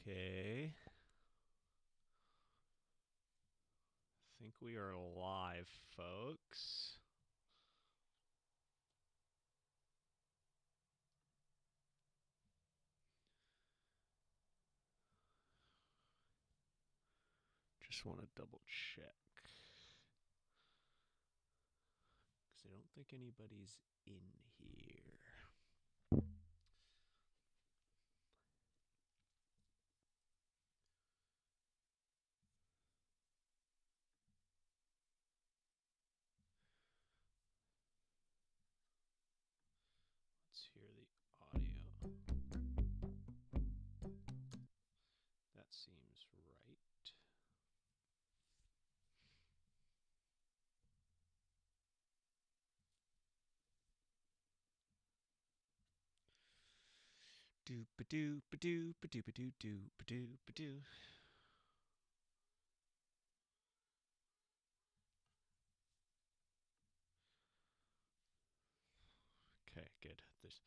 Okay. I think we are live, folks. Just want to double check. Because I don't think anybody's in here. Let's hear the audio. That seems right. Doo ba doo ba doo ba doo ba doo doo ba doo ba doo. Okay, good. There's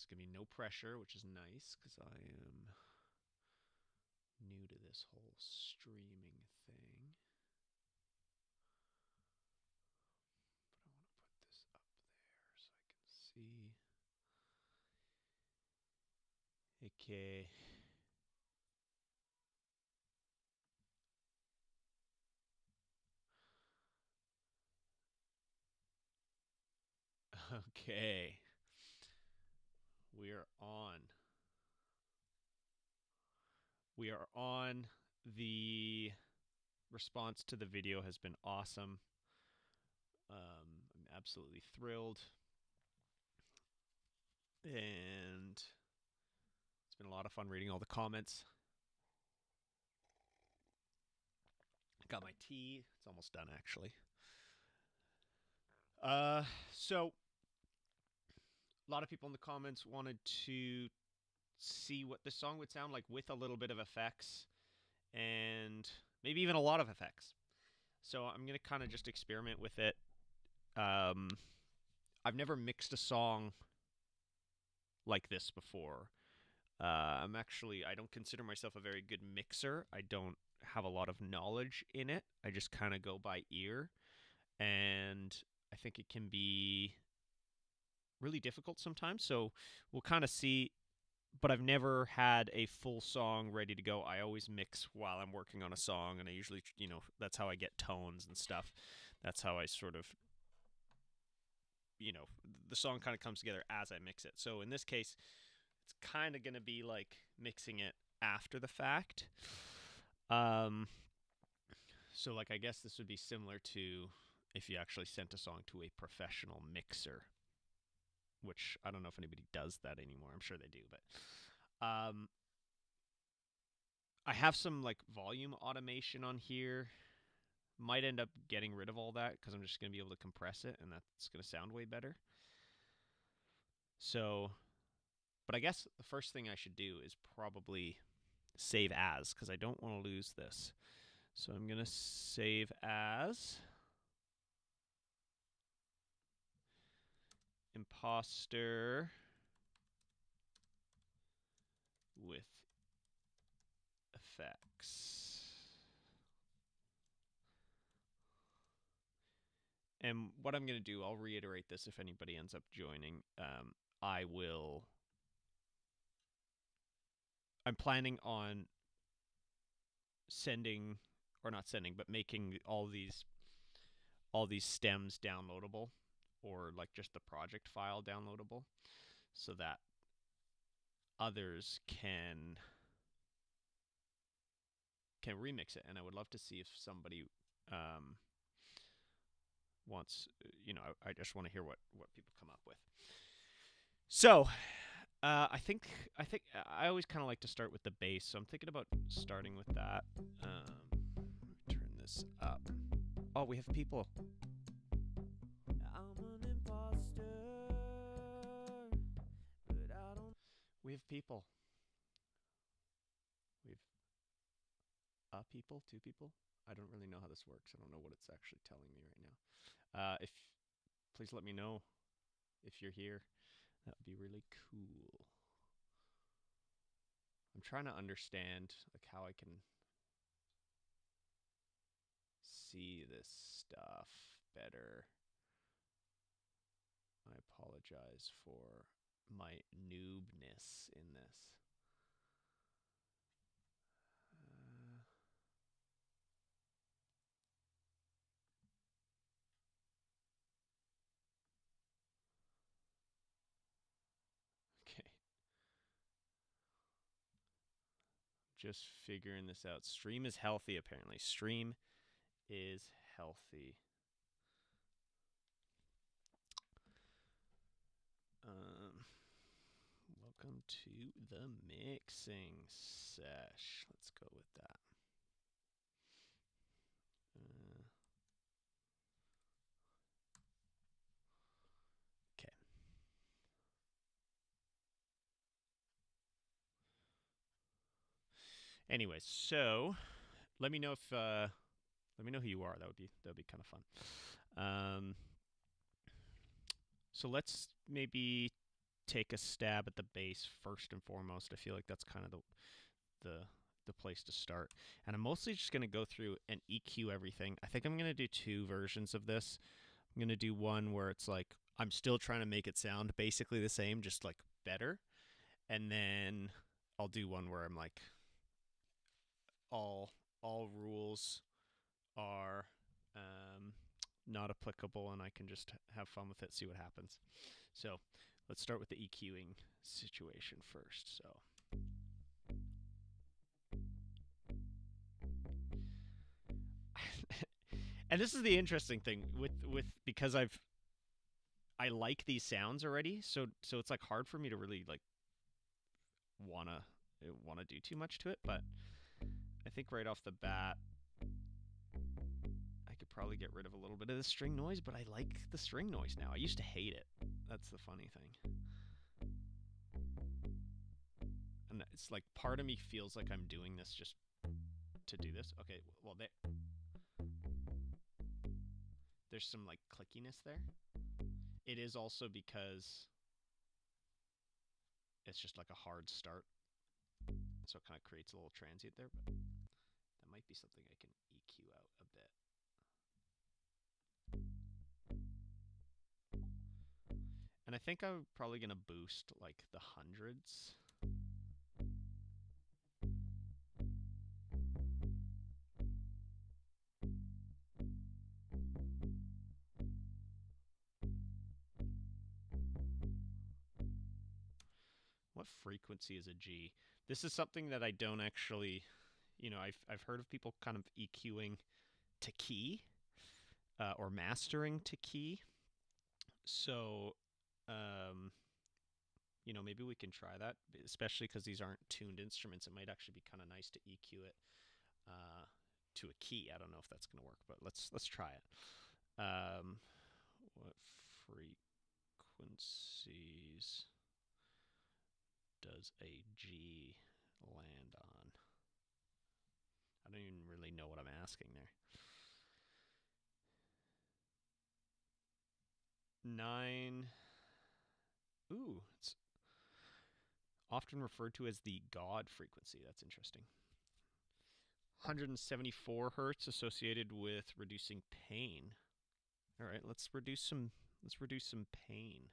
gonna be no pressure, which is nice because I am new to this whole streaming thing. But I want to put this up there so I can see. Okay. Okay. We are on. We are on. The response to the video has been awesome. I'm absolutely thrilled. And it's been a lot of fun reading all the comments. I got my tea. It's almost done, actually. So a lot of people in the comments wanted to see what this song would sound like with a little bit of effects and maybe even a lot of effects. So I'm going to kind of just experiment with it. I've never mixed a song like this before. I don't consider myself a very good mixer. I don't have a lot of knowledge in it. I just kind of go by ear. And I think it can be really difficult sometimes. So we'll kind of see. But I've never had a full song ready to go. I always mix while I'm working on a song. And I usually, that's how I get tones and stuff. That's how I sort of, the song kind of comes together as I mix it. So in this case, it's kind of going to be like mixing it after the fact. Um, so like I guess this would be similar to if you actually sent a song to a professional mixer, which I don't know if anybody does that anymore. I'm sure they do, but I have some like volume automation on here. Might end up getting rid of all that because I'm just going to be able to compress it, and that's going to sound way better. So, but I guess the first thing I should do is probably save as because I don't want to lose this. So I'm going to save as Imposter with effects. And what I'm going to do, I'll reiterate this if anybody ends up joining. I'm planning on sending, or not sending, but making all these stems downloadable, or like just the project file downloadable, so that others can remix it. And I would love to see if somebody wants, I just want to hear what people come up with. So I think I always kind of like to start with the bass, so I'm thinking about starting with that. Turn this up. Oh, we have people. I'm an imposter, but I don't. We have people. We've people, two people. I don't really know how this works. I don't know what it's actually telling me right now. If please let me know if you're here. That would be really cool. I'm trying to understand like how I can see this stuff better. I apologize for my noobness in this. Uh, okay. Just figuring this out. Stream is healthy, apparently. Stream is healthy. Welcome to the mixing sesh. Let's go with that. Okay. Anyways, so let me know if let me know who you are. That would be kind of fun. So let's maybe take a stab at the bass first and foremost. I feel like that's kind of the the place to start. And I'm mostly just going to go through and EQ everything. I think I'm going to do two versions of this. I'm going to do one where it's like I'm still trying to make it sound basically the same, just like better. And then I'll do one where I'm like all rules are not applicable and I can just have fun with it, see what happens. So let's start with the EQing situation first. So and this is the interesting thing with because I like these sounds already, so it's like hard for me to really like wanna do too much to it, but I think right off the bat I could probably get rid of a little bit of the string noise, but I like the string noise now. I used to hate it. That's the funny thing. And it's like part of me feels like I'm doing this just to do this. Okay, well there's some like clickiness there. It is also because it's just like a hard start, so it kind of creates a little transient there, but that might be something I can EQ out a bit. And I think I'm probably going to boost like the hundreds. What frequency is a G? This is something that I don't actually, I've heard of people kind of EQing to key or mastering to key. So, maybe we can try that, especially because these aren't tuned instruments. It might actually be kind of nice to EQ it to a key. I don't know if that's going to work, but let's try it. What frequencies does a G land on? I don't even really know what I'm asking there. 9. Ooh, it's often referred to as the God frequency. That's interesting. 174 hertz associated with reducing pain. All right, let's reduce some pain.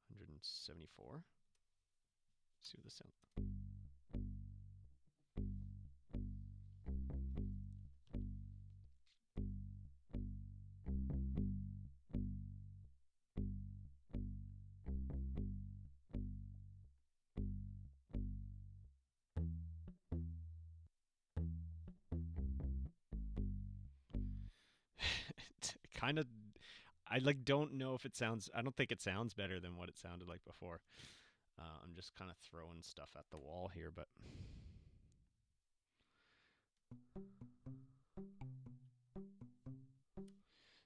174. See what this sounds. Kind of I like don't know if it sounds I don't think it sounds better than what it sounded like before. I'm just kind of throwing stuff at the wall here, but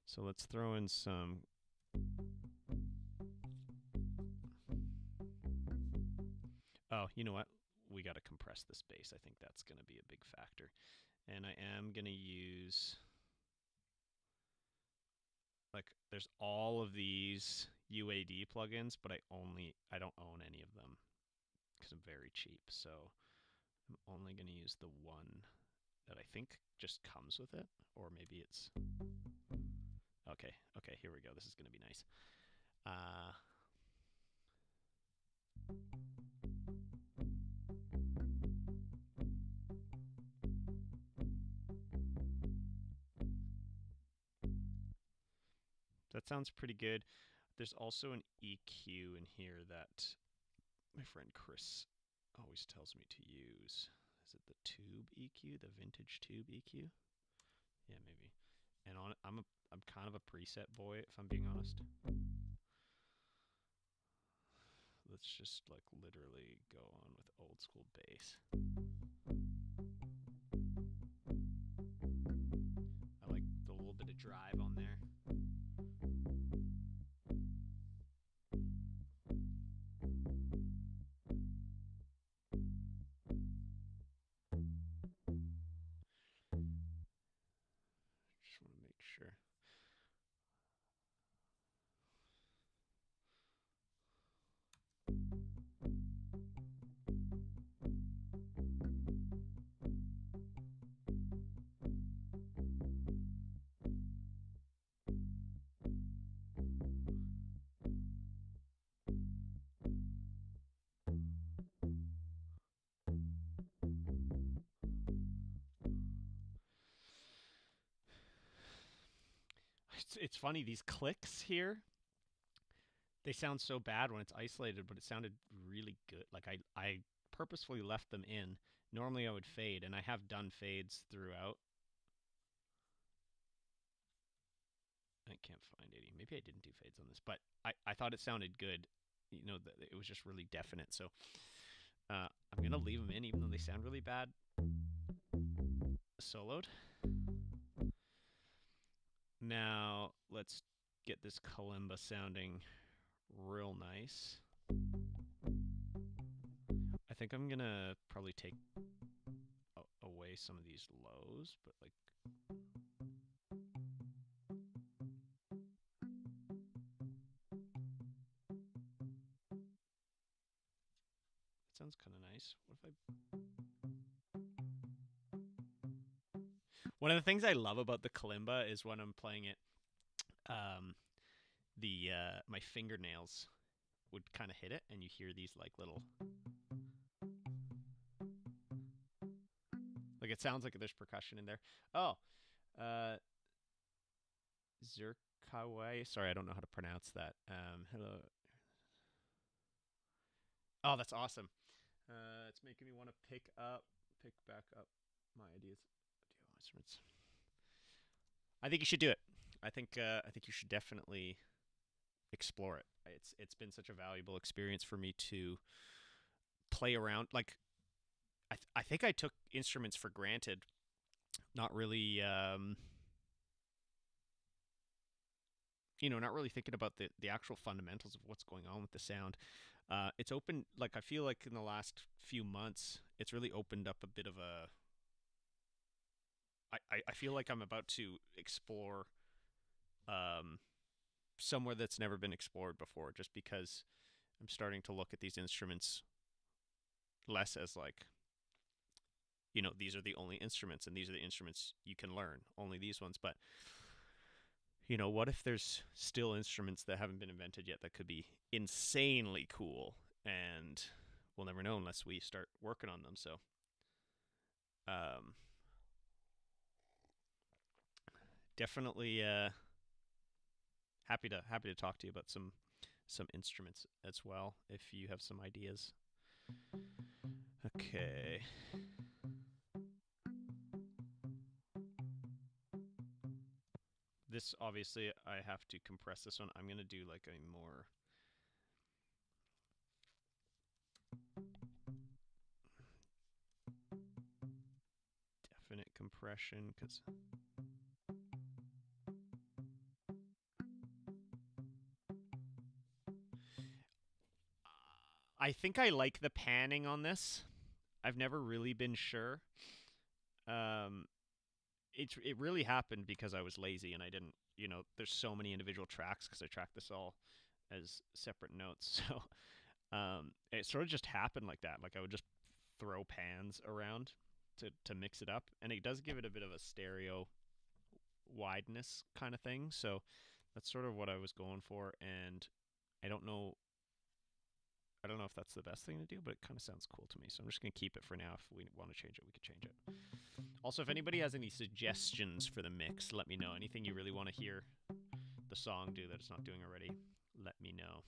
so let's throw in some. Oh, you know what? We got to compress this bass. I think that's going to be a big factor. And I am going to use like there's all of these UAD plugins, but I don't own any of them. because I'm very cheap. So I'm only going to use the one that I think just comes with it, or maybe it's okay. Okay, here we go. This is going to be nice. Uh, that sounds pretty good. There's also an EQ in here that my friend Chris always tells me to use. Is it the tube EQ, the vintage tube EQ? Yeah, maybe. And I'm kind of a preset boy, if I'm being honest. Let's just like literally go on with old school bass. I like the little bit of drive on there. Just want to make sure. It's funny, these clicks here, they sound so bad when it's isolated, but it sounded really good. Like I purposefully left them in. Normally I would fade, and I have done fades throughout. I can't find any. Maybe I didn't do fades on this, but I thought it sounded good. You know, it was just really definite. So I'm going to leave them in, even though they sound really bad. Soloed. Now, let's get this kalimba sounding real nice. I think I'm going to probably take away some of these lows, but like that sounds kind of nice. What if I One of the things I love about the kalimba is when I'm playing it, um, the my fingernails would kind of hit it, and you hear these like little, like it sounds like there's percussion in there. Oh, uh, Zerkawe. Sorry, I don't know how to pronounce that. Hello. Oh, that's awesome. It's making me want to pick back up my ideas. Audio instruments. I think you should do it. I think you should definitely explore it. It's been such a valuable experience for me to play around. Like I think I took instruments for granted, not really not really thinking about the actual fundamentals of what's going on with the sound. It's open, like I feel like in the last few months, it's really opened up a bit of a. I feel like I'm about to explore um, somewhere that's never been explored before, just because I'm starting to look at these instruments less as like, these are the only instruments and these are the instruments you can learn, only these ones. But what if there's still instruments that haven't been invented yet that could be insanely cool, and we'll never know unless we start working on them. So, um, definitely happy to talk to you about some instruments as well if you have some ideas. Okay. This obviously I have to compress this one. I'm going to do like a more definite compression because I think I like the panning on this. I've never really been sure. Um, it really happened because I was lazy and I didn't. There's so many individual tracks because I track this all as separate notes. So It sort of just happened like that. Like I would just throw pans around to mix it up, and it does give it a bit of a stereo wideness kind of thing. So that's sort of what I was going for, and I don't know. I don't know if that's the best thing to do, but it kind of sounds cool to me. So I'm just gonna keep it for now. If we want to change it, we could change it. Also, if anybody has any suggestions for the mix, let me know. Anything you really want to hear the song do that it's not doing already, let me know.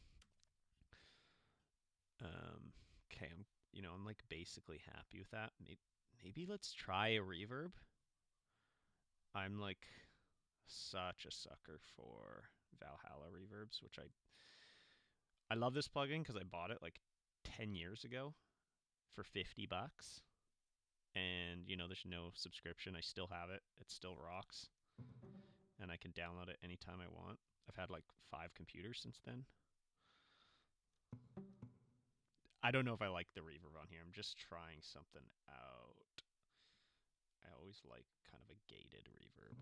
Okay, I'm like basically happy with that. Maybe let's try a reverb. I'm like such a sucker for Valhalla reverbs, which I love this plugin because I bought it like 10 years ago for $50, and there's no subscription. I still have it. It still rocks, and I can download it anytime I want. I've had like 5 computers since then. I don't know if I like the reverb on here. I'm just trying something out. I always like kind of a gated reverb.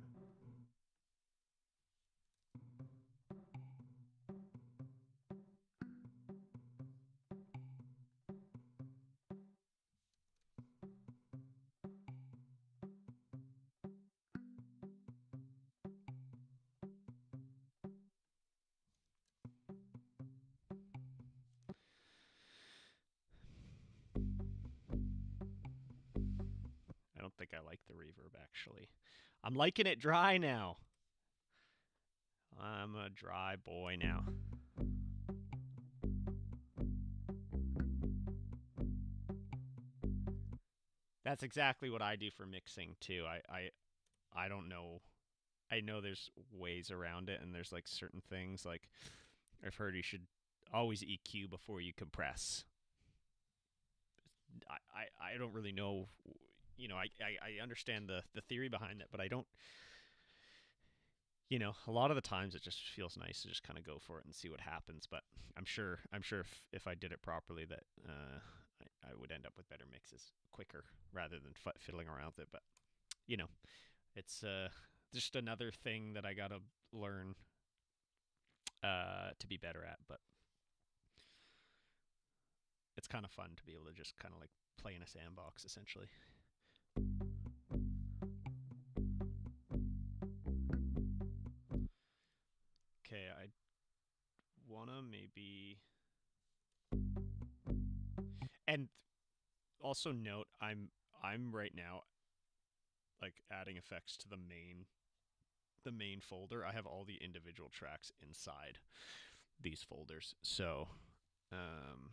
I don't think I like the reverb actually. I'm liking it dry now. I'm a dry boy now. That's exactly what I do for mixing too. I don't know. I know there's ways around it, and there's like certain things like I've heard you should always EQ before you compress. I don't really know. I understand the theory behind it, but I don't. A lot of the times it just feels nice to just kind of go for it and see what happens. But I'm sure if I did it properly, that I would end up with better mixes quicker rather than fiddling around with it. But you know, it's just another thing that I gotta learn to be better at. But it's kind of fun to be able to just kind of like play in a sandbox essentially. Okay, I wanna maybe and also note I'm right now like adding effects to the main folder. I have all the individual tracks inside these folders. So um,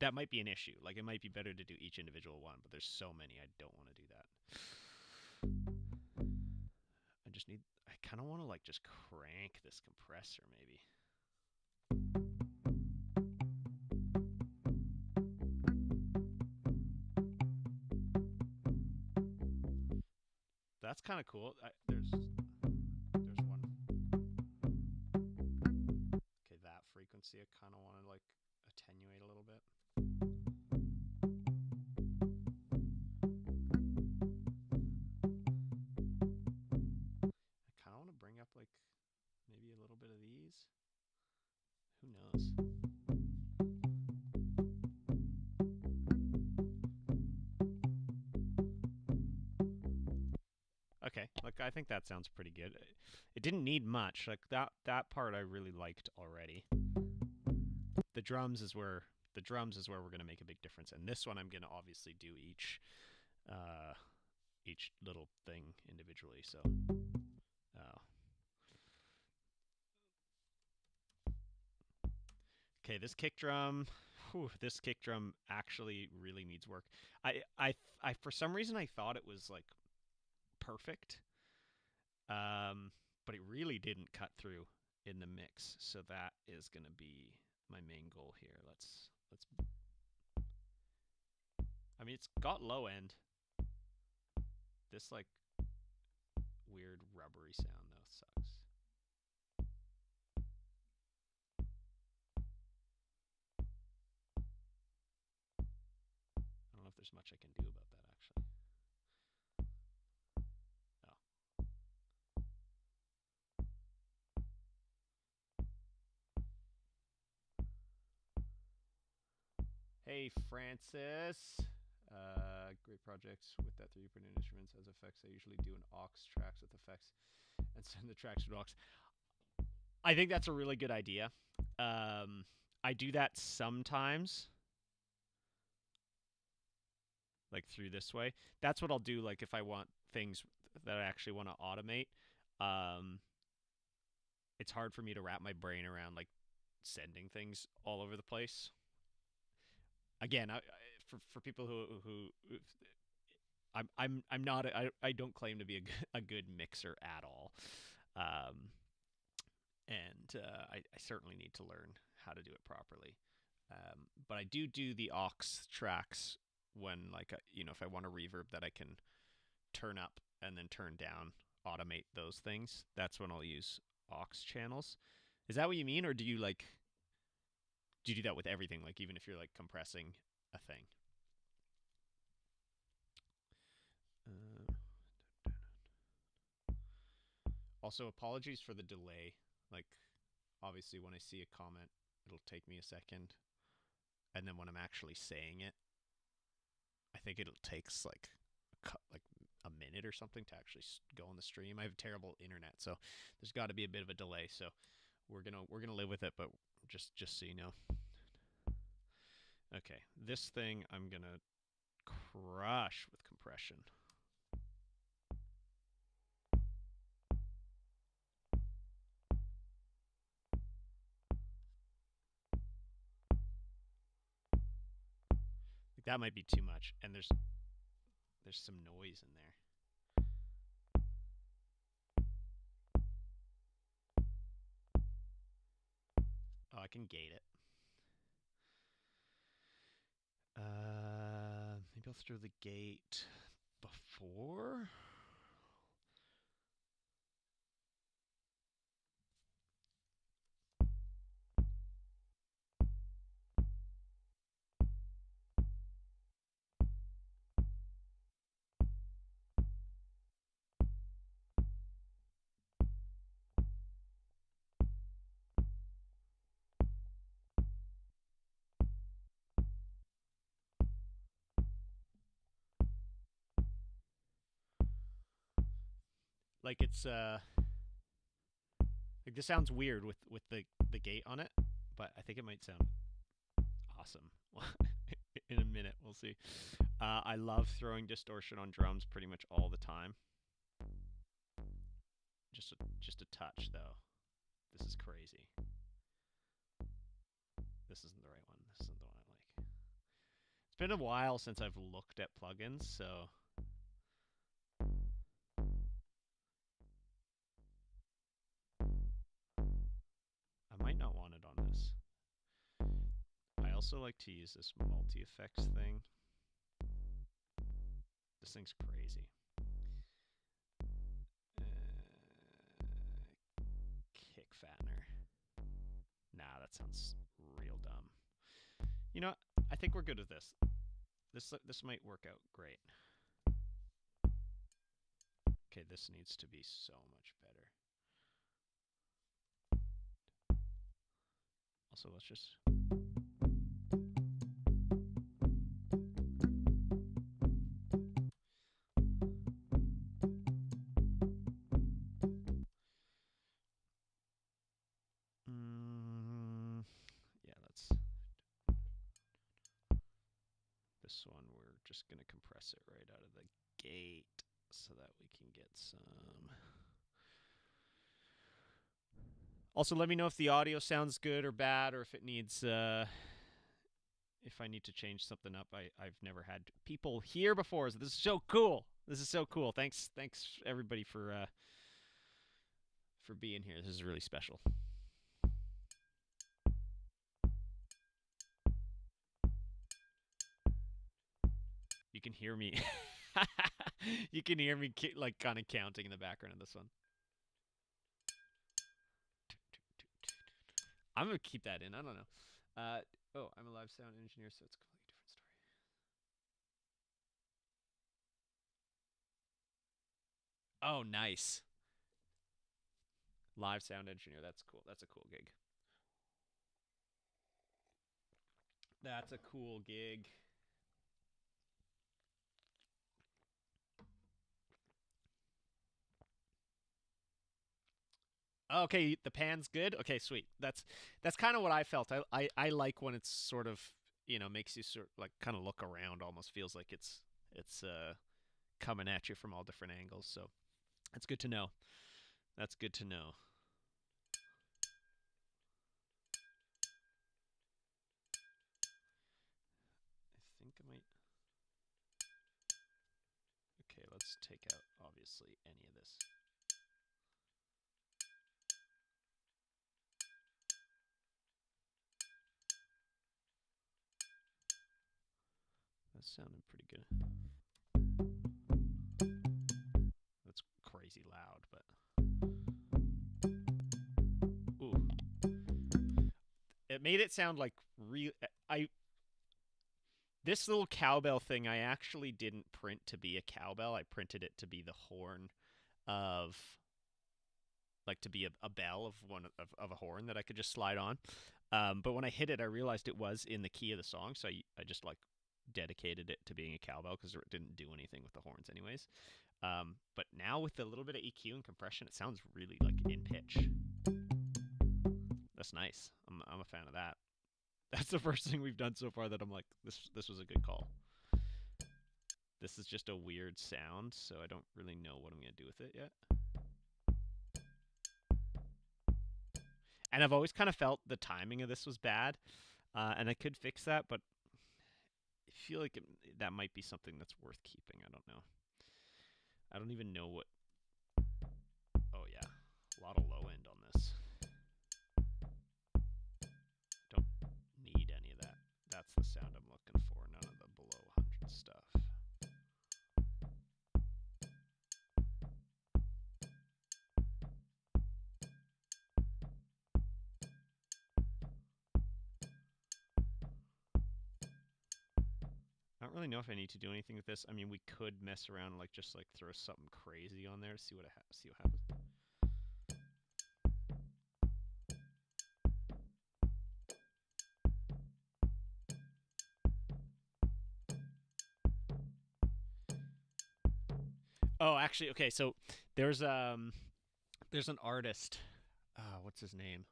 that might be an issue. Like it might be better to do each individual one, but there's so many I don't want to do that. I kind of want to like just crank this compressor maybe. That's kind of cool. There's one. Okay, that frequency I kind of want to like attenuate a little bit. I kind of want to bring up like maybe a little bit of these. Who knows? Okay, like I think that sounds pretty good. It didn't need much. Like that part I really liked already. The drums is where we're gonna make a big difference, and this one I'm gonna obviously do uh, each little thing individually. So, uh, okay, this kick drum. This kick drum actually really needs work. I for some reason I thought it was like perfect, but it really didn't cut through in the mix. So that is going to be my main goal here. Let's. I mean, it's got low end. This like weird rubbery sound though sucks. I don't know if there's much I can do about that actually. Oh. Hey, Francis. Great projects with that 3D printed instruments as effects. I usually do an aux tracks with effects and send the tracks to aux. I think that's a really good idea. I do that sometimes, like through this way. That's what I'll do. Like if I want things that I actually want to automate, um, it's hard for me to wrap my brain around like sending things all over the place. Again, for people who I'm not I don't claim to be a good mixer at all, um, and I certainly need to learn how to do it properly. But I do the aux tracks when like if I want a reverb that I can turn up and then turn down, automate those things. That's when I'll use aux channels. Is that what you mean, or do you do that with everything? Like even if you're like compressing a thing. Uh, Also, apologies for the delay. Like, obviously, when I see a comment, it'll take me a second, and then when I'm actually saying it, I think it'll takes like a minute or something to actually go on the stream. I have terrible internet, so there's got to be a bit of a delay. So we're gonna live with it, but just so you know. Okay, this thing I'm gonna crush with compression. Like that might be too much, and there's some noise in there. Oh, I can gate it. Maybe I'll throw the gate before. Like it's like this sounds weird with the gate on it, but I think it might sound awesome. In a minute, we'll see. I love throwing distortion on drums pretty much all the time. Just a touch though. This is crazy. This isn't the right one. This isn't the one I like. It's been a while since I've looked at plugins, so I might not want it on this. I also like to use this multi-effects thing. This thing's crazy. Kick fattener. Nah, that sounds real dumb. You know what? I think we're good with this. This might work out great. Okay, this needs to be so much better. Also, let's just... yeah, let's... This one, we're just going to compress it right out of the gate so that we can get some... Also, let me know if the audio sounds good or bad, or if it needs... if I need to change something up. I've never had people here before, so this is so cool. This is so cool. Thanks everybody for being here. This is really special. You can hear me. You can hear me like kind of counting in the background of this one. I'm gonna keep that in. I don't know. Oh, I'm a live sound engineer, so it's a completely different story. Oh, nice. Live sound engineer. That's cool. That's a cool gig. That's a cool gig. Okay, the pan's good. Okay, sweet. That's kind of what I felt. I like when it's sort of makes you sort like kind of look around. Almost feels like it's coming at you from all different angles. So that's good to know. That's good to know. I think I might. Okay, let's take out obviously any of this. That's sounding pretty good. That's crazy loud, but ooh, it made it sound like real. I This little cowbell thing I actually didn't print to be a cowbell. I printed it to be the horn of like to be a bell of of a horn that I could just slide on. But when I hit it, I realized it was in the key of the song, so I just like dedicated it to being a cowbell because it didn't do anything with the horns anyways. But now with a little bit of EQ and compression, it sounds really like in pitch. That's nice. I'm a fan of that. That's the first thing we've done so far that I'm like, this was a good call. This is just a weird sound, so I don't really know what I'm gonna do with it yet. And I've always kind of felt the timing of this was bad, and I could fix that, but I feel like that might be something that's worth keeping. I don't know. I don't even know what. Oh yeah, a lot of low end on this. Don't need any of that. That's the sound I'm looking for. None of the below 100 stuff. I don't really know if I need to do anything with this. I mean, we could mess around and like just like throw something crazy on there to see see what happens. Oh, actually, okay. So there's um there's an artist. What's his name?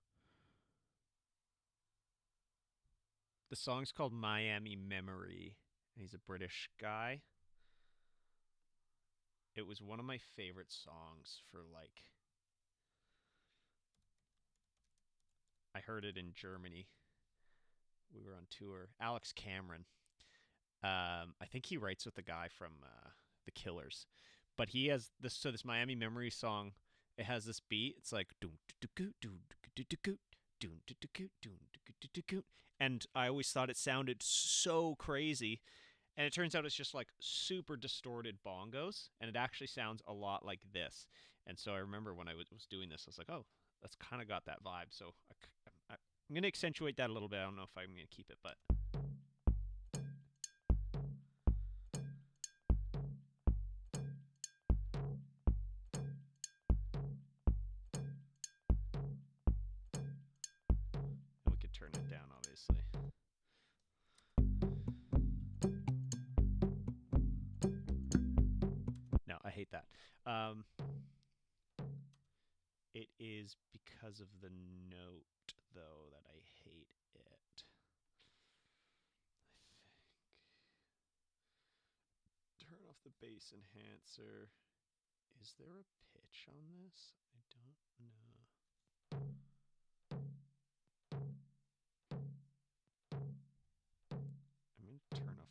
The song's called Miami Memory, and he's a British guy. It was one of my favorite songs for like I heard it in Germany. We were on tour. Alex Cameron. I think he writes with the guy from the Killers, but he has this. So this Miami Memory song, it has this beat. It's like and I always thought it sounded so crazy, and it turns out it's just like super distorted bongos, and it actually sounds a lot like this. And so I remember when I was doing this, I was like, oh, that's kind of got that vibe. So I'm gonna accentuate that a little bit. I don't know if I'm gonna keep it, but we could turn it down, obviously. No, I hate that. Um, it is because of the note, though, that I hate it. I think. Turn off the bass enhancer. Is there a pitch on this? I don't know. I'm going to turn off.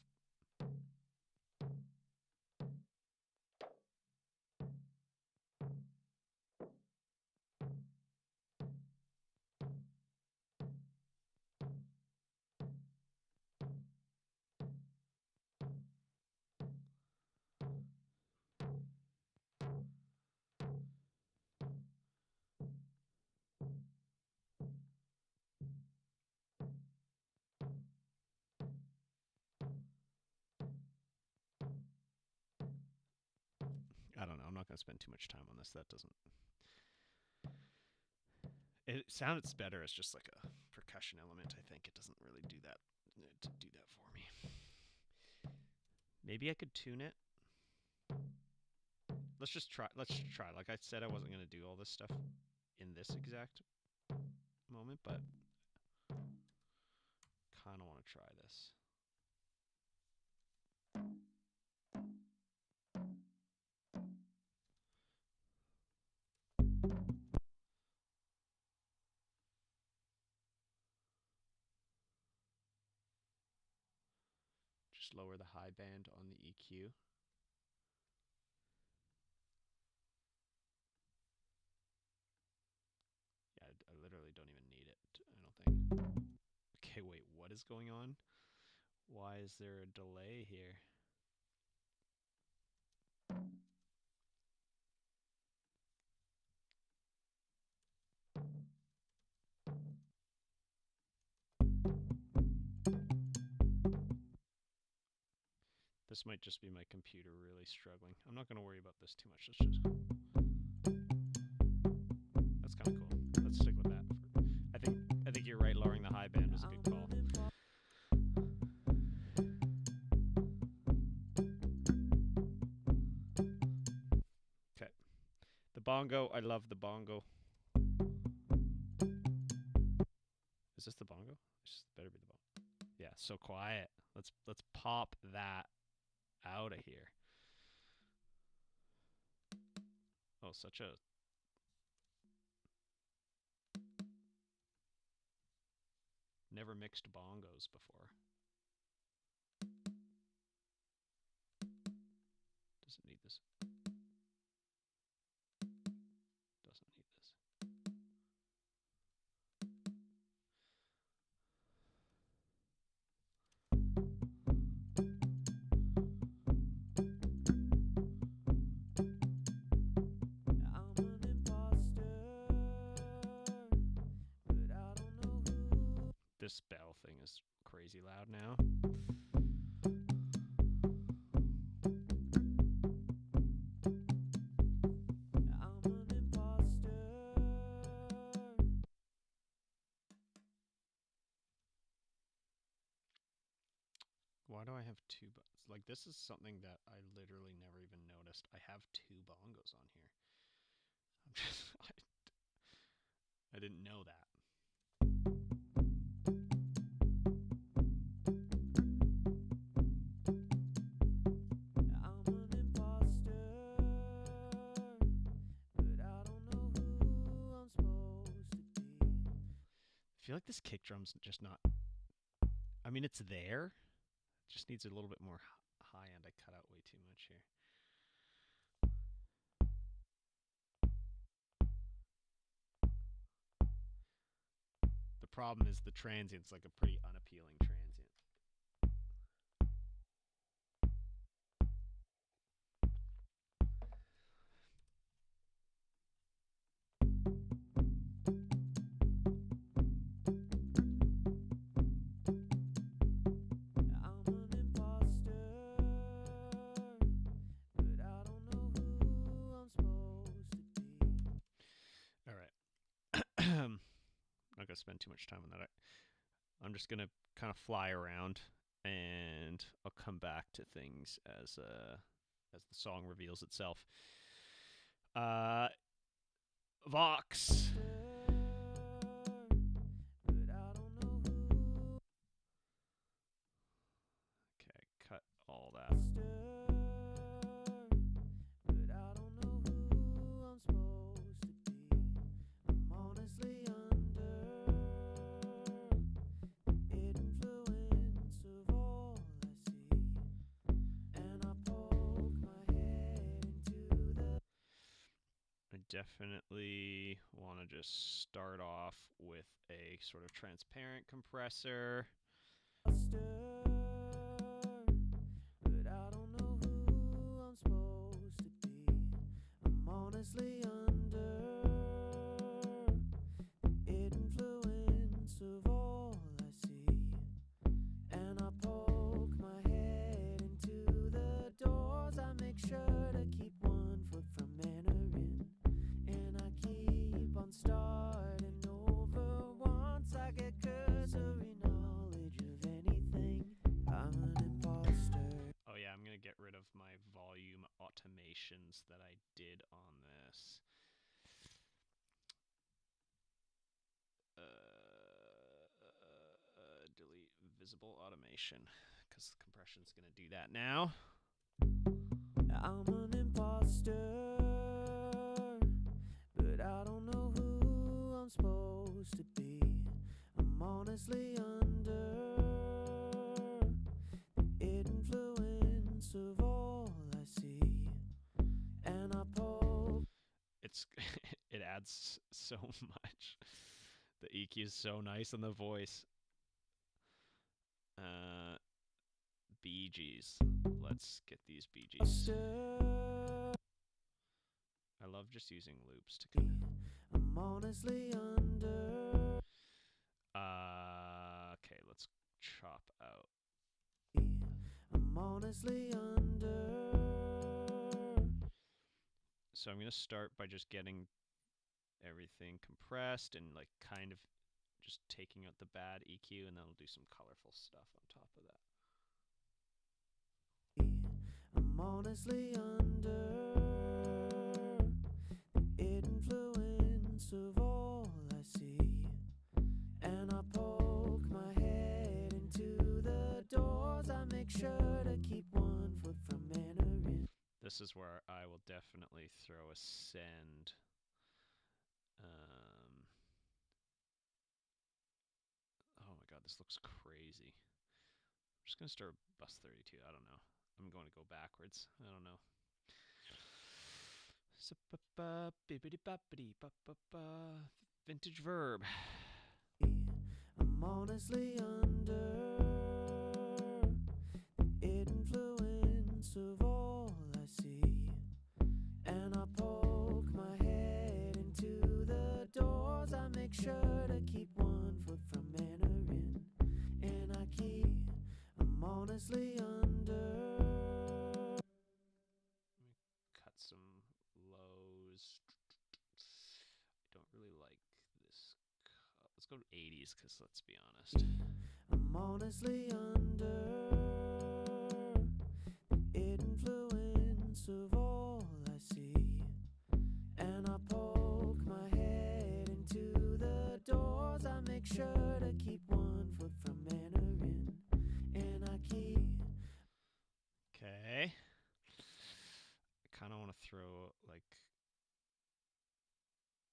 I don't know. I'm not going to spend too much time on this. That doesn't. It sounds better as just like a percussion element. I think it doesn't really do that. It to do that for me. Maybe I could tune it. Let's just try. Like I said, I wasn't going to do all this stuff in this exact moment, but kind of want to try this. Just lower the high band on the EQ. Yeah, I literally don't even need it, I don't think. Okay, wait, what is going on? Why is there a delay here? This might just be my computer really struggling. I'm not going to worry about this too much. That's kind of cool. Let's stick with that. I think you're right. Lowering the high band was a good call. Okay. The bongo. I love the bongo. Is this the bongo? This better be the bongo. Yeah, so quiet. Let's pop that out of here. Oh, such a never mixed bongos before. Doesn't need this. Doesn't need this. I'm an imposter, but I don't know who. This bell thing is crazy loud now. I'm an imposter. Why do I have two? Like, this is something that I literally never even noticed. I have two bongos on here. I'm just, I didn't know that. I'm an imposter, but I don't know who I'm supposed to be. I feel like this kick drum's just not. I mean, it's there. It just needs a little bit more high end. I cut out way too much here. The problem is the transient's like a pretty unappealing transient. I'm an imposter, but I don't know who I'm supposed to be. All right. I'm not going to spend too much time on that. I'm just going to kind of fly around, and I'll come back to things as the song reveals itself. Vox. But I don't know who. Okay, cut all that. But I don't know who I'm supposed to be. I'm honestly under influence of all I see, and I poke my head into the. I definitely want to just start off with a sort of transparent compressor. But I don't know who I'm supposed to be. I'm honestly under influence of all I see, and I poke my head into the doors. I make sure to keep 1 foot from entering, and I keep on starting over. Once I get cursory knowledge of anything, invisible automation because the compression's going to do that now. I'm an imposter, but I don't know who I'm supposed to be. I'm honestly under the influence of all I see, and I poke. It's it adds so much. The EQ is so nice on the voice. Bee Gees. Let's get these Bee Gees. I love just using loops to kind of. I'm honestly under. Okay, let's chop out. I'm honestly under. So I'm gonna start by just getting everything compressed and like kind of just taking out the bad EQ, and then I'll do some colorful stuff on top of that. I'm honestly under the influence of all I see, and I poke my head into the doors. I make sure to keep 1 foot from entering. This is where I will definitely throw a send. Oh my god, this looks crazy. I'm just gonna start bus 32. I don't know. I'm going to go backwards. I don't know. Vintage verb. I'm honestly under the influence of all I see, and I poke my head into the doors. I make sure to keep 1 foot from entering, and I keep. I'm honestly under. Let me cut some lows. I don't really like this. Let's go to 80s because let's be honest. I'm honestly under the influence of all I see, and I poke my head into the doors. I make sure to keep 1 foot from entering, and I keep. Okay. I kind of want to throw like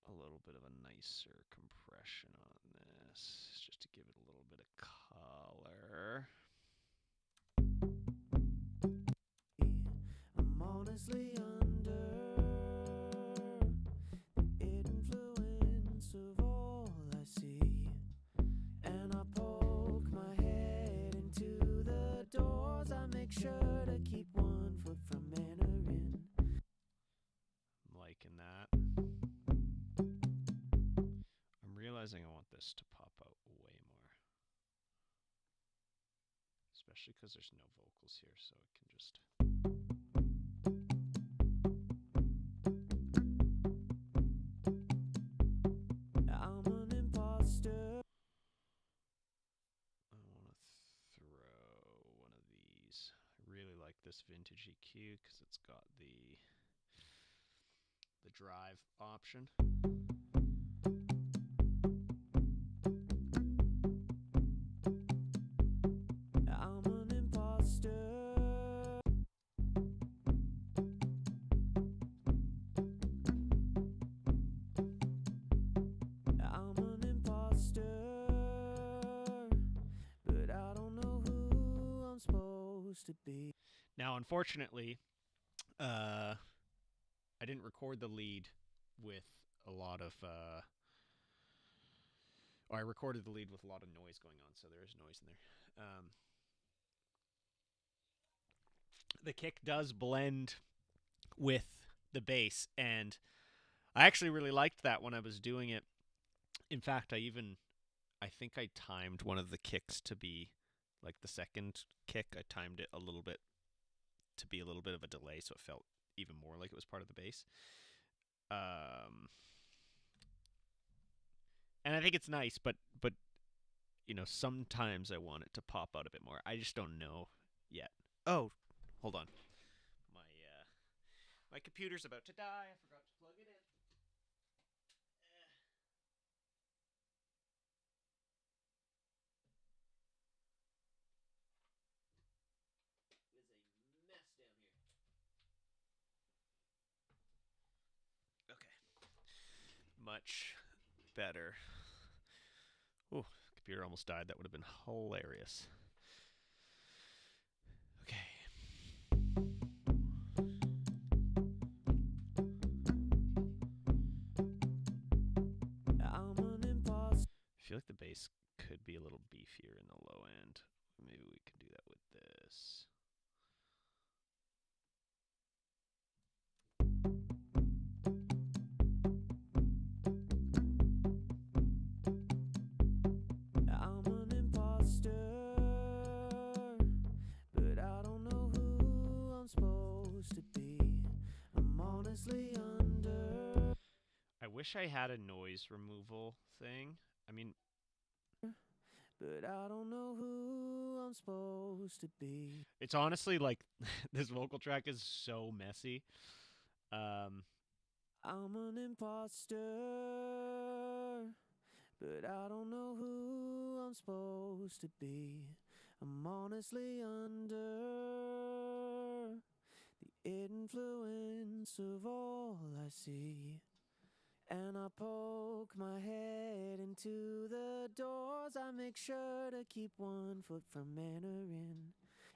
a little bit of a nicer compression on this just to give it a little bit of color. I'm honestly under the influence of all I see, and I poke my head into the doors. I make sure to keep 1 foot from entering. I'm liking that. I'm realizing I want this to pop out way more. Especially because there's no vocals here, so it can just. I'm an imposter. I want to throw one of these. I really like this vintage EQ because it's got the drive option. I'm an imposter. I'm an imposter, but I don't know who I'm supposed to be. Now, unfortunately, I didn't record the lead with a lot of. I recorded the lead with a lot of noise going on, so there is noise in there. The kick does blend with the bass, and I actually really liked that when I was doing it. In fact, I think I timed one of the kicks to be like the second kick. I timed it a little bit to be a little bit of a delay, so it felt even more like it was part of the bass. And I think it's nice, but sometimes I want it to pop out a bit more. I just don't know yet. Oh, hold on. My computer's about to die. I forgot to plug it in. much better. Ooh, computer almost died. That would have been hilarious. Okay. I'm an imposter. I feel like the bass could be a little beefier in the low end. Maybe we can do that with this. I'm an imposter, but I don't know who I'm supposed to be. I'm honestly under, I wish I had a noise removal thing. I mean, but I don't know who I'm supposed to be. it's honestly like this vocal track is so messy. Um, I'm an imposter, but I don't know who I'm supposed to be. I'm honestly under the influence of all I see. And I poke my head into the doors. I make sure to keep 1 foot from entering.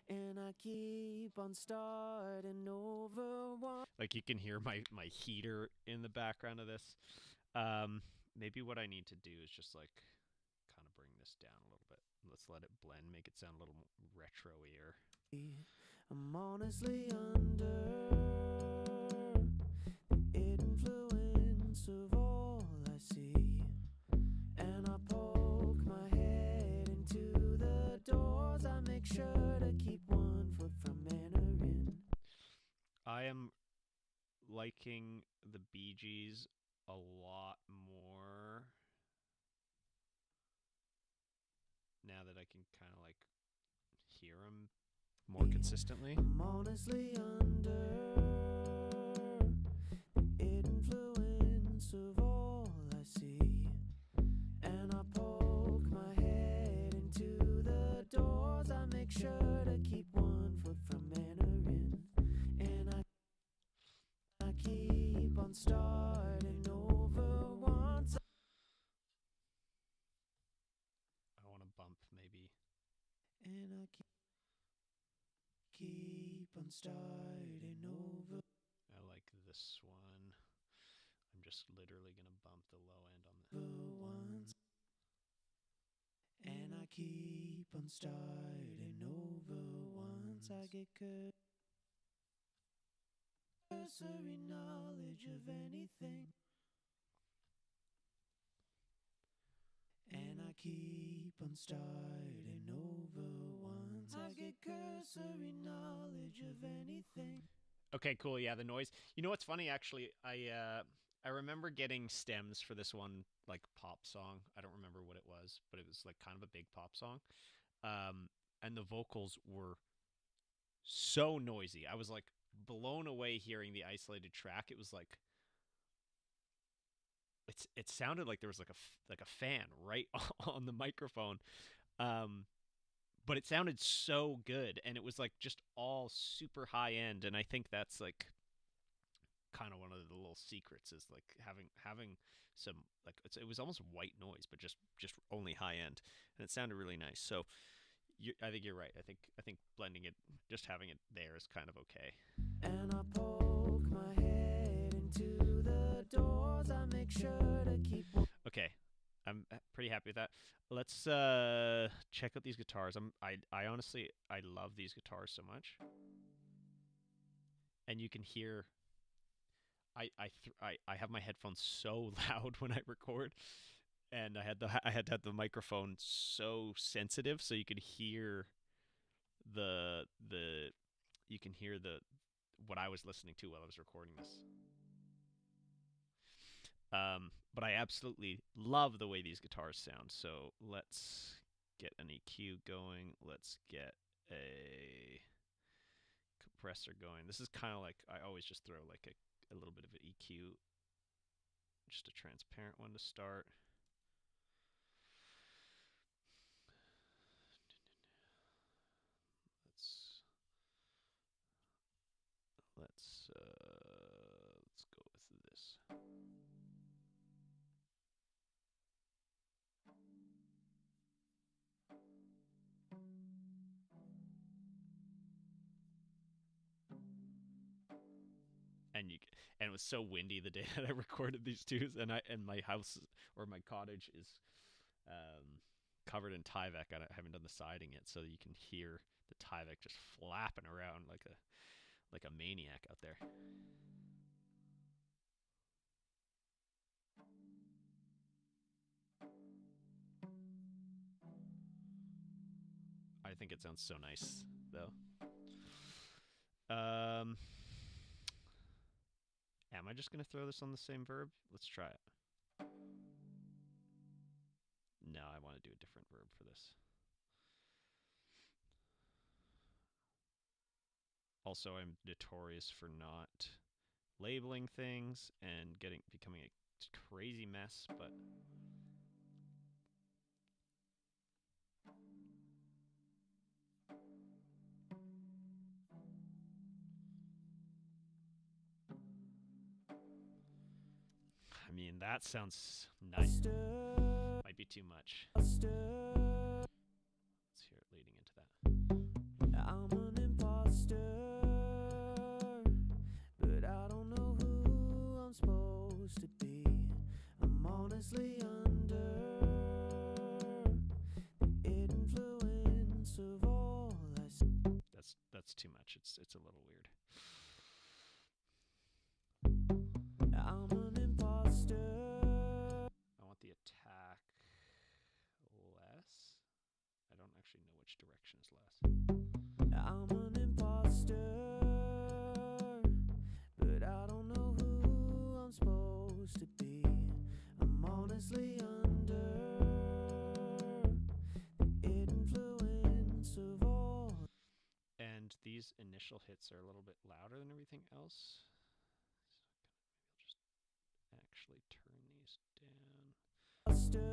And I keep on starting over one. like you can hear my heater in the background of this. Um, Maybe what I need to do is just like kind of bring this down a little bit. Let's let it blend, make it sound a little retro-ier. I'm honestly under the influence of all I see. And I poke my head into the doors. I make sure to keep 1 foot from entering. I am liking the Bee Gees a lot more now that I can kind of like hear them more consistently. I'm honestly under the influence of all I see. And I poke my head into the doors. I make sure to keep 1 foot from entering. And I keep on starting over once. I want to bump maybe. And I keep on starting over I like this one. I'm just literally going to bump the low end on the once. And I keep on starting over once I get cursory knowledge of anything. And I keep on starting over once I get cursory knowledge of anything. Okay, cool. Yeah, the noise. You know what's funny? Actually, I remember getting stems for this one like pop song. I don't remember what it was, but it was like kind of a big pop song. And the vocals were so noisy. I was like blown away hearing the isolated track. It was like it sounded like there was like a fan right on the microphone. Um, but it sounded so good, and it was like just all super high end. And I think that's like kind of one of the little secrets is like having some like it was almost white noise, but just only high end, and it sounded really nice. So I think you're right. I think blending it, just having it there is kind of okay. And I poke my head into the doors. I make sure to keep. Okay, I'm pretty happy with that. Let's check out these guitars. I honestly I love these guitars so much, and you can hear. I have my headphones so loud when I record, and I had to have the microphone so sensitive so you could hear the you can hear the what I was listening to while I was recording this. But I absolutely love the way these guitars sound. So let's get an EQ going. Let's get a compressor going. This is kind of like I always just throw like a little bit of an EQ, just a transparent one to start. Let's let's go with this. and you and it was so windy the day that I recorded these twos, and my house or my cottage is um, covered in Tyvek. I haven't done the siding yet, so you can hear the Tyvek just flapping around like a maniac out there. I think it sounds so nice though. Um, am I just gonna throw this on the same verb? Let's try it. No, I want to do a different verb for this. Also, I'm notorious for not labeling things and becoming a crazy mess, but I mean that sounds nice. Might be too much. Let's hear it leading into that. I'm an imposter, but I don't know who I'm supposed to be. I'm honestly under the influence of all I see. That's too much. It's a little weird. I'm an imposter. I want the attack less. I don't actually know which direction is less. I'm an imposter, but I don't know who I'm supposed to be. I'm honestly under the influence of all. And these initial hits are a little bit louder than everything else. So maybe I'll just actually turn these down.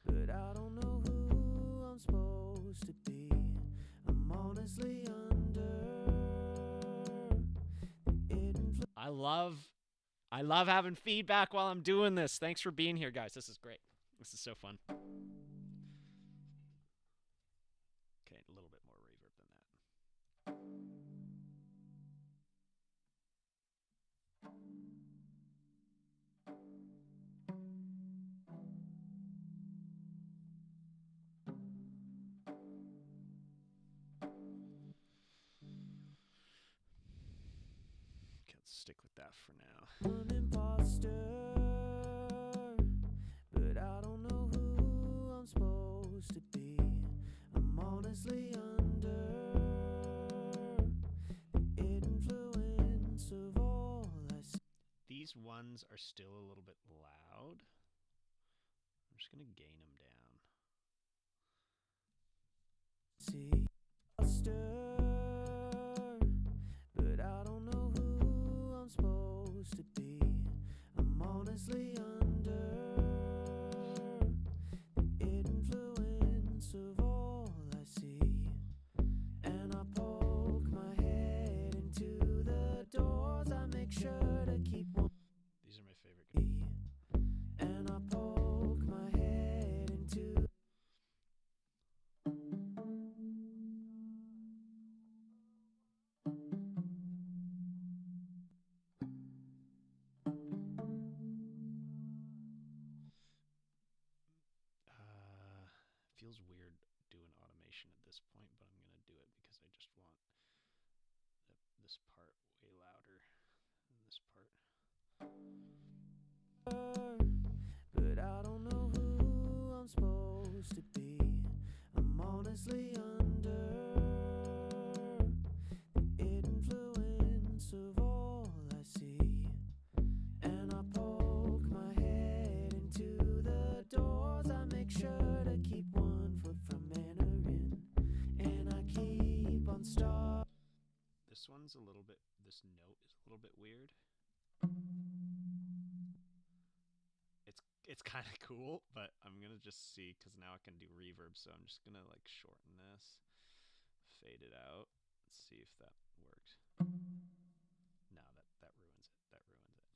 But I don't know who I'm supposed to be. I'm honestly under the influence. I love having feedback while I'm doing this. Thanks for being here, guys. This is great. This is so fun. Okay, a little bit more reverb than that. Okay, let's stick with that for now. I'm an imposter, but I don't know who I'm supposed to be. I'm honestly under the influence of all I see. These ones are still a little bit loud. I'm just going to gain them down. But I don't know who I'm supposed to be. I'm honestly under the influence of all I see. And I poke my head into the doors. I make sure to keep one. These are my favorite guys. And I poke my head into. Feels weird doing automation at this point, but I'm going to do it because I just want this part way louder than this part. But I don't know who I'm supposed to be. I'm honestly under the influence of all I see. And I poke my head into the doors. I make sure to keep one foot from entering. And I keep on starting. This one's a little bit, this note is a little bit weird. It's kind of cool, but I'm going to just see because now I can do reverb. So I'm just going to like shorten this, fade it out. Let's see if that worked. No, that ruins it. That ruins it.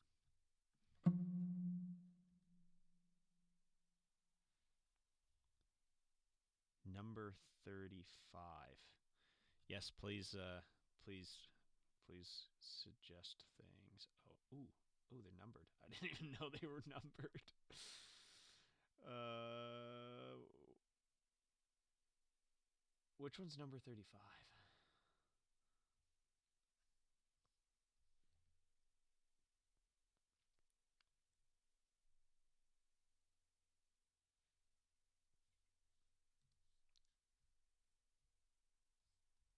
Number 35. Yes, please Please suggest things. Oh, ooh, they're numbered. I didn't even know they were numbered. uh, which one's number 35?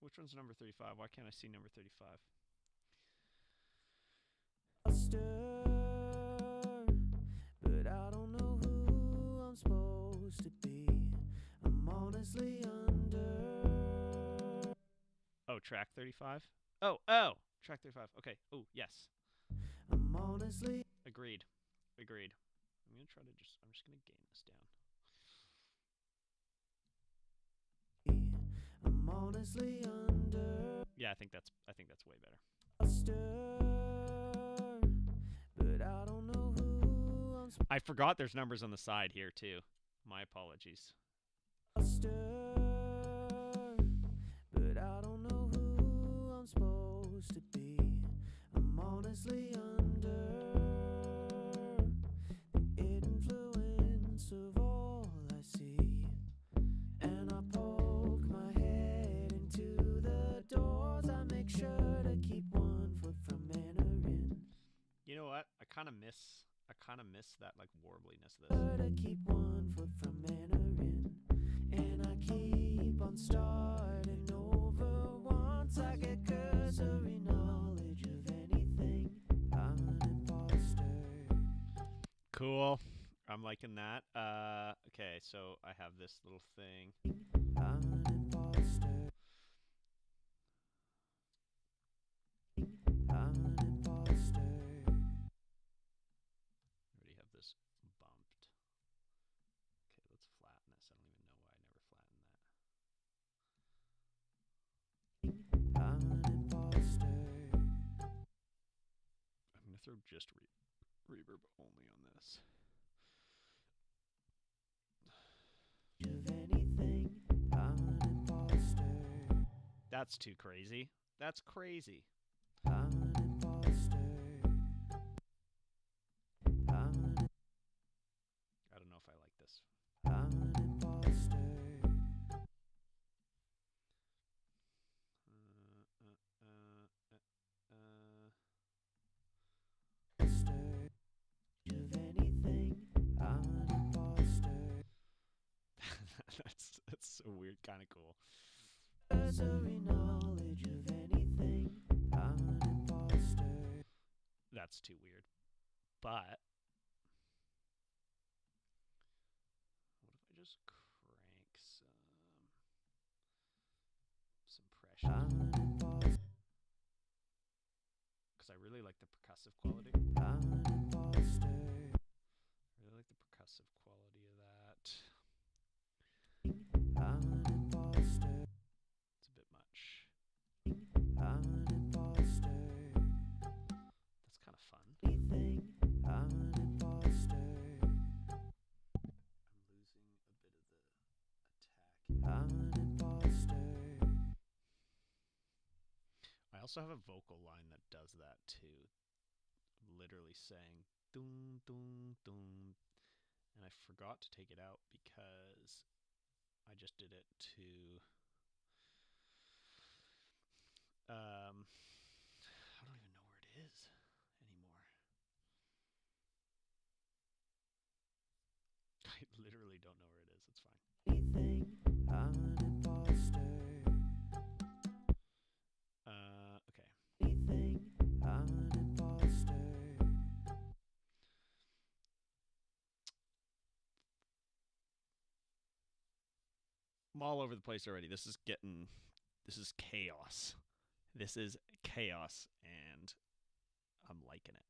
Which one's number 35? Why can't I see number 35? But I don't know who I'm supposed to be. I'm honestly under. Oh, track 35? Track 35. Okay. Oh, yes. I'm honestly. Agreed. Agreed. I'm going to try to I'm just going to gain this down. I'm honestly under. Yeah, I think that's way better. But I don't know who I'm. I forgot there's numbers on the side here too. My apologies. But I don't know who I'm supposed to be. I'm honestly under the influence of all I see. And I poke my head into the doors. I make sure to keep 1 foot from entering. You know what? I kind of miss that like warbliness of this. To keep 1 foot from entering. And I keep on starting over. Once I get cursory knowledge of anything, I'm an imposter. Cool. I'm liking that. Okay, so I have this little thing. I'm an imposter. I'm an imposter. I already have this bumped. Okay, let's flatten this. I don't even know why I never flattened that. I'm an imposter. I'm gonna throw just reverb only on this. Of anything, I'm an imposter. That's too crazy. That's crazy. I'm an imposter. I don't know if I like this. I'm an imposter. Of anything, I'm an imposter. That's so weird, kind of cool. Cursory knowledge of anything, I'm an imposter. That's too weird. But what if I just crank some pressure? I'm an imposter. Because I really like the percussive quality. I'm an imposter. I really like the percussive quality of that. I'm an imposter. It's a bit much. I'm an imposter. That's kind of fun. Anything, I'm an imposter. I'm losing a bit of the attack. I'm an imposter. I also have a vocal line that does that too. Literally saying dun dun dun, and I forgot to take it out because I just did it to I don't even know where it is anymore. I literally don't know where it is. It's fine. Anything, I'm an imposter. Okay. Anything, I'm an imposter. I'm all over the place already. This is chaos. This is chaos, and I'm liking it.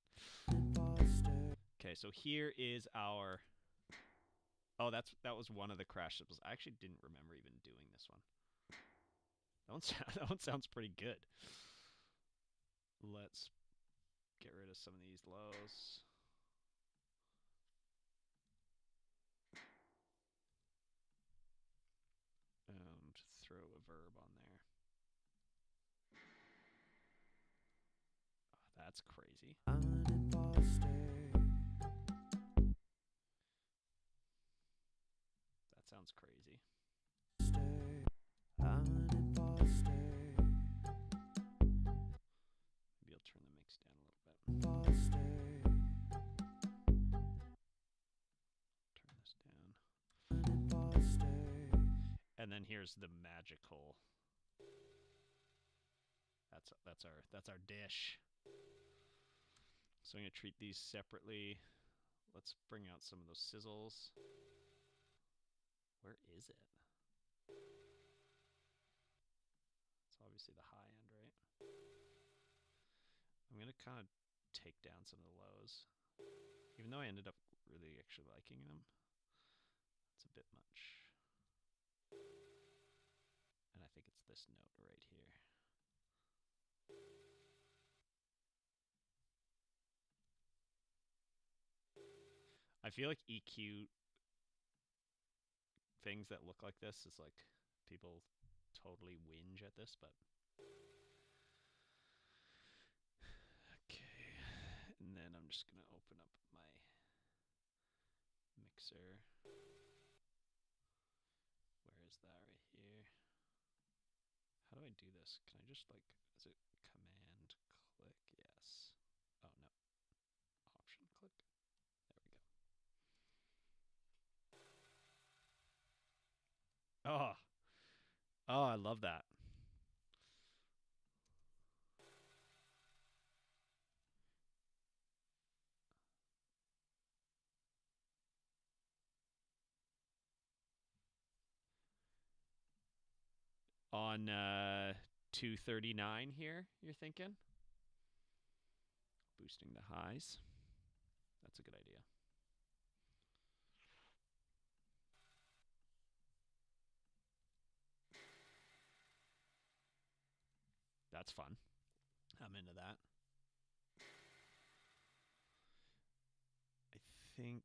Imposter. Okay, so here is our. Oh, that was one of the crash cymbals. I actually didn't remember even doing this one. That one sounds pretty good. Let's get rid of some of these lows. And throw a verb on there. that's crazy. I'm an imposter. That sounds crazy. I'm an imposter. Maybe I'll turn the mix down a little bit. Imposter. Turn this down. An imposter. And then here's the magical. That's our dish. So I'm gonna treat these separately. Let's bring out some of those sizzles. Where is it? It's obviously the high end, right? I'm gonna kind of take down some of the lows. Even though I ended up really actually liking them, it's a bit much. And I think it's this note right here. I feel like EQ things that look like this is like people totally whinge at this, but okay. And then I'm just gonna open up my mixer. Where is that? Right here. How do I do this? Can I just like, is it command click? Yes. Oh no. Option click. There we go. Oh, oh, I love that. On 239 here, you're thinking? Boosting the highs. That's a good idea. That's fun. I'm into that. I think.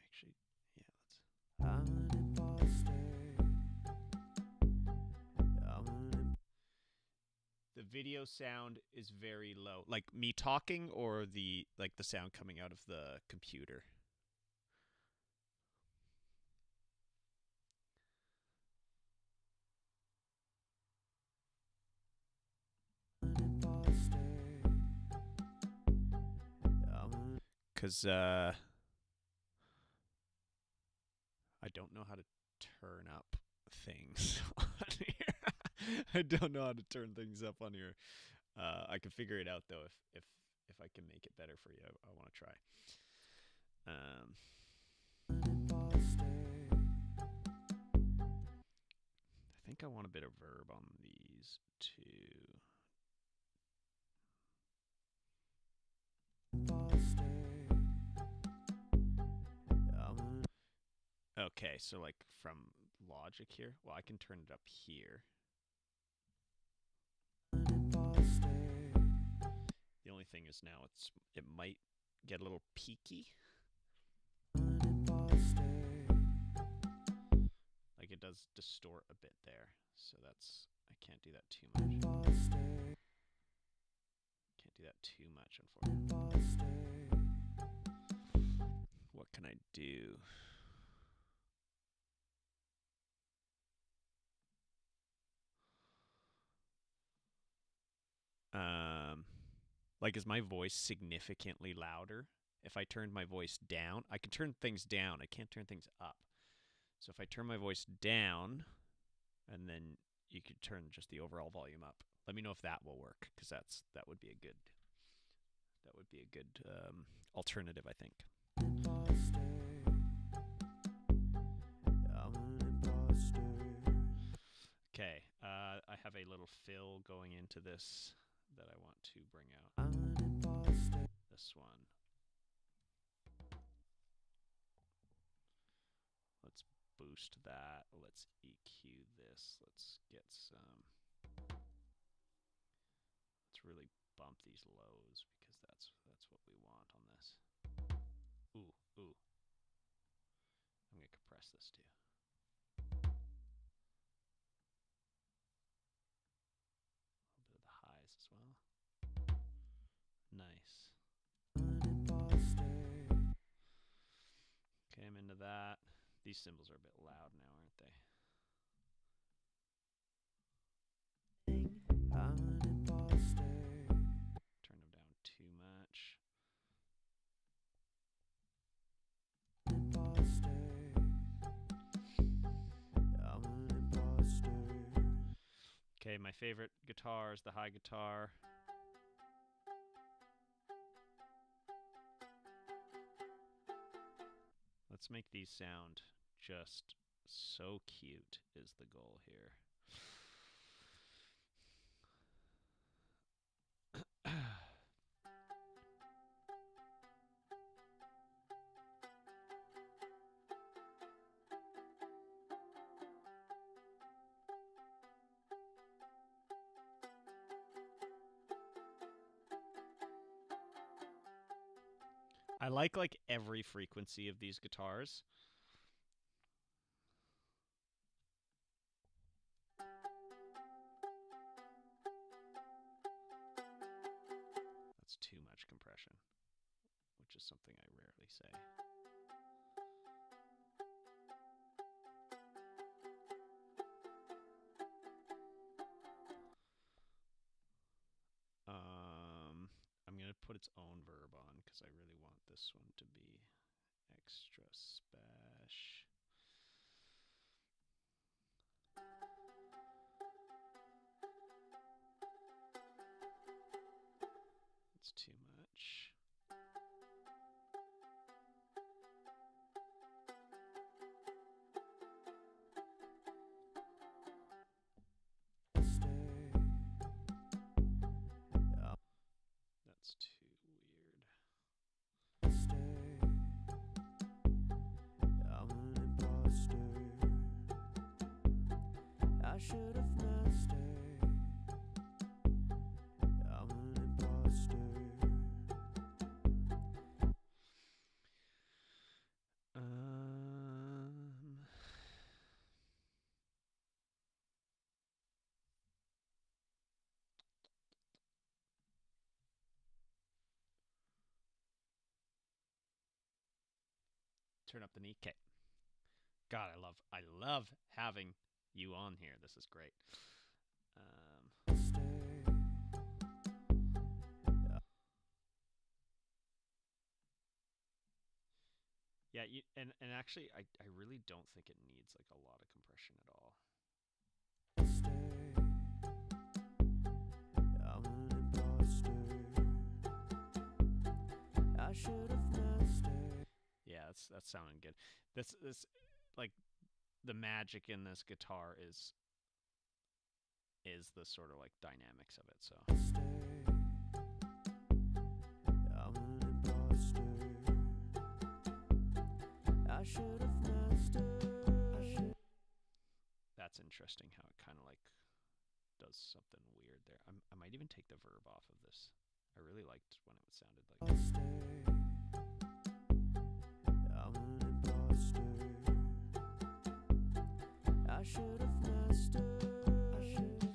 Actually, yeah, let's. I'm an imposter. I'm an The video sound is very low. Like me talking or the sound coming out of the computer. imposter. Cuz I don't know how to turn up things on here. I don't know how to turn things up on here. I can figure it out though if I can make it better for you. I want to try. I think I want a bit of verb on these two. Okay, so like from logic here. Well, I can turn it up here. The only thing is now it might get a little peaky. Like it does distort a bit there. So that's I can't do that too much. Can't do that too much, unfortunately. What can I do? Like is my voice significantly louder? If I turned my voice down, I can turn things down. I can't turn things up. So if I turn my voice down, and then you could turn just the overall volume up. Let me know if that will work, because that would be a good alternative, I think. Okay, I have a little fill going into this that I want to bring out. This one. Let's boost that. Let's EQ this. Let's get some. Let's really bump these lows because that's what we want on this. Ooh, ooh. I'm gonna compress this too. A little bit of the highs as well. These cymbals are a bit loud now, aren't they? I'm an imposter. Turn them down too much. Imposter. I'm an imposter. Okay, my favorite guitar is the high guitar. Let's make these sound just so cute is the goal here. I like every frequency of these guitars. That's too much compression, which is something I rarely say. I'm gonna put its own verb on because I really want this one to be extra special. It's too much. That's too weird. I'm an imposter. I should have mastered. I'm an imposter. Turn up the knee. Okay. God, I love having you on here. This is great. Yeah, and actually, I really don't think it needs like a lot of compression at all. I'm an imposter. I should have mastered. Yeah, that's sounding good. This like the magic in this guitar is the sort of like dynamics of it. So I'm an imposter. I should have mastered. that's interesting how it kind of like does something weird there. I might even take the verb off of this. I really liked when it sounded like. I'm an imposter. I should have mastered.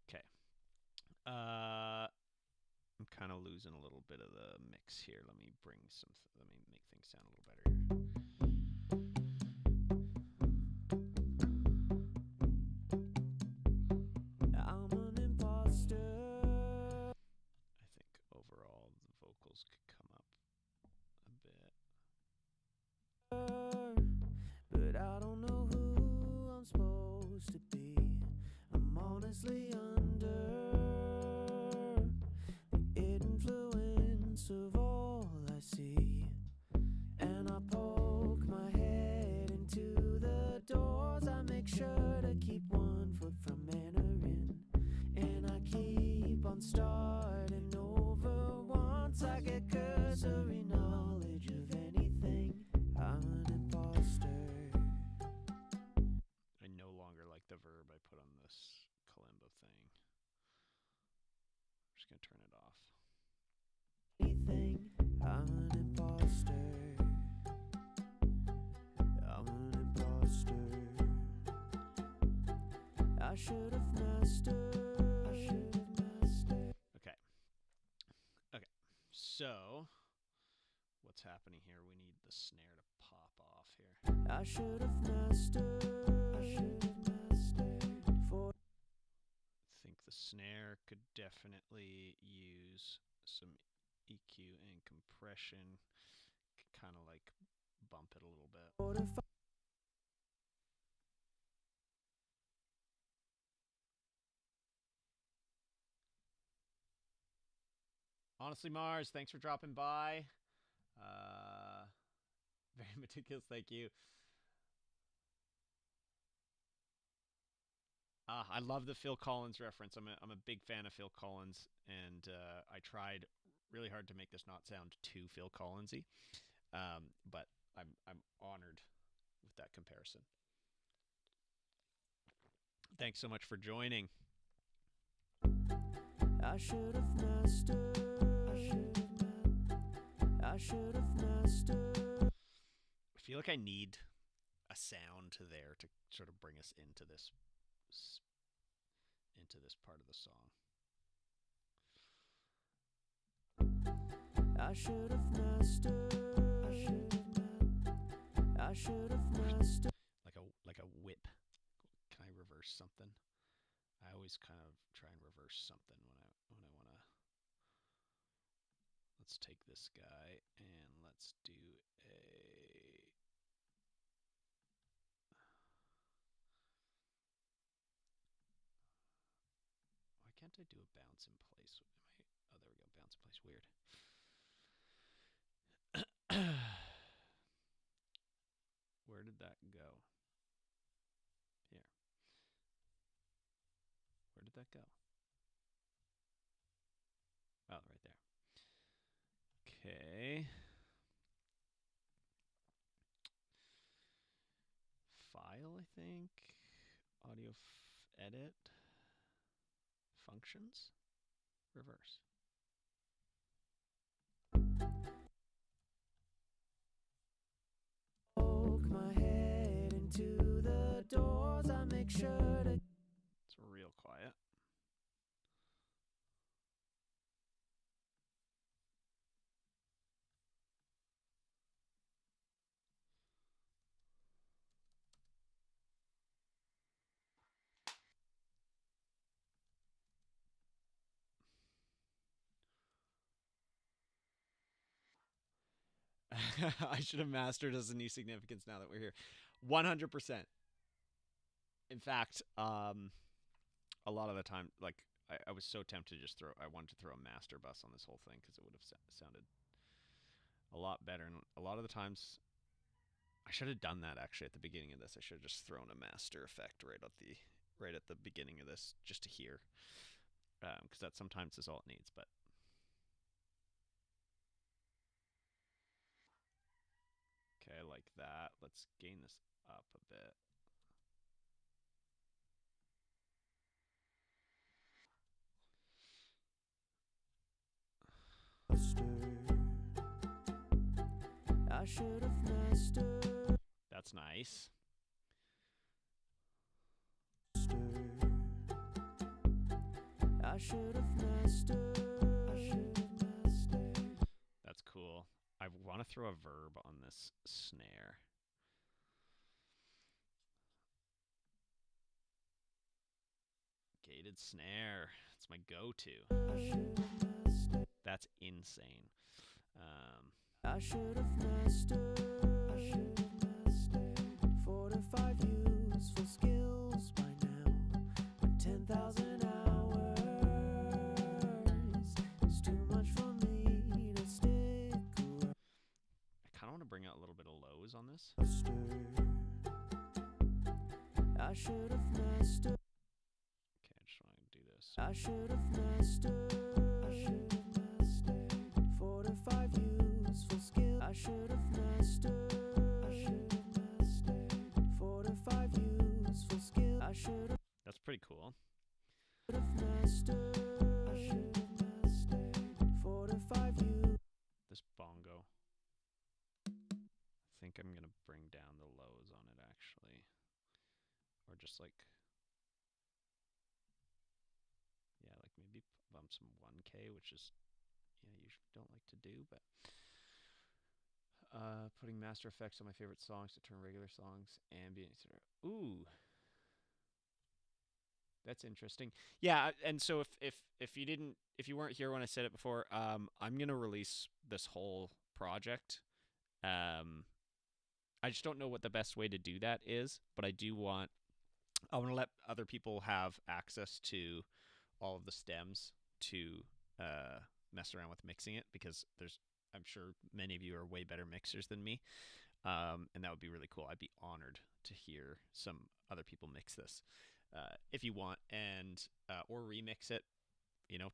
Okay. I'm kind of losing a little bit of the mix here. Let me make things sound a little better here. I'm an imposter. I think overall the vocals could come up a bit. But I don't know who I'm supposed to be. I'm honestly under the influence of all I see. And I poke my head into the doors. I make sure to keep 1 foot from entering. And I keep on starting over once I get cursory knowledge of anything. I'm an imposter. I no longer like the verb I put on this kalimba thing. I'm just gonna turn it off. Anything. I'm an imposter. I'm an imposter. I should have mastered. I should have mastered. Okay. So, what's happening here. We need the snare to pop off here. I should have mastered. For I think the snare could definitely use some EQ and compression. Kind of like bump it a little bit. 45. Honestly, Mars, thanks for dropping by. Uh, very meticulous, thank you. I love the Phil Collins reference. I'm a big fan of Phil Collins, and I tried really hard to make this not sound too Phil Collinsy, but I'm honored with that comparison. Thanks so much for joining. I should have mastered. I should have mastered. I feel like I need a sound there to sort of bring us into this part of the song. I should have mastered. I should have mastered. Like a whip. Can I reverse something? I always kind of try and reverse something when I want to. Let's take this guy and let's do a. Why can't I do a bounce in place? Oh, there we go. Bounce in place. Weird. Where did that go? Here. Where did that go? Oh, right there. Okay. File, I think. Audio edit. Functions. Reverse. Poke my head into the doors. I make sure to. It's real quiet. I should have mastered as a new significance now that we're here. 100%. In fact, a lot of the time, like, I was so tempted to just I wanted to throw a master bus on this whole thing because it would have sounded a lot better. And a lot of the times, I should have done that actually at the beginning of this. I should have just thrown a master effect right at the beginning of this just to hear, because that sometimes is all it needs. But okay, like that. Let's gain this up a bit. I should have mastered. That's nice. I should have mastered. That's cool. I want to throw a verb on this snare. Gated snare. It's my go-to. That's insane. I should have mastered. 4 to 5 useful skills by now. But 10,000 hours is too much for me to stick around. I kind of want to bring out a little bit of lows on this. I should have mastered. Okay, I just want to do this. I should have mastered. 4 to 5 useful skills. I should have mastered. 4 to 5 useful skills. I should have. That's pretty cool. Mastered. 4 to 5 useful. This bongo. I think I'm going to bring down the lows on it actually. Or just like, yeah, like maybe bump some 1K, which is, you usually don't like to do, but putting master effects on my favorite songs to turn regular songs ambient, etc. Ooh, that's interesting. Yeah, and so if you weren't here when I said it before, I'm gonna release this whole project. Um, I just don't know what the best way to do that is, but I want to let other people have access to all of the stems to uh, mess around with mixing it because I'm sure many of you are way better mixers than me, and that would be really cool. I'd be honored to hear some other people mix this if you want, and or remix it.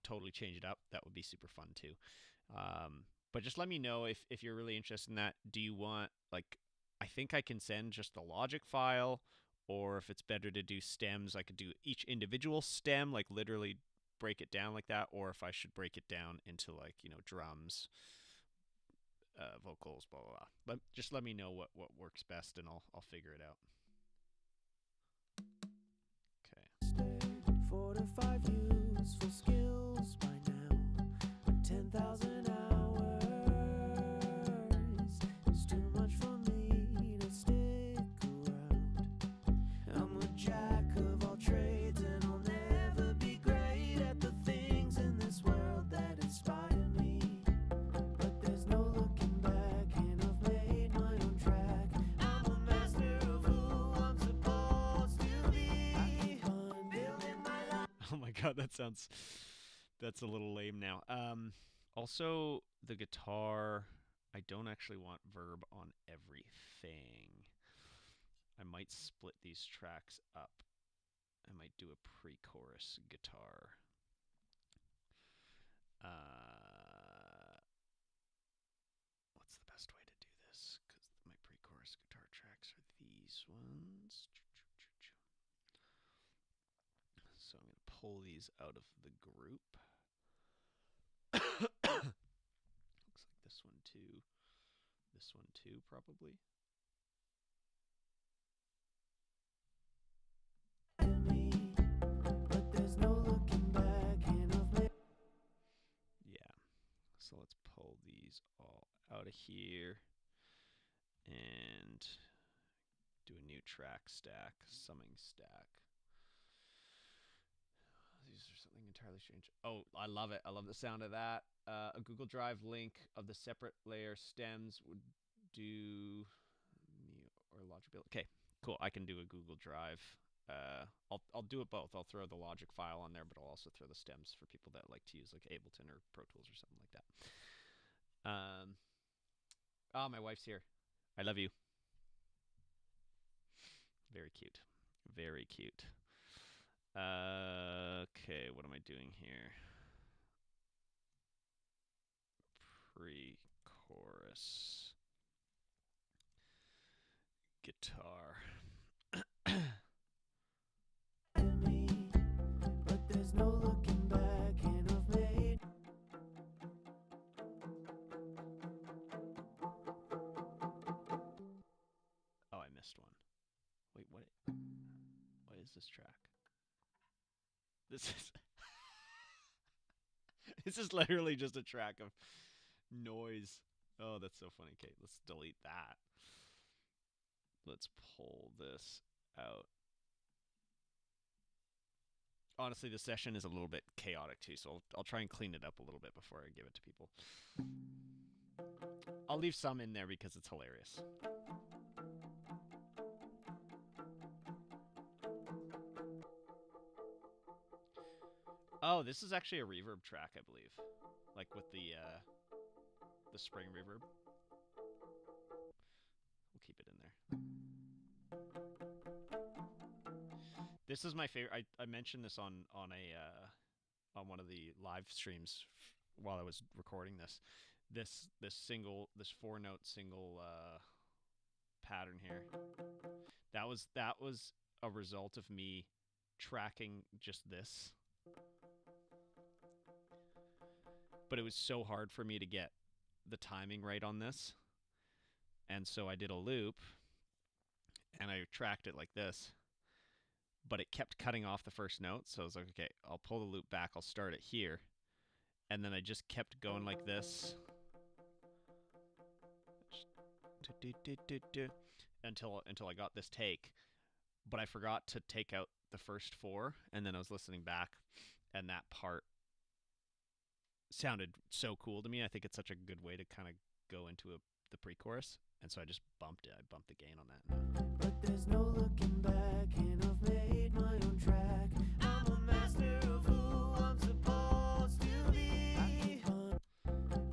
Totally change it up. That would be super fun too. But just let me know if you're really interested in that. Do you want like I think I can send just the logic file, or if it's better to do stems, I could do each individual stem, like literally break it down like that, or if I should break it down into like drums, vocals, blah blah blah. But just let me know what works best, and I'll figure it out. Okay. 4 to 5 useful skills by now. But 10,000 hours is too much for me to stick around. I'm a jack of all trades and I'll never be great at the things in this world that inspire me. But there's no looking back and I've made my own track. I'm a master of who I'm supposed to be. I keep on building my life. Oh my god, that's a little lame now. Also the guitar, I don't actually want verb on everything. I might split these tracks up. I might do a pre-chorus guitar. What's the best way to do this? Because my pre-chorus guitar tracks are these ones. So I'm going to pull these out of the group. Looks like this one too. This one too, probably. But there's no looking back and I've made. Yeah. So let's pull these all out of here and do a new track stack, summing stack. These are something entirely strange. Oh, I love it. I love the sound of that. A Google Drive link of the separate layer stems would do me or Logic Build. Okay, cool. I can do a Google Drive. I'll do it both. I'll throw the Logic file on there, but I'll also throw the stems for people that like to use like Ableton or Pro Tools or something like that. Oh, my wife's here. I love you. Very cute. Very cute. Okay, what am I doing here? Pre-chorus guitar. But there's no looking back and I've made. Oh, I missed one. Wait, what? What is this track? This is this is literally just a track of noise. Oh, that's so funny. Okay, let's delete that. Let's pull this out. Honestly, the session is a little bit chaotic too, so I'll try and clean it up a little bit before I give it to people. I'll leave some in there because it's hilarious. Oh, this is actually a reverb track, I believe. Like with the spring reverb. We'll keep it in there. This is my favorite. I mentioned this on on one of the live streams while I was recording this. This 4-note single pattern here. That was a result of me tracking just this. But it was so hard for me to get the timing right on this. And so I did a loop and I tracked it like this. But it kept cutting off the first note. So I was like, okay, I'll pull the loop back. I'll start it here. And then I just kept going like this. until I got this take, but I forgot to take out the first four, and then I was listening back, and that part sounded so cool to me. I think it's such a good way to kind of go into the pre-chorus, and so I just bumped it. I bumped the gain on that. But there's no looking back, and I've made my own track. I'm a master of who I'm supposed to be.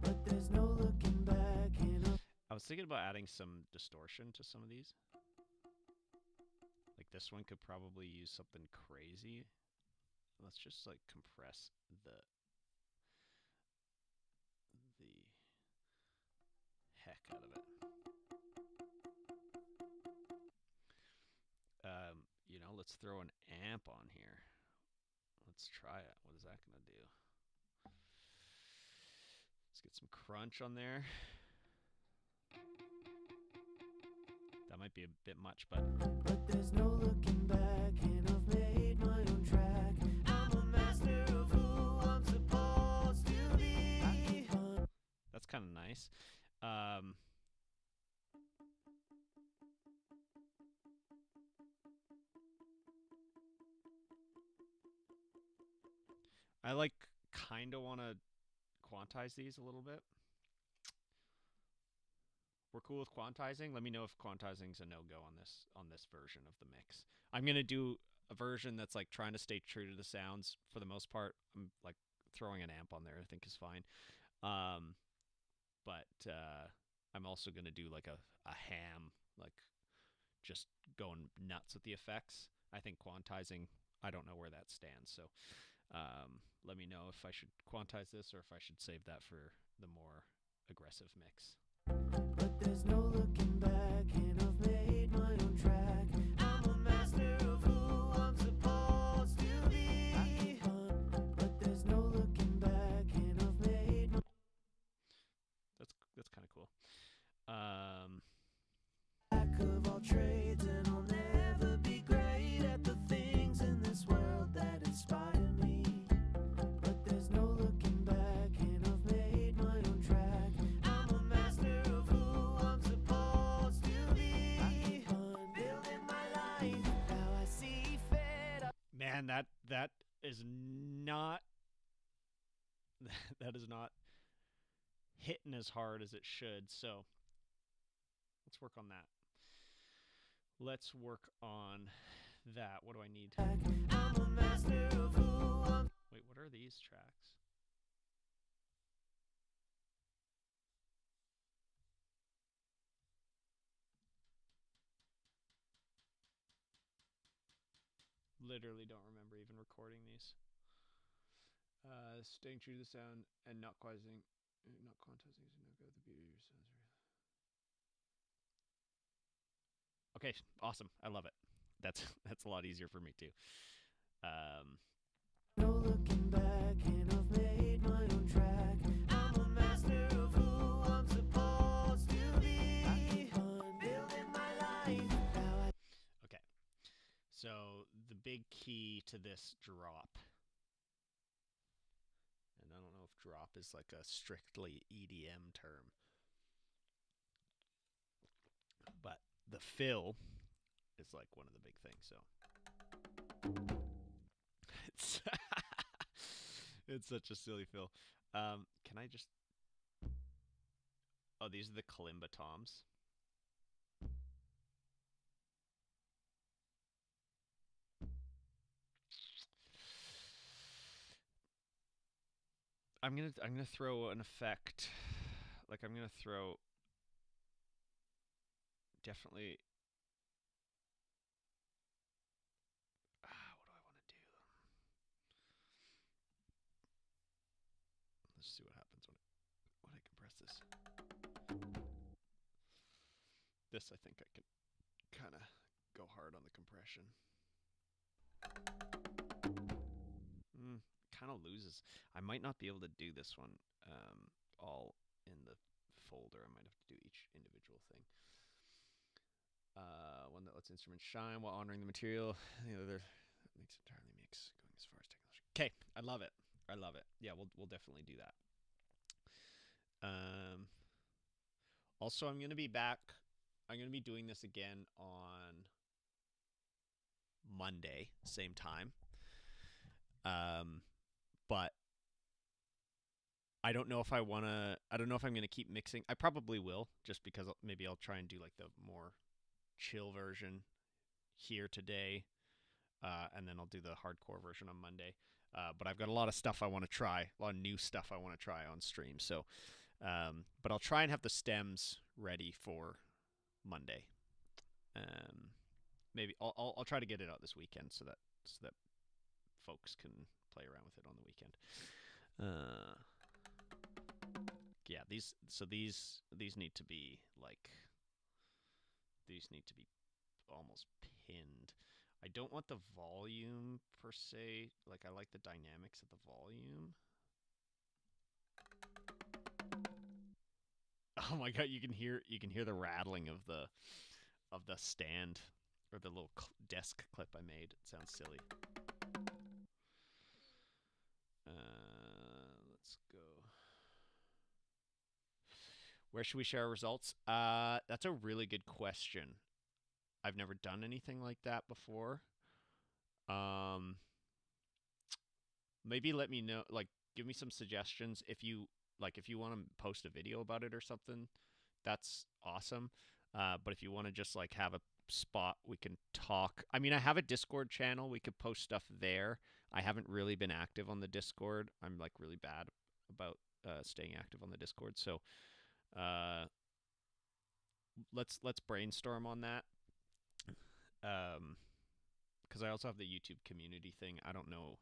But there's no looking back, and I was thinking about adding some distortion to some of these. Like this one could probably use something crazy. Let's just like compress the heck out of it. Let's throw an amp on here. Let's try it. What is that gonna do? Let's get some crunch on there. That might be a bit much, but there's no looking back, and I've made my own track. I'm a master of who I'm supposed to be. That's kind of nice. I like kind of want to quantize these a little bit. We're cool with quantizing. Let me know if quantizing's a no-go on this version of the mix. I'm gonna do a version that's like trying to stay true to the sounds for the most part. I'm like throwing an amp on there. I think is fine. But I'm also gonna do like a ham, like just going nuts with the effects. I think quantizing. I don't know where that stands. So let me know if I should quantize this or if I should save that for the more aggressive mix. But there's no looking back, and I've made my own track. I'm a master of who I'm supposed to be. But there's no looking back, and I've made my That's kind of cool. Jack of all trades, and I'll never be great at the things in this world that inspire me. But there's no looking back, and I've made my own track. I'm a master of who I'm supposed to be. Building my life how I see fit. Man, that is not that is not hitting as hard as it should. So let's work on that. Let's work on that. What do I need? I'm a master of who I'm. Wait, what are these tracks? Literally don't remember even recording these. Staying true to the sound and not quantizing is no go. The beauty of your sounds. Okay, awesome. I love it. That's a lot easier for me too. No looking back, and I've made my own track. I'm a master of who I'm supposed to be. Building my life how I. Okay, so the big key to this drop, and I don't know if drop is like a strictly EDM term, but the fill is like one of the big things. So it's it's such a silly fill. Can I just? Oh, these are the kalimba toms. I'm gonna throw an effect. Like I'm gonna throw definitely. What do I want to do? Let's see what happens when I compress this. This I think I can kind of go hard on the compression. Kind of loses. I might not be able to do this one all in the folder. I might have to do each individual thing. One that lets instruments shine while honoring the material. The other that makes entirely mix, going as far as technology. Okay, I love it. I love it. Yeah, we'll definitely do that. Also, I'm gonna be back I'm gonna be doing this again on Monday, same time. Um, but I don't know if I wanna. I don't know if I'm gonna keep mixing. I probably will, just because maybe I'll try and do like the more chill version here today, and then I'll do the hardcore version on Monday. But I've got a lot of stuff I want to try, a lot of new stuff I want to try on stream. So, but I'll try and have the stems ready for Monday. Um, maybe I'll try to get it out this weekend so that folks can play around with it on the weekend. Uh, yeah, these need to be like these need to be almost pinned. I don't want the volume per se. Like I like the dynamics of the volume. Oh my god, you can hear the rattling of the stand or the little desk clip I made. It sounds silly. Let's go. Where should we share our results? That's a really good question. I've never done anything like that before. Um, maybe let me know. Like, give me some suggestions if you want to post a video about it or something. That's awesome. But if you want to just like have a spot we can talk. I mean, I have a Discord channel. We could post stuff there. I haven't really been active on the Discord. I'm like really bad about staying active on the Discord. So uh, let's brainstorm on that. Um, because I also have the YouTube community thing. I don't know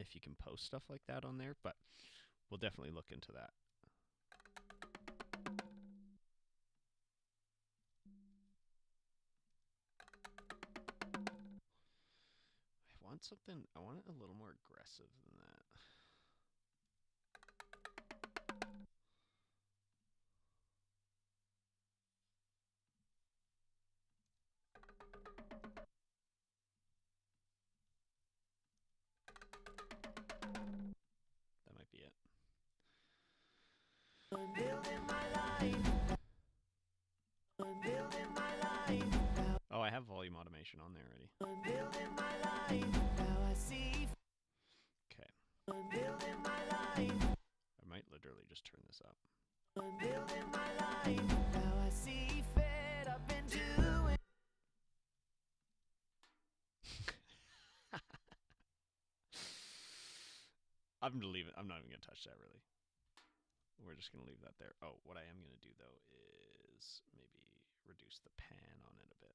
if you can post stuff like that on there, but we'll definitely look into that. I want it a little more aggressive than that. That might be it. I'm building my life. I'm building my life. Oh, I have volume automation on there already. I'm building my life. Now I see. Okay. I'm building my life. I might literally just turn this up. I'm building my life. Now I see fed up and doing. I'm gonna leave it. I'm not even gonna touch that really. We're just gonna leave that there. Oh, what I am gonna do though is maybe reduce the pan on it a bit.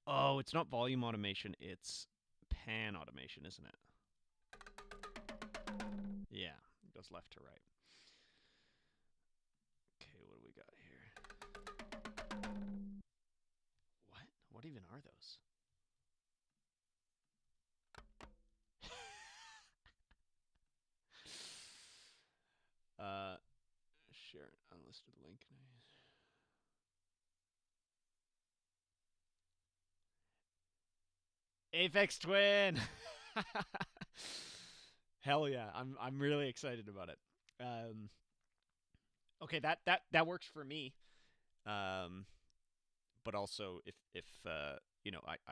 Oh, it's not volume automation. It's pan automation, isn't it? Yeah, it goes left to right. Okay, what do we got here? What? What even are those? uh, share an unlisted link. Apex Twin. Hell yeah, I'm really excited about it. Um, okay, that works for me. Um, but also if I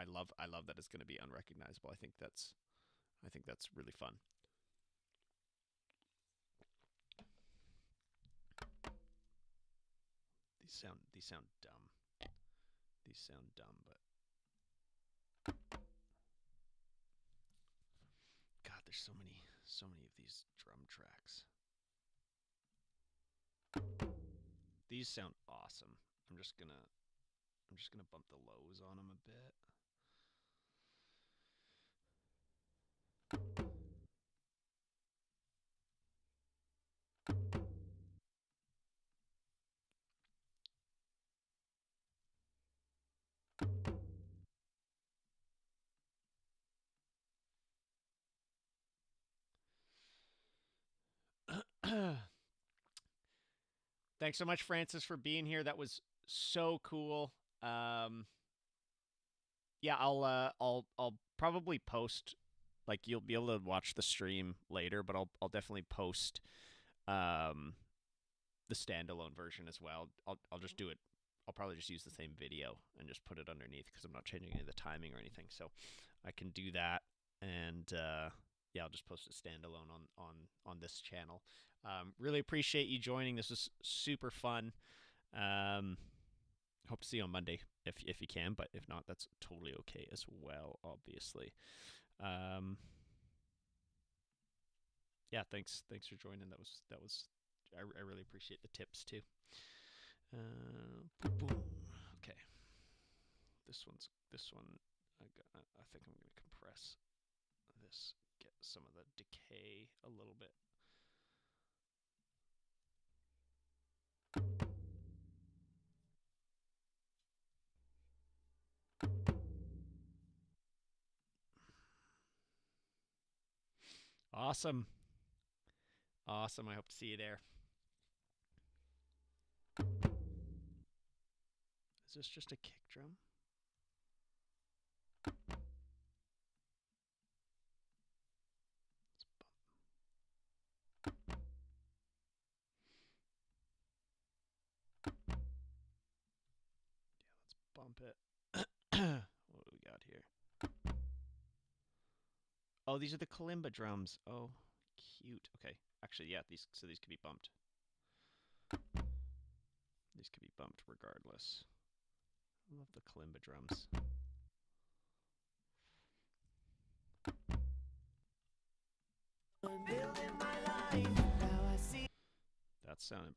love that it's going to be unrecognizable. I think that's really fun. These sound dumb. These sound dumb, but God, there's so many of these drum tracks. These sound awesome. I'm just gonna I'm just gonna bump the lows on them a bit. Thanks so much, Francis, for being here. That was so cool. Um, yeah, I'll probably post like you'll be able to watch the stream later, but I'll definitely post um the standalone version as well. I'll just do it. I'll probably just use the same video and just put it underneath because I'm not changing any of the timing or anything. So I can do that, and yeah, I'll just post it standalone on this channel. Really appreciate you joining. This was super fun. Hope to see you on Monday if you can, but if not, that's totally okay as well. Obviously. Yeah, thanks for joining. That was I really appreciate the tips too. Boom. Okay, this one. I think I'm gonna compress this, get some of the decay a little bit. Awesome. Awesome. I hope to see you there. Is this just a kick drum? Let's bump it. What do we got here? Oh, these are the kalimba drums. Oh, cute. Okay. Actually, yeah, these could be bumped. These could be bumped regardless. I love the kalimba drums. That sounded.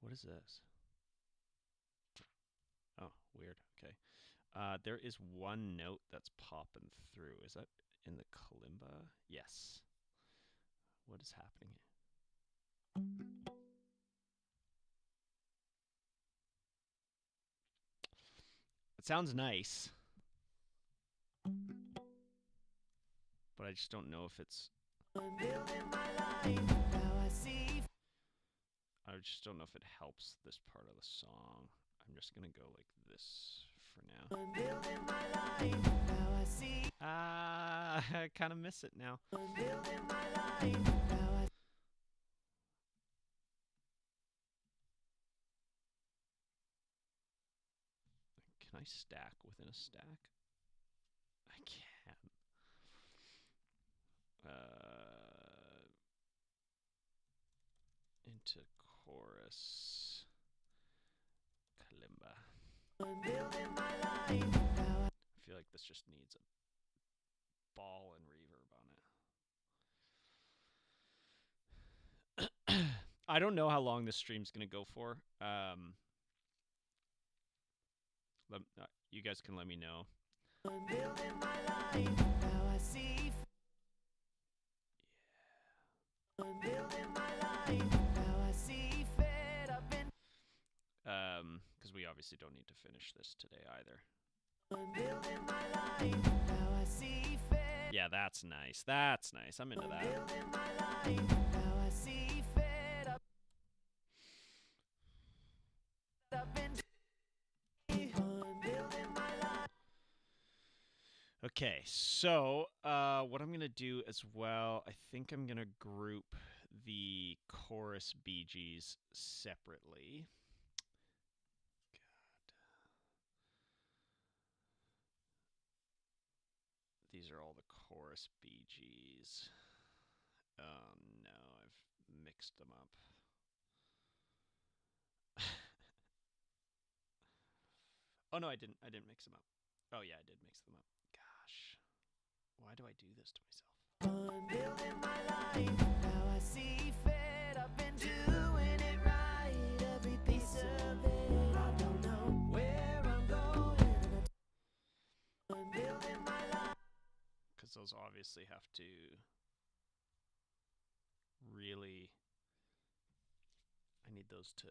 What is this? Oh, weird. Okay. There is one note that's popping through. Is that in the kalimba? Yes. What is happening here? It sounds nice, but I just don't know if it's. I just don't know if it helps this part of the song. I'm just gonna go like this for now. I kind of miss it now. Can I stack within a stack? I can. Into chorus kalimba. I feel like this just needs a ball and reverb on it. I don't know how long this stream's gonna go for. You guys can let me know. Because we obviously don't need to finish this today either. Yeah, that's nice. That's nice. I'm into that. Okay, so what I'm gonna do as well, I think I'm gonna group the chorus BGs separately. God. These are all the chorus BGs. Oh no, I've mixed them up. Oh no, I didn't mix them up. Oh yeah, I did mix them up. Gosh. Why do I do this to myself? Because those obviously have to really. I need those to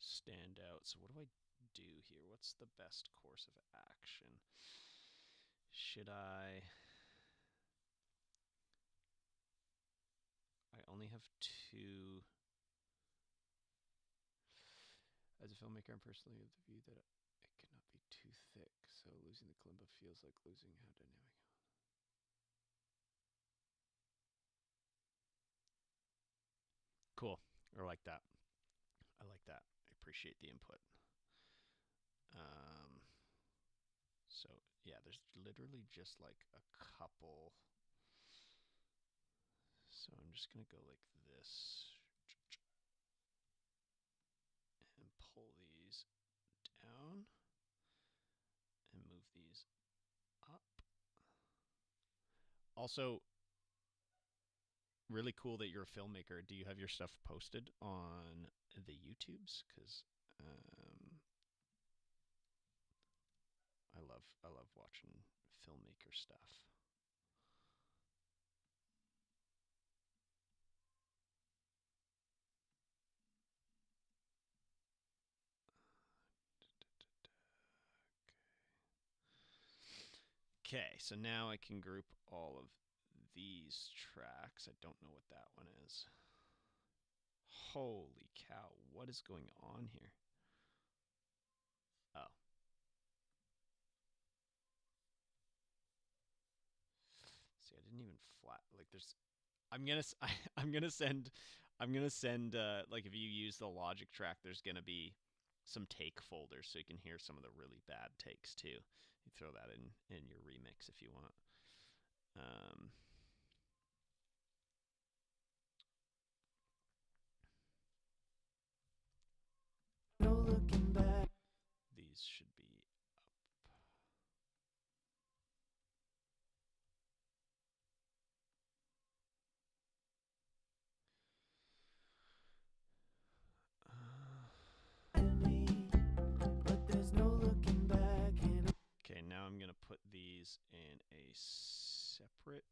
stand out. So what do I do here? What's the best course of action? Should I only have two. As a filmmaker, I'm personally of the view that it cannot be too thick, so losing the kalimba feels like losing how dynamic. Cool. I like that. I like that. I appreciate the input. Um, so yeah, there's literally just like a couple. So I'm just gonna go like this and pull these down and move these up. Also, really cool that you're a filmmaker. Do you have your stuff posted on the YouTubes? Because I love watching filmmaker stuff. Okay, so now I can group all of these tracks. I don't know what that one is. Holy cow, what is going on here? Oh. See, I didn't even flat like there's I'm gonna I'm gonna send like if you use the Logic track, there's gonna be some take folders so you can hear some of the really bad takes too. You throw that in your remix if you want. Um, No looking back. these should be But there's no looking back. okay. Now I'm gonna put these in a separate.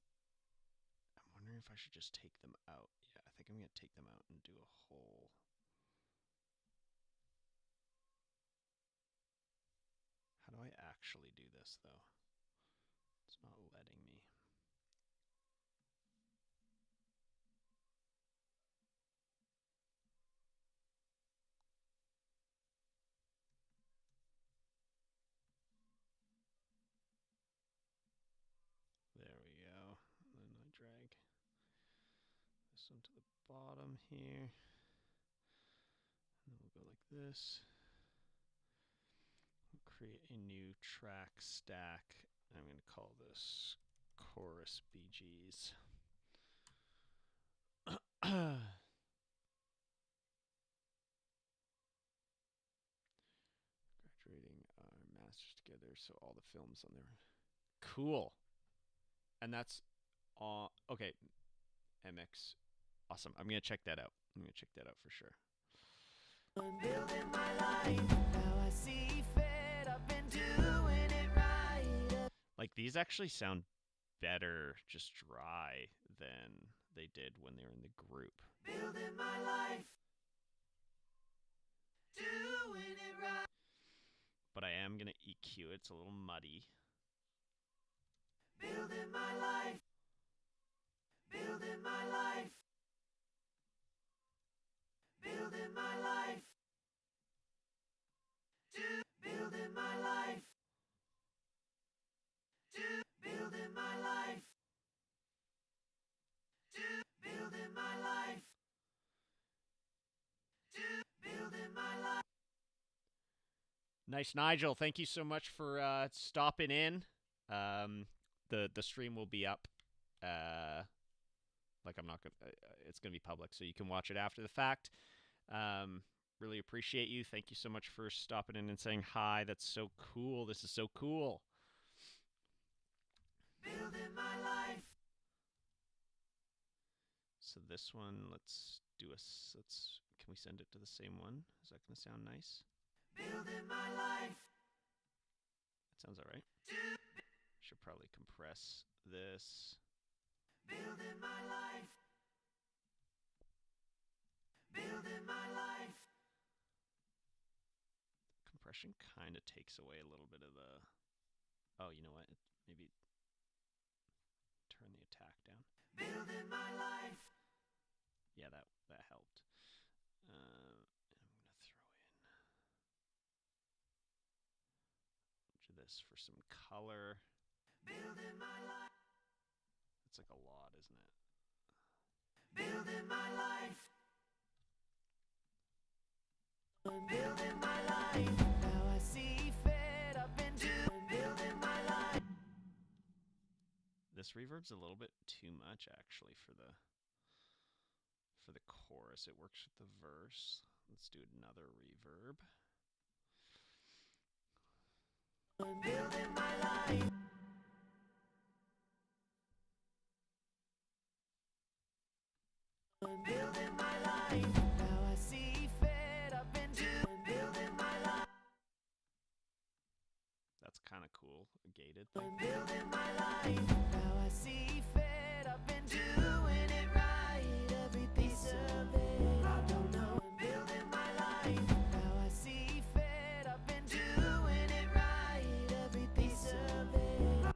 I'm wondering if I should just take them out. Yeah, I think I'm gonna take them out and do a whole. How do I actually do this though? It's not letting me. There we go. And then I drag this one to the bottom here. And then we'll go like this. We'll create a new track stack. I'm going to call this Chorus BGs. Graduating our masters together, so all the films on there. Cool. And that's okay. MX. Awesome. I'm going to check that out. I'm going to check that out for sure. Building my life. Now I see fit. I've been doing it right. Like these actually sound better just dry than they did when they were in the group. Building my life. Doing it right. But I am going to EQ it. It's a little muddy. Building my life. Building my life. Building my life. Building my life. Building my life. Building my life. Building my life. Nice, Nigel. Thank you so much for stopping in. The stream will be up. Like I'm not gonna. It's gonna be public, so you can watch it after the fact. Really appreciate you. Thank you so much for stopping in and saying hi. That's so cool. This is so cool. Building my life. So this one, let's do a. Let's. Can we send it to the same one? Is that gonna sound nice? Building my life. That sounds all right. Should probably compress this. Building my life. Building my life. Compression kind of takes away a little bit of the. Oh, you know what? Maybe turn the attack down. Building my life. Yeah, that helped. And I'm gonna throw in a bunch of this for some color. Building my life. It's like a lot, isn't it? Building my life. building my life. Now I see fit. I've been building my life. This reverb's a little bit too much actually for the chorus. It works with the verse. Let's do another reverb. Building my life. Building my life. Now I see fit. I've been building my life. That's kind of cool. A gated When thing. building my life, now I see fit. I've been doing it right, every piece of it. I don't know. When building my life, now I see fit. I've been doing it right, every piece of it.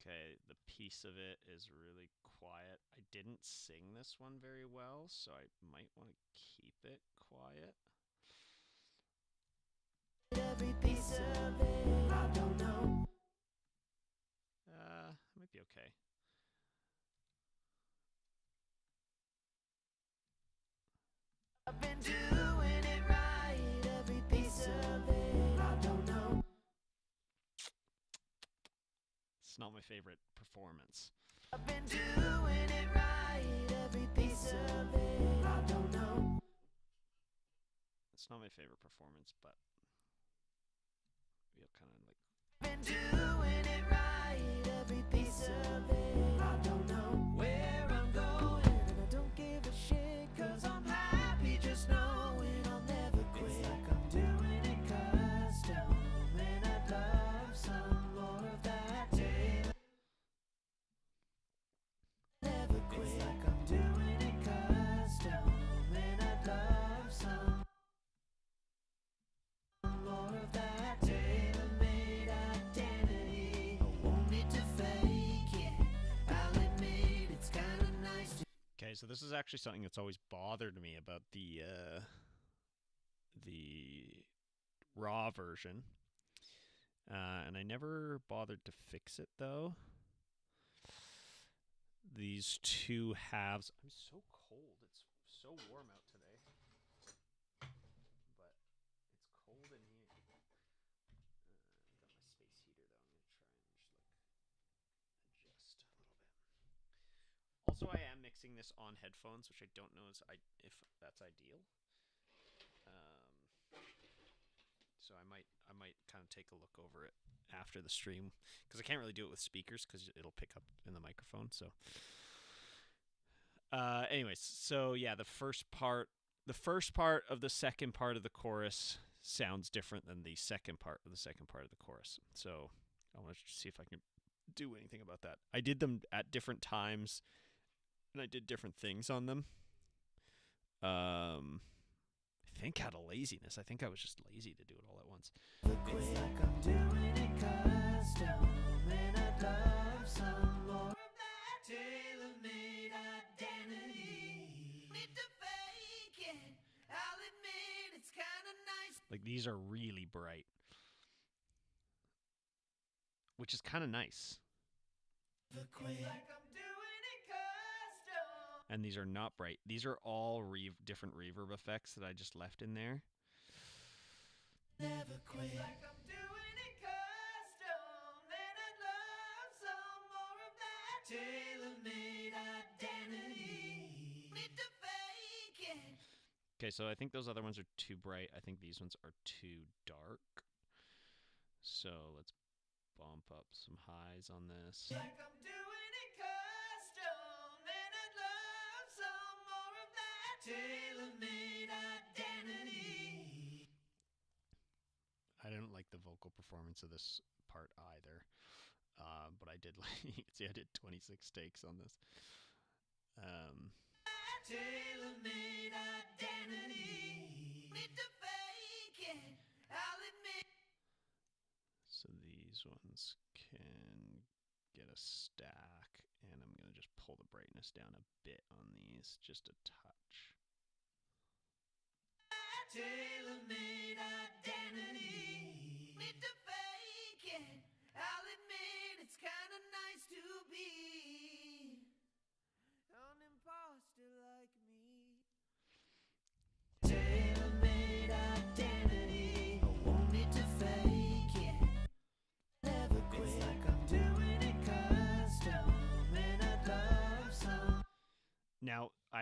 Okay, the piece of it is really quiet. I didn't sing this one very well, so I might want to keep it quiet. Every piece of it. I don't know. It might be okay. I've been doing it right, every piece of it. I don't know. It's not my favorite performance. I've been doing it right, every piece of it. I don't know. It's not my favorite performance, but we'll kind of like. Been doing it right, every piece of it. I don't know where I'm going, and I don't give a shit, cause I'm happy just knowing I'll never quit. It's like I'm doing it custom, and I'd love some more of that day. Never quit. It's like I'm doing it custom, and I'd love some more of that tailor-made identity. I won't need to fake it. I'll admit it's kind of nice to. Okay, so this is actually something that's always bothered me about the raw version, and I never bothered to fix it though. These two halves. I'm so cold. It's so warm out today, but it's cold in here. I've got my space heater though. I'm gonna try and just like adjust a little bit. Also, I am mixing this on headphones, which I don't know if that's ideal. So I might kind of take a look over it after the stream, because I can't really do it with speakers because it'll pick up in the microphone. So, anyways, so yeah, the first part of the second part of the chorus sounds different than the second part of the chorus. So I want to see if I can do anything about that. I did them at different times, and I did different things on them. I think out of laziness. I think I was just lazy to do it all at once. It's like I'm doing it custom, and I'd love some more of that tailor-made identity. Need to fake it. I'll admit it's kind of nice. Like, these are really bright, which is kind of nice. It's like I'm doing it custom. And these are not bright. These are all different reverb effects that I just left in there. Never quit. It's like I'm doing it custom, and I'd love some more of that tailor-made identity. Need to fake it. Okay, so I think those other ones are too bright. I think these ones are too dark. So let's bump up some highs on this. Like I'm doing it custom, and I'd love some more of that tailor-made identity. I didn't like the vocal performance of this part either, but I did like. You can see I did 26 takes on this. Tailor-made identity. Need to fake it. I'll admit. So these ones can get a stack, and I'm going to just pull the brightness down a bit on these, just a touch. Tailor-made identity. Need to fake it. I'll admit it's kind of nice to be an imposter like me. Tailor-made identity.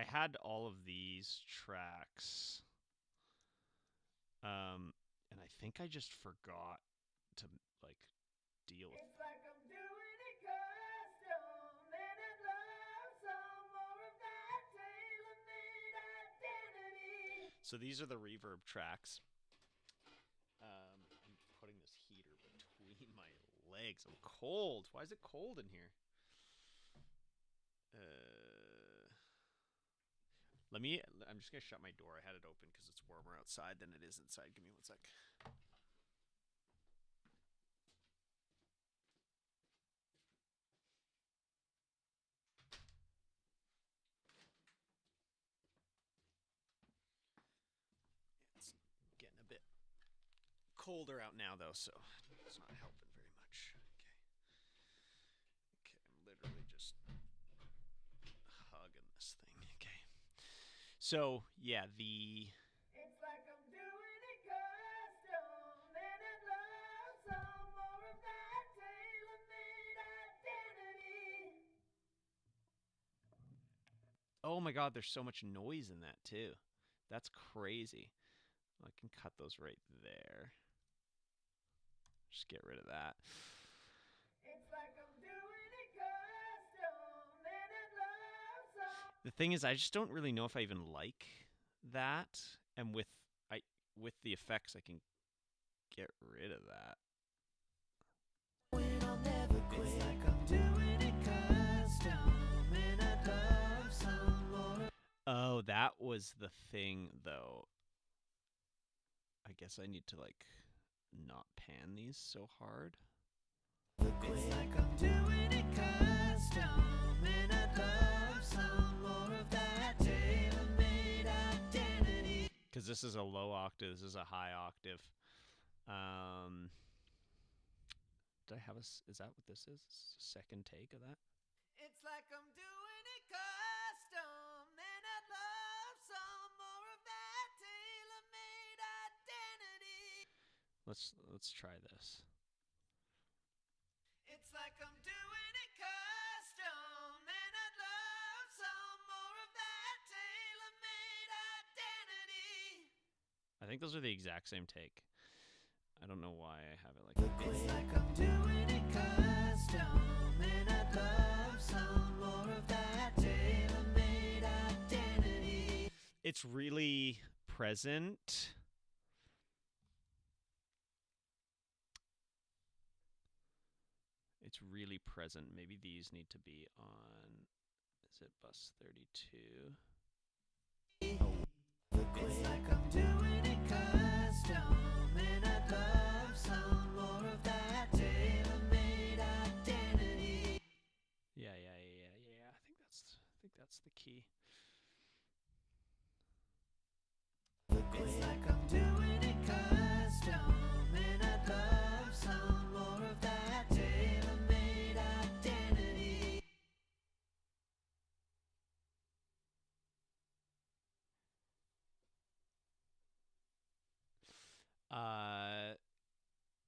I had all of these tracks, and I think I just forgot to like deal with. It's like I'm doing it custom, and I'd love some more of that tailor-made identity. So these are the reverb tracks. I'm putting this heater between my legs. I'm cold. Why is it cold in here? I'm just gonna shut my door. I had it open because it's warmer outside than it is inside. Give me 1 sec. It's getting a bit colder out now, though, so it's not helping very much. Okay, I'm literally just hugging this thing. Okay. So, yeah, It's like I'm doing it custom, and I'd love some more of that tailor-made identity. Oh my god, there's so much noise in that, too. That's crazy. I can cut those right there. Just get rid of that. It's like I'm doing it custom, and I'd love some. The thing is, I just don't really know if I even like that. And with the effects, I can get rid of that. When I'll never quit. It's like I'm doing it custom, and I'd love some more. Oh, that was the thing, though. I guess I need to, like, not pan these so hard. It's like I'm doing it custom, and I'd love some more of that tailor-made identity. Because this is a low octave, this is a high octave. Did I have is that what this is? Second take of that? It's like I'm doing it custom, and I'd love some more of that tailor-made identity. Let's try this. It's like I'm doing it custom, and I'd love some more of that tailor-made identity. I think those are the exact same take. I don't know why I have it like that. It's like I'm doing it custom, and I'd love some more of that tailor-made identity. It's really present. It's really present. Maybe these need to be on, is it bus 32? It's like I'm doing it custom, and I'd love some more of that tailor-made identity. Yeah. I think that's the key. It's like I'm doing it custom, and I'd love some more of that tailor-made identity.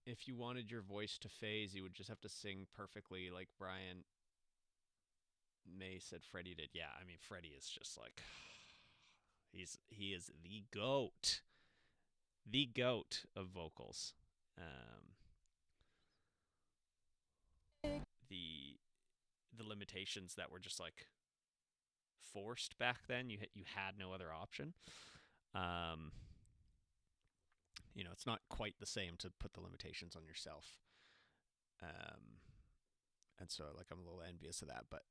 If you wanted your voice to phase, you would just have to sing perfectly like Brian May said Freddie did. Yeah, I mean Freddie is just like he is the goat. The goat of vocals. The limitations that were just like forced back then. You had no other option. You know, it's not quite the same to put the limitations on yourself. And so like I'm a little envious of that, but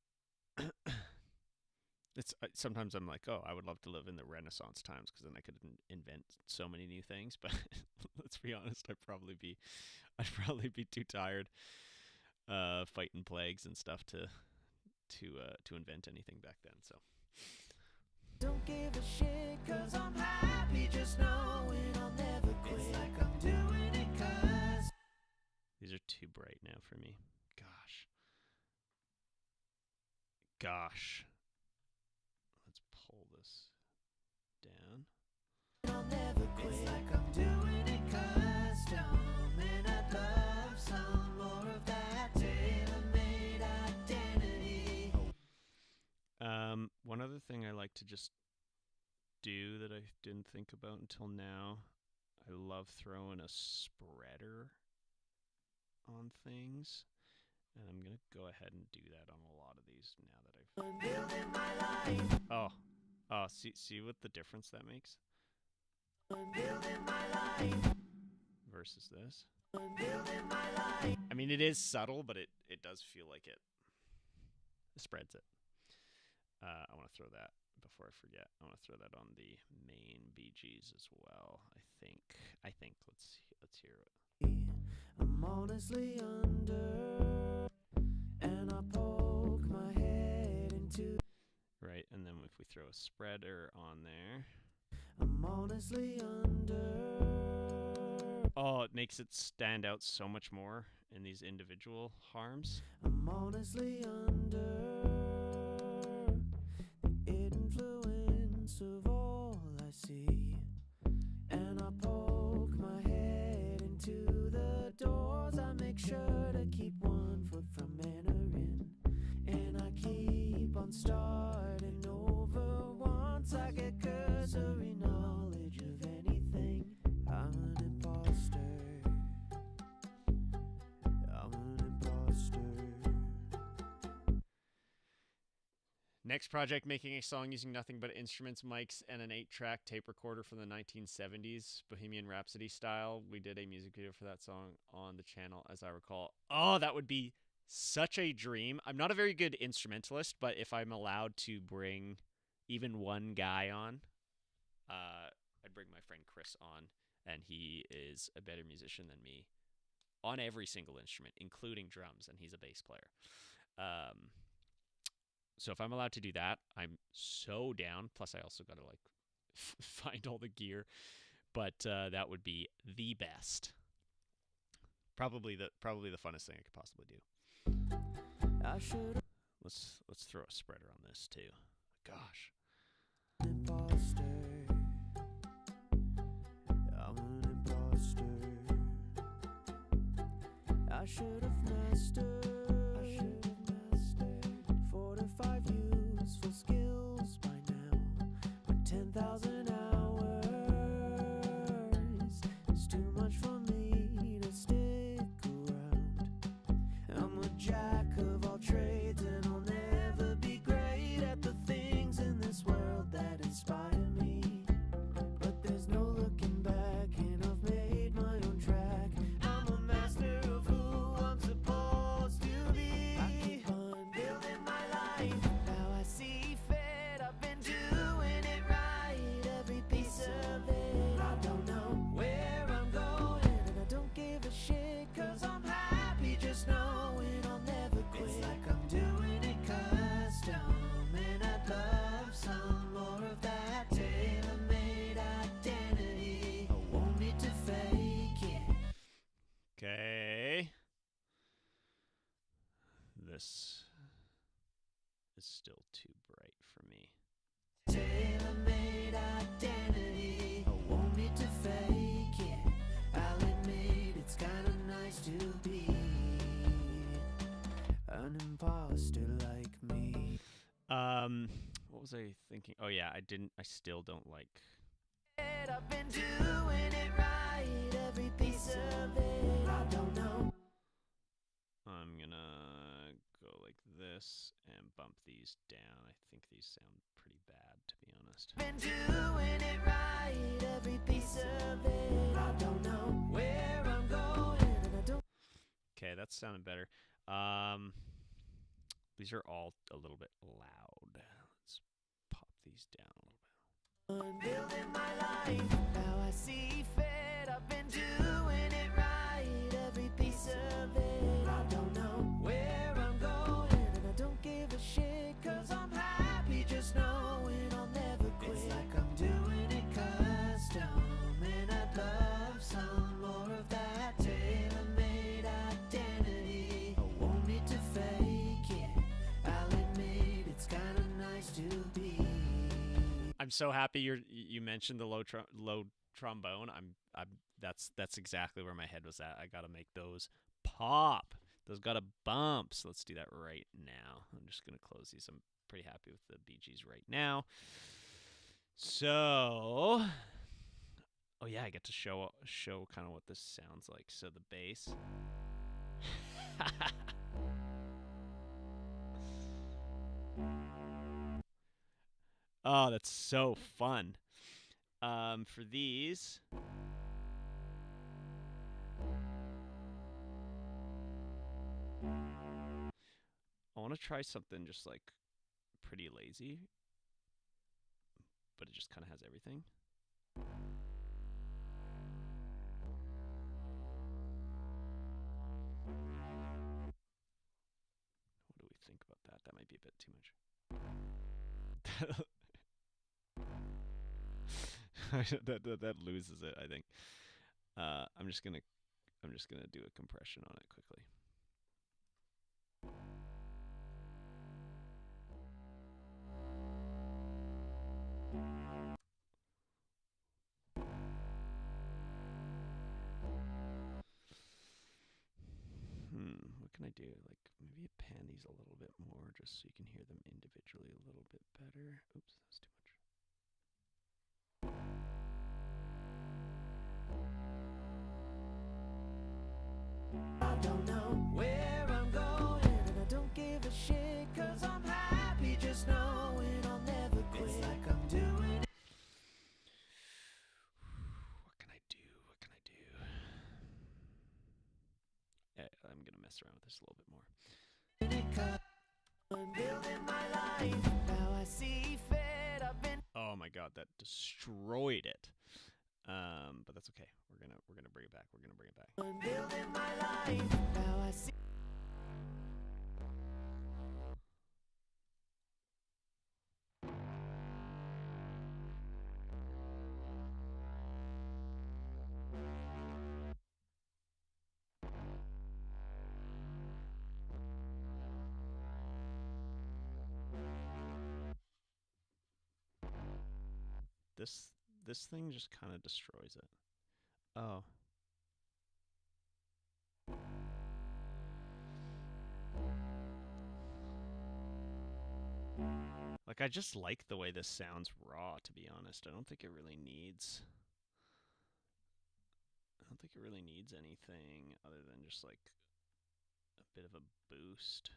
it's sometimes I'm like, oh, I would love to live in the Renaissance times because then I could invent so many new things. But let's be honest, I'd probably be too tired fighting plagues and stuff to invent anything back then. So Don't give a shit, cause I'm happy just knowing I'll never quit. It's like I'm doing it cause these are too bright now for me. Gosh. Let's pull this down. I'll never quit. It's like I'm doing it custom, and I'd love some more of that tailor-made identity. One other thing I like to just do that I didn't think about until now, I love throwing a spreader on things. And I'm going to go ahead and do that on a lot of these now that I've... Oh. Oh, see what the difference that makes? Versus this. I mean, it is subtle, but it does feel like it spreads it. I want to throw that before I forget. I want to throw that on the main BGs as well. I think. Let's hear it. I'm honestly under, and I poke my head into. Right, and then if we throw a spreader on there. I'm honestly under. Oh, it makes it stand out so much more in these individual harms. I'm honestly under the influence of all I see, and I poke my head into the doors. I make sure to keep 1 foot from entering, and I keep on starting over. Once I get cursory knowledge of anything, I'm an imposter. I'm an imposter. Next project, making a song using nothing but instruments, mics, and an 8-track tape recorder from the 1970s, Bohemian Rhapsody style. We did a music video for that song on the channel, as I recall. Oh, that would be such a dream. I'm not a very good instrumentalist, but if I'm allowed to bring even one guy on, I'd bring my friend Chris on, and he is a better musician than me on every single instrument, including drums, and he's a bass player. So if I'm allowed to do that, I'm so down. Plus, I also got to like find all the gear, but that would be the best. Probably the funnest thing I could possibly do. I should. Let's throw a spreader on this too. Gosh. Imposter. I'm an imposter. I should have mastered. 4 to 5 useful skills by now. But 10,000 hours is too much for me to stick around. I'm a jack of all trades, and I'll never be great at the things in this world that inspire me. But there's no looking back, and I've made my own track. I'm a master of who I'm supposed to be. I keep on building my life how I see fit. I've been doing it right, every piece of it. I don't know where I'm going, and I don't give a shit, 'cause I'm happy just knowing I'll never quit. It's like I'm doing it custom, and I'd love some more of that tailor-made identity. I won't need to fake it. Okay. This is still too bright for me. Tailor-made identity. I won't need to fake it. I'll admit it's kinda nice to be an imposter like me. What was I thinking? Oh yeah, I still don't like. I've been doing it right, every piece of it. I don't know. I'm gonna go like this and bump these down. I think these sound pretty bad, to be honest. Been doing it right, every piece of it. I don't know where I'm going, and I don't. Okay, that's sounding better. These are all a little bit loud. Let's pop these down a little bit. I'm building my life how I see fit. I've been doing it right, every piece of it. I don't know where I'm going, and I don't give a shit, 'cause I'm happy just knowing I'll never quit. It's like I'm doing it custom, and I'd love some more of that tailor-made identity. I won't need to fake it. I'll admit it's kinda nice to be. I'm so happy you mentioned the low trombone. That's exactly where my head was at. I gotta make those pop. Those gotta bump. So let's do that right now. I'm just gonna close these. I'm pretty happy with the BGs right now. So, oh yeah, I get to show kind of what this sounds like. So the bass. Oh, that's so fun. For these, I want to try something just like pretty lazy, but it just kind of has everything. What do we think about that? That might be a bit too much. that loses it, I think. I'm just gonna do a compression on it quickly. What can I do? Like maybe pan these a little bit more just so you can hear them individually a little bit better. Oops, that's too much. I don't know where I'm going, and I don't give a shit, cause I'm happy just knowing I'll never quit. It's like I'm doing it. What can I do? What can I do? I'm gonna mess around with this a little bit more. I'm building my life, now I see fit, I've been. Oh my god, that destroyed it. But that's okay. We're gonna bring it back. We're gonna bring it back. I'm building my life, now I see. This thing just kind of destroys it. Oh. Like I just like the way this sounds raw, to be honest. I don't think it really needs anything other than just like a bit of a boost.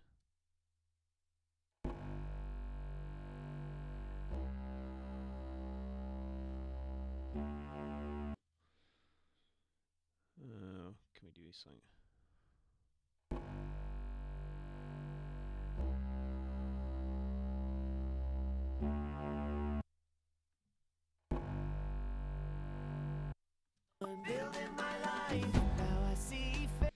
Can we do something? I'm building my life, now I see fit.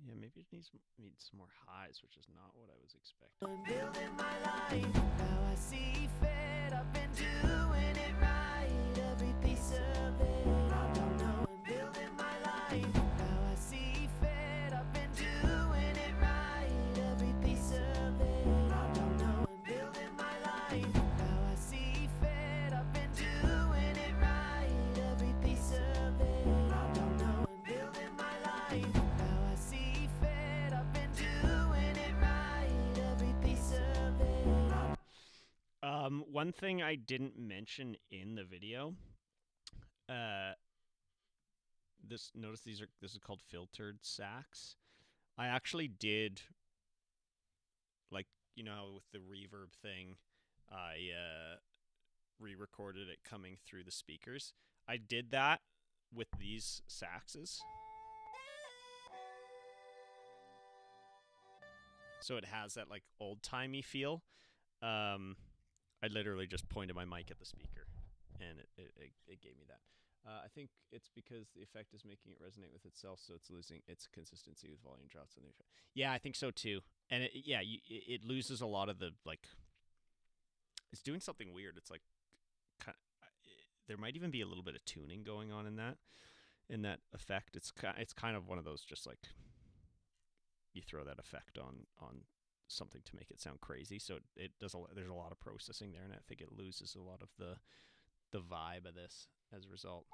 Yeah, maybe it needs some more highs, which is not what I was expecting. I'm building my life, now I see fit, I've been doing it right, every piece of it. I don't know. I'm building my life, now I see fit, I've been doing it right, every piece of it. I don't know. I'm building my life, now I see fit, I've been doing it right, every piece of it. I don't know. I'm building my life, now I see fit, I've been doing it right, every piece of it. One thing I didn't mention in the video, this is called filtered sax. I actually did, like, you know, with the reverb thing, I re-recorded it coming through the speakers. I did that with these saxes. So it has that like old-timey feel. I literally just pointed my mic at the speaker, and it gave me that. I think it's because the effect is making it resonate with itself, so it's losing its consistency with volume drops and the effect. Yeah, I think so too. And it loses a lot of the like. It's doing something weird. It's like, there might even be a little bit of tuning going on in that effect. It's kind of one of those just like you throw that effect on something to make it sound crazy. So it does there's a lot of processing there, and I think it loses a lot of the vibe of this as a result.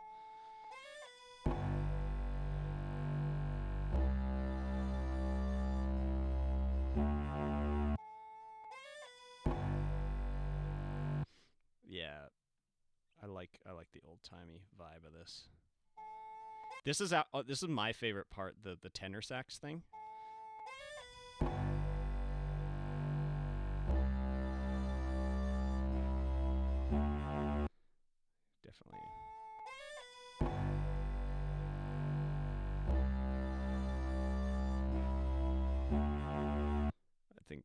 I like the old timey vibe of this. This is my favorite part, the tenor sax thing. Definitely. I think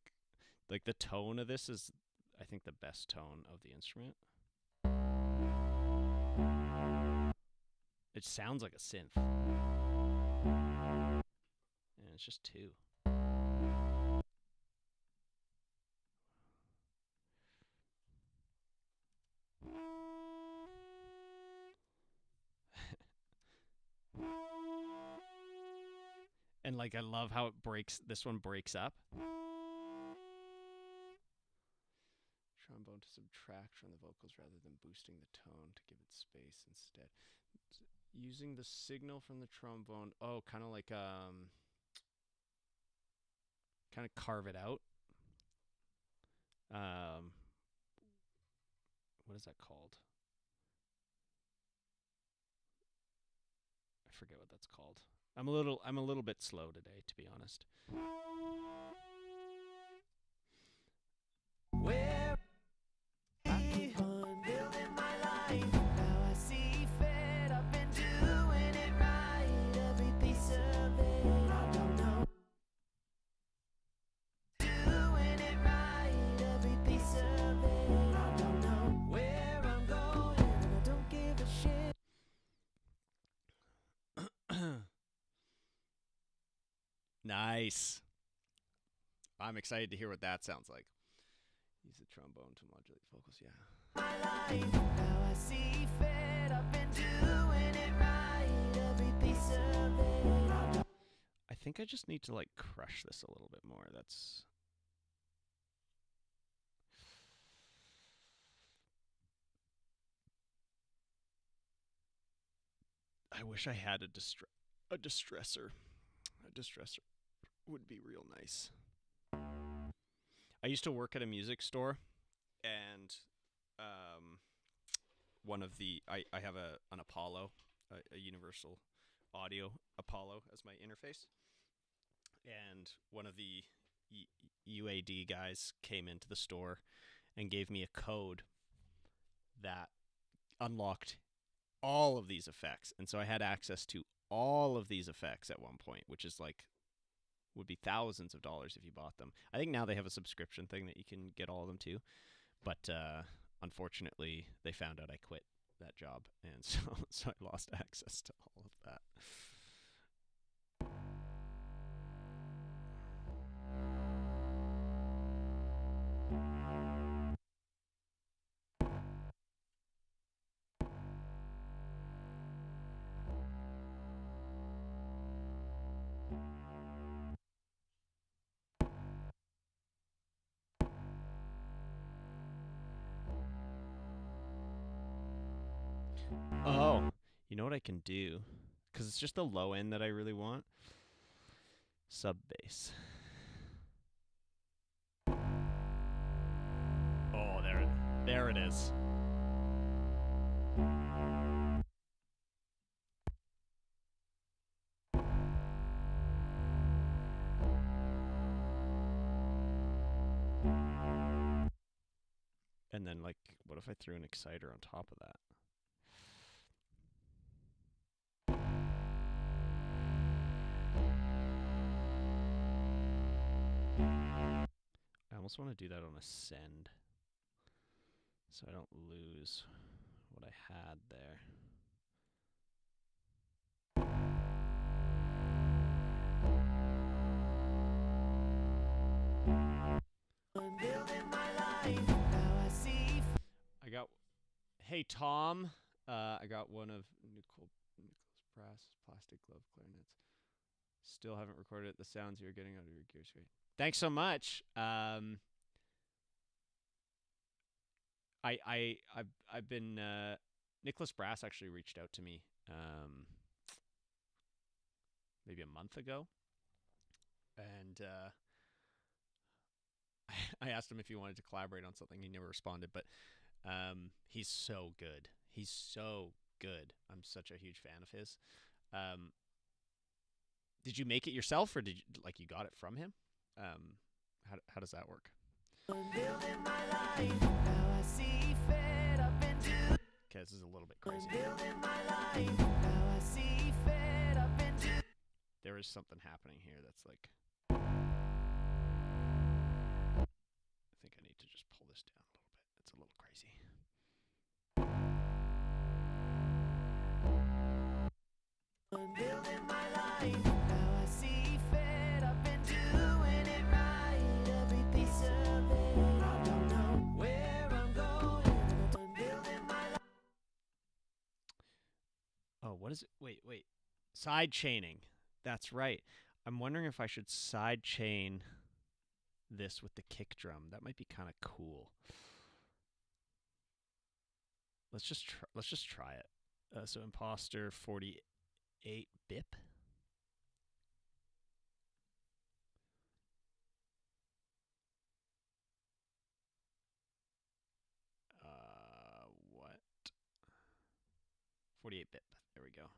like the tone of this is I think the best tone of the instrument. It sounds like a synth. And it's just two. And like I love how it breaks this one breaks up. Trombone to subtract from the vocals rather than boosting the tone to give it space instead. Using the signal from the trombone. Oh, kind of like kind of carve it out. Um what is that called? I forget what that's called. I'm a little bit slow today, to be honest. Where I keep on building my life. Now I see fit. I've been doing it right. Every piece of it, I don't know. Doing it right. Every piece of it, I don't know where I'm going, and I don't give a shit. Nice. I'm excited to hear what that sounds like. Use the trombone to modulate vocals, yeah. My life. Now I see fit. I've been doing it right. Every piece of it, I don't. I think I just need to like crush this a little bit more. That's I wish I had a distressor. A distressor would be real nice. I used to work at a music store, and um, one of the I have an Apollo, a Universal Audio Apollo as my interface, and one of the UAD guys came into the store and gave me a code that unlocked all of these effects, and so I had access to all of these effects at one point, which is like would be thousands of dollars if you bought them. I think now they have a subscription thing that you can get all of them too, but unfortunately they found out I quit that job, and so I lost access to all of that. Oh, you know what I can do? Because it's just the low end that I really want. Sub bass. Oh, there it is. And then, like, what if I threw an exciter on top of that? I almost want to do that on a send, so I don't lose what I had there. Building my life. Now I see. I got, hey Tom, I got one of Nicholas Brass plastic glove clarinets. Still haven't recorded it. The sounds you're getting out of your gear's great. Thanks so much. I've been Nicholas Brass actually reached out to me maybe a month ago, and I asked him if he wanted to collaborate on something. He never responded, but he's so good. He's so good. I'm such a huge fan of his. Um, did you make it yourself, or did you like you got it from him? How does that work? Okay, this is a little bit crazy. There is something happening here that's like. I think I need to just pull this down a little bit. It's a little crazy. Building my life, now I see fit. I've been doing it right, every piece of it. I don't know where I'm going. I'm building my life. Oh, what is it? Wait. Side chaining. That's right. I'm wondering if I should side chain this with the kick drum. That might be kind of cool. Let's just try it. So Imposter 48 bip. What? 48 bip. There we go.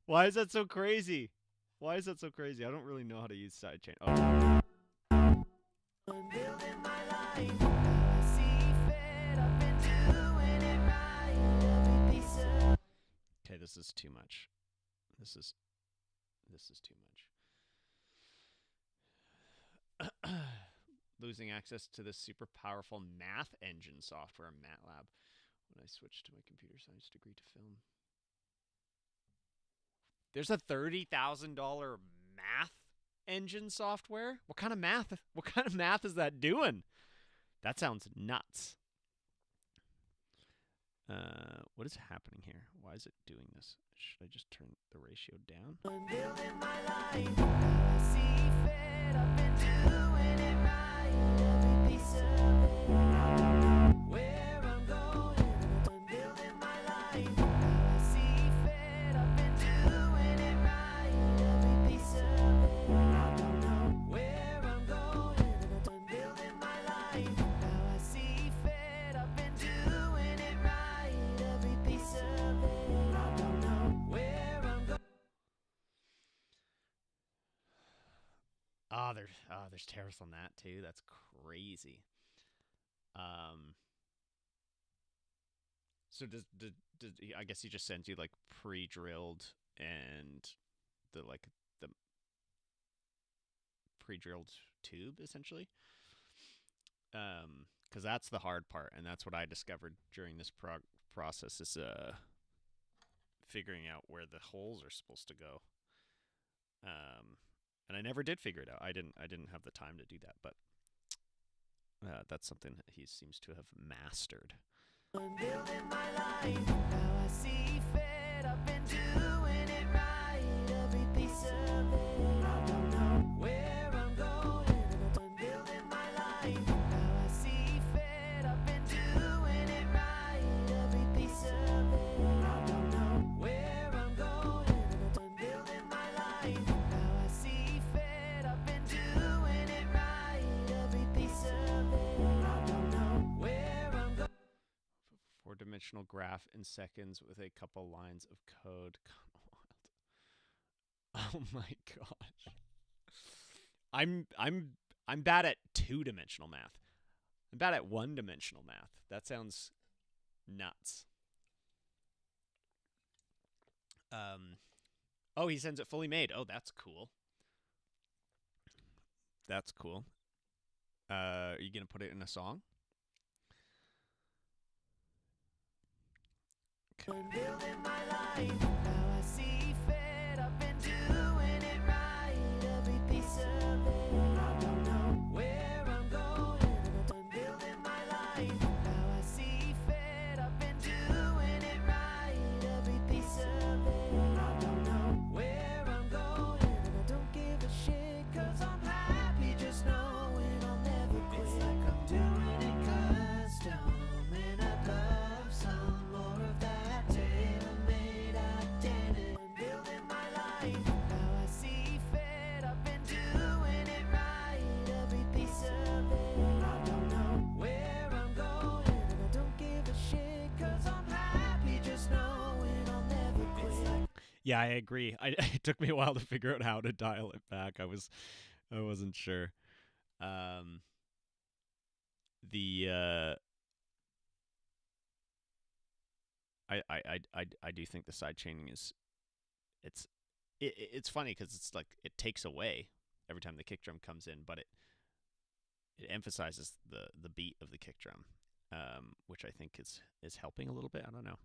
Why is that so crazy? Why is that so crazy? I don't really know how to use sidechain. Oh. Okay, this is too much. This is too much. Losing access to this super powerful math engine software, MATLAB, when I switched to my computer science degree to film. There's a $30,000 math engine software? What kind of math? What kind of math is that doing? That sounds nuts. What is happening here? Why is it doing this? Should I just turn the ratio down? I'm building my life. I see fit. I've been doing it right. Every piece of it. I don't know where I'm going. I'm building my life. I see fit. I've been doing it right. Every piece of it. I don't know where I'm going. I'm building my life. I see fit. I've been doing it right. Every piece of it. I don't know where I'm going. There's tariffs on that too. That's crazy. So does I guess he just sends you like pre-drilled and the pre-drilled tube essentially. Because that's the hard part, and that's what I discovered during this process is figuring out where the holes are supposed to go. And I never did figure it out. I didn't have the time to do that, but that's something that he seems to have mastered. I'm building my life, now I see fit. I've been doing it right, every piece of it. I don't know where I'm going. I'm building my life, now I see fit. I've been doing it right, every piece of it. I don't know where I'm going. I'm building my life, now I see fit. I've been doing it right, every piece of it. I don't know where I'm going. Four-dimensional graph in seconds with a couple lines of code. Oh my gosh. I'm bad at two-dimensional math. I'm bad at one-dimensional math. That sounds nuts. Oh, he sends it fully made. Oh, that's cool. That's cool. Are you gonna put it in a song? Okay. I'm building my life, now I see fit. I've been doing it right, every piece of it. I don't know where I'm going. I'm building my life, now I see fit. I've been doing it right, every piece of it. I don't know where I'm going. I don't give a shit, cause I'm happy just knowing I'll never quit. It's like I'm doing it custom, and I'd love some more of that tailor-made Yeah, I agree. It took me a while to figure out how to dial it back. I wasn't sure. Um, the I do think the side chaining is it's it's funny because it's like it takes away every time the kick drum comes in, but it emphasizes the beat of the kick drum, which I think is helping a little bit. I don't know.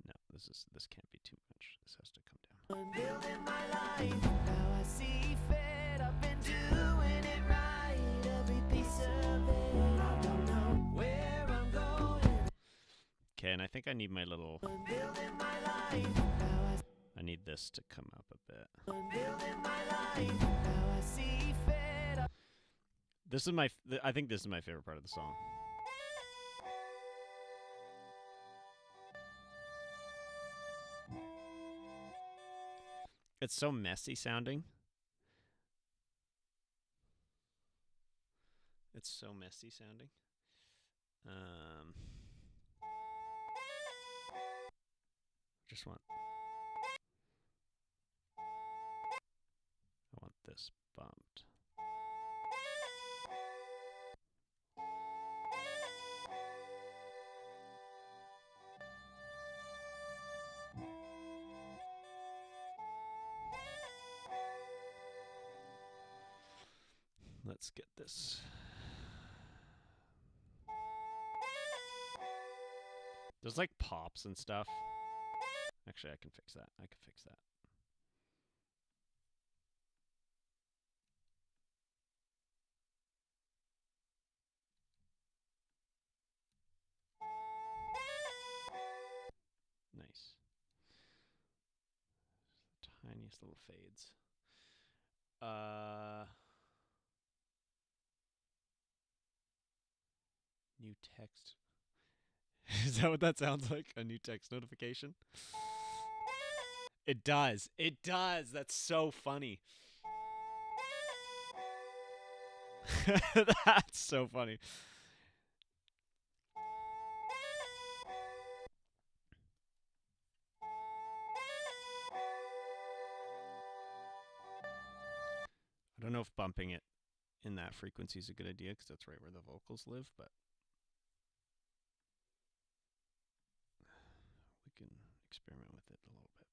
No, this can't be too much. This has to come down. Building my life, how I see fit. I've been doing it right, every piece of it. I don't know where I'm going. Okay, and I think I need my little. Building my life, I need this to come up a bit. Building my life, how I see fit. This is my. I think this is my favorite part of the song. It's so messy sounding. It's so messy sounding. Just want. I want this bumped. Let's get this. There's like pops and stuff. Actually, I can fix that. I can fix that. Nice. Tiniest little fades. New text. Is that what that sounds like? A new text notification? It does. It does. That's so funny. That's so funny. I don't know if bumping it in that frequency is a good idea because that's right where the vocals live, but we can experiment with it a little bit.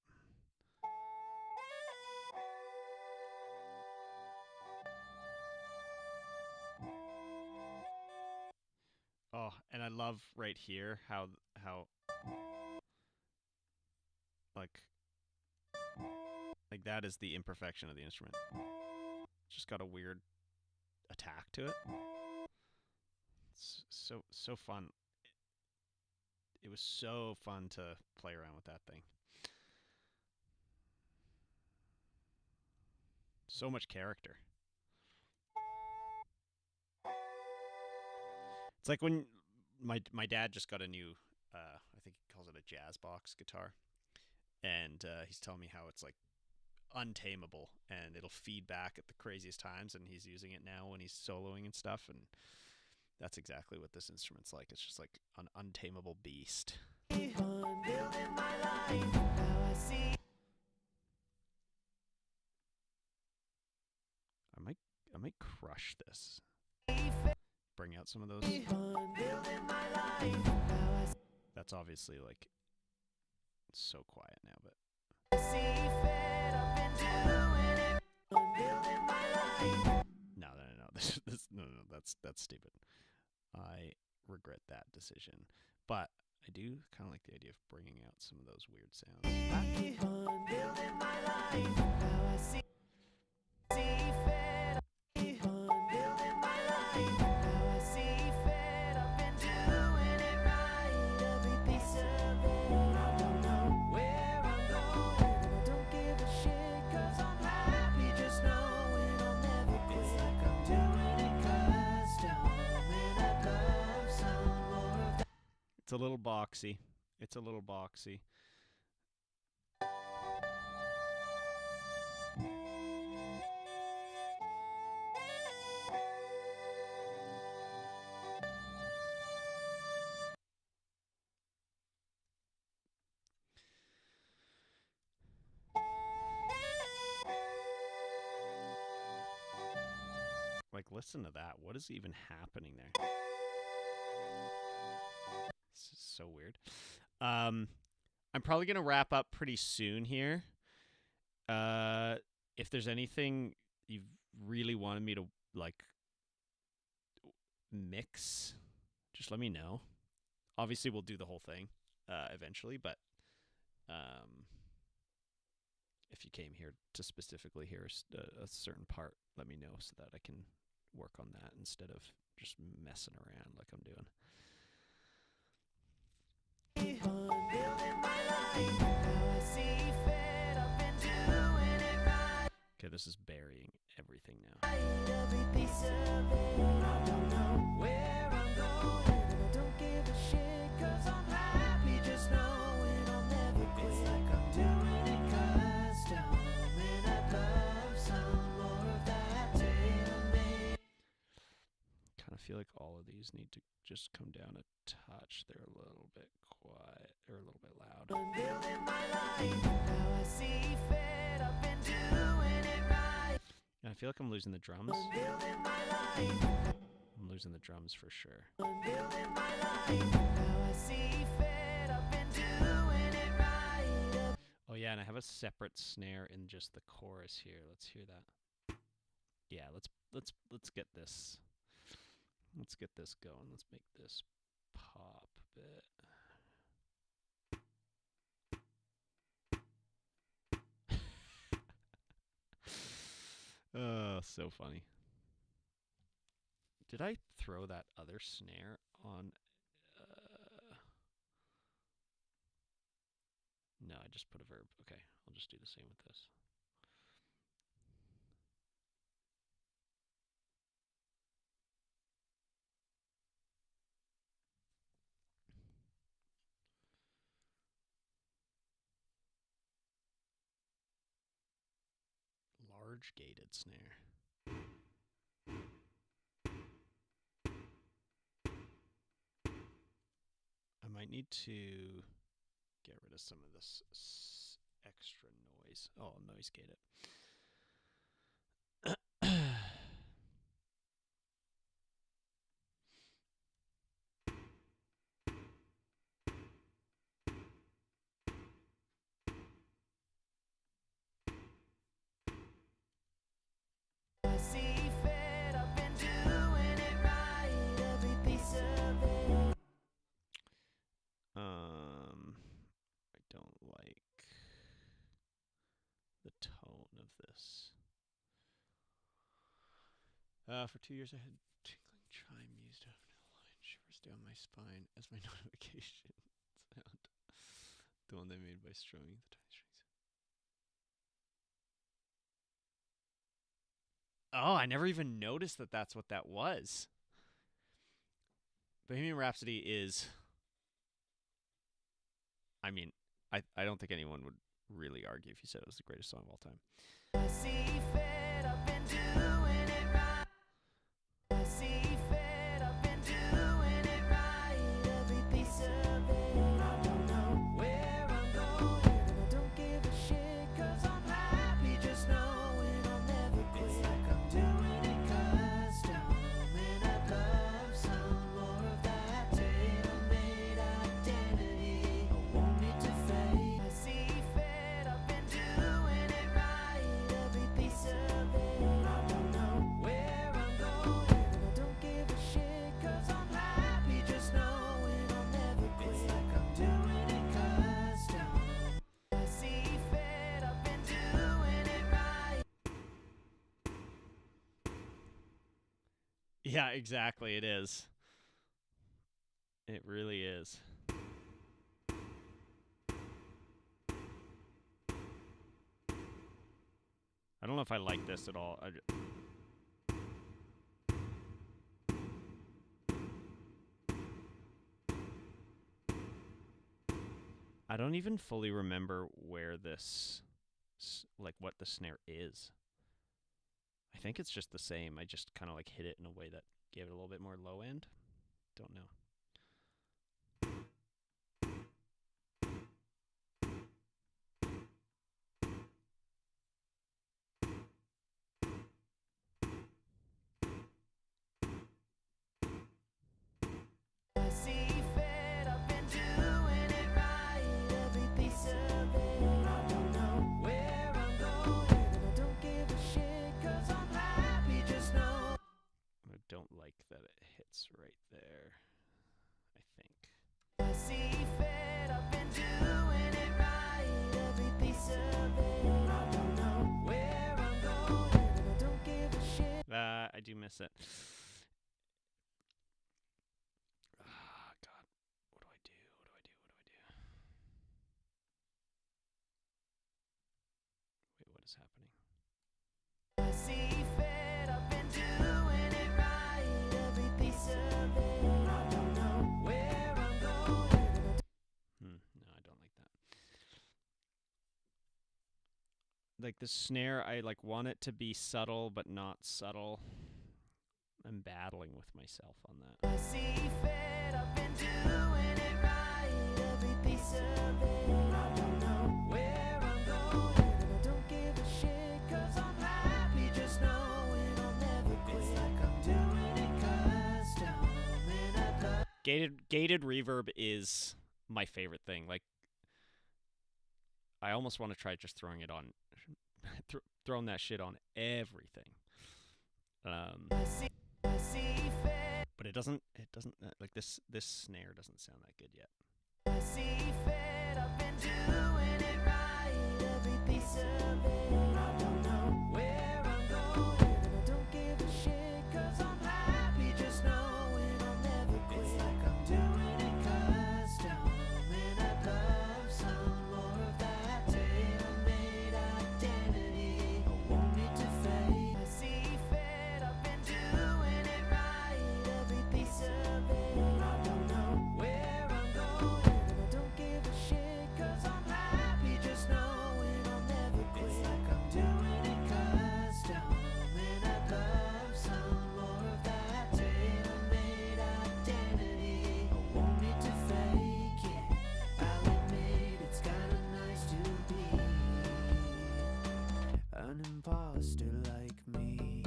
Oh, and I love right here how like that is the imperfection of the instrument. It's just got a weird attack to it. It's so fun. It was so fun to play around with that thing. So much character. It's like when my dad just got a new I think he calls it a jazz box guitar, and he's telling me how it's like untamable and it'll feed back at the craziest times, and he's using it now when he's soloing and stuff, and that's exactly what this instrument's like. It's just like an untamable beast. I might crush this. Bring out some of those. That's obviously like so quiet now, but no. That's stupid. I regret that decision, but I do kind of like the idea of bringing out some of those weird sounds. It's a little boxy. It's a little boxy. listen to that. What is even happening there? This is so weird. I'm probably gonna wrap up pretty soon here. If there's anything you've really wanted me to like mix, just let me know. Obviously, we'll do the whole thing eventually, but um, if you came here to specifically hear a certain part, let me know so that I can work on that instead of just messing around like I'm doing. Okay, this is burying everything now. Kind of feel like all of these need to just come down a touch. They're a little bit quiet or a little bit loud. And I feel like I'm losing the drums. I'm losing the drums for sure. Oh yeah, and I have a separate snare in just the chorus here. Let's hear that. Yeah, let's get this. Let's get this going. Let's make this pop a bit. Oh, so funny. Did I throw that other snare on? No, I just put a verb. Okay, I'll just do the same with this. Large gated snare. I might need to get rid of some of this extra noise. Oh, I'll noise gate it. I don't like the tone of this. For 2 years, I had tinkling chime used to have no line shivers down my spine as my notification sound. The one they made by strumming the tiny strings. Oh, I never even noticed that that's what that was. Bohemian Rhapsody is. I mean, I don't think anyone would really argue if you said it was the greatest song of all time. Yeah, exactly. It is. It really is. I don't know if I like this at all. I don't even fully remember where this, like, what the snare is. I think it's just the same. I just kind of like hit it in a way that gave it a little bit more low end. Don't know. miss it. Ah, God. What do I do? What do I do? What do I do? Wait, what is happening? I see fed up and doing it right. Every piece of it. I don't know where I'm going. No, I don't like that. Like the snare, I like want it to be subtle, but not subtle. I'm battling with myself on that. I see fed up and doing it right. Every piece of it. I don't know where I'm going. I don't give a shit, cause I'm happy just knowing I'll never quit. It's like I'm doing it custom. And I love Gated reverb is my favorite thing. Like, I almost want to try just throwing it on, throwing that shit on everything. I see fed. But it doesn't like this snare doesn't sound that good yet. I see fed up and doing it right. Every piece of it. I don't know where I'm going. And I don't give a shit, cause I'm happy just knowing I'll never quit. It's like I'm doing it custom. And I'd love some more of that tailor-made identity. I want it to fade. I see fed up and doing it right. Every piece of it. I don't know where I'm going. And I don't give a shit, cause I'm happy just knowing I'll never quit. It's like I'm doing it custom. And I'd love some more of that tailor-made identity. I want it to fake it. I'll admit it's kinda nice to be an imposter like me.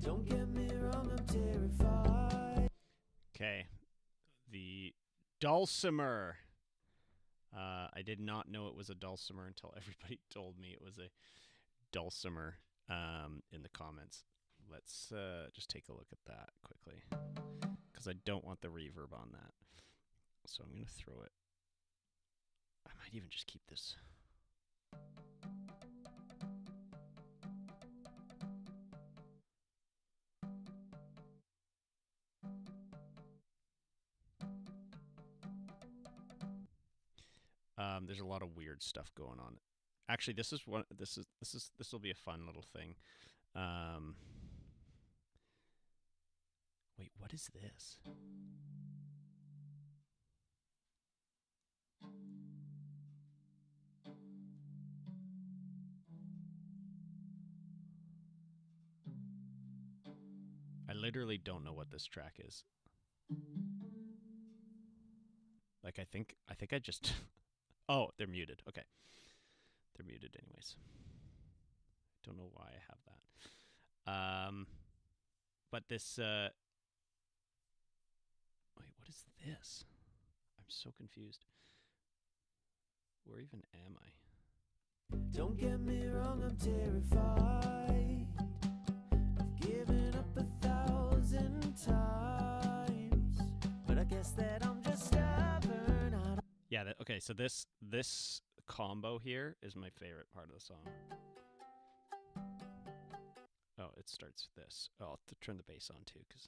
Don't get me wrong, I'm terrified. Okay, the dulcimer. I did not know it was a dulcimer until everybody told me it was a dulcimer in the comments. Let's just take a look at that quickly, because I don't want the reverb on that. So I'm going to throw it. I might even just keep this. There's a lot of weird stuff going on. Actually, this will be a fun little thing. Wait, what is this? I literally don't know what this track is. Like, I think I just oh, they're muted. Okay. They're muted anyways. Don't know why I have that. But this wait, what is this? I'm so confused. Where even am I? Don't get me wrong, I'm terrified. I've given up 1,000 times, but I guess that I'm just stubborn. Yeah, okay, so this combo here is my favorite part of the song. Oh, it starts with this. Oh, I'll have to turn the bass on too, because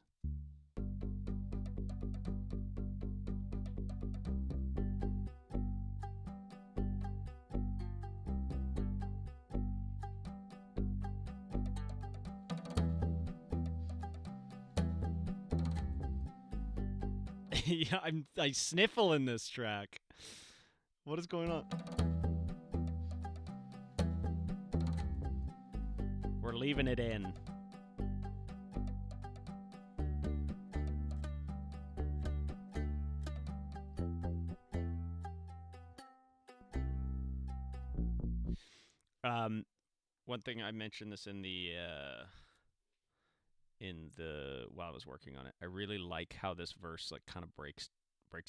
yeah, I sniffle in this track. What is going on? We're leaving it in. One thing I mentioned this in the while I was working on it. I really like how this verse like kind of breaks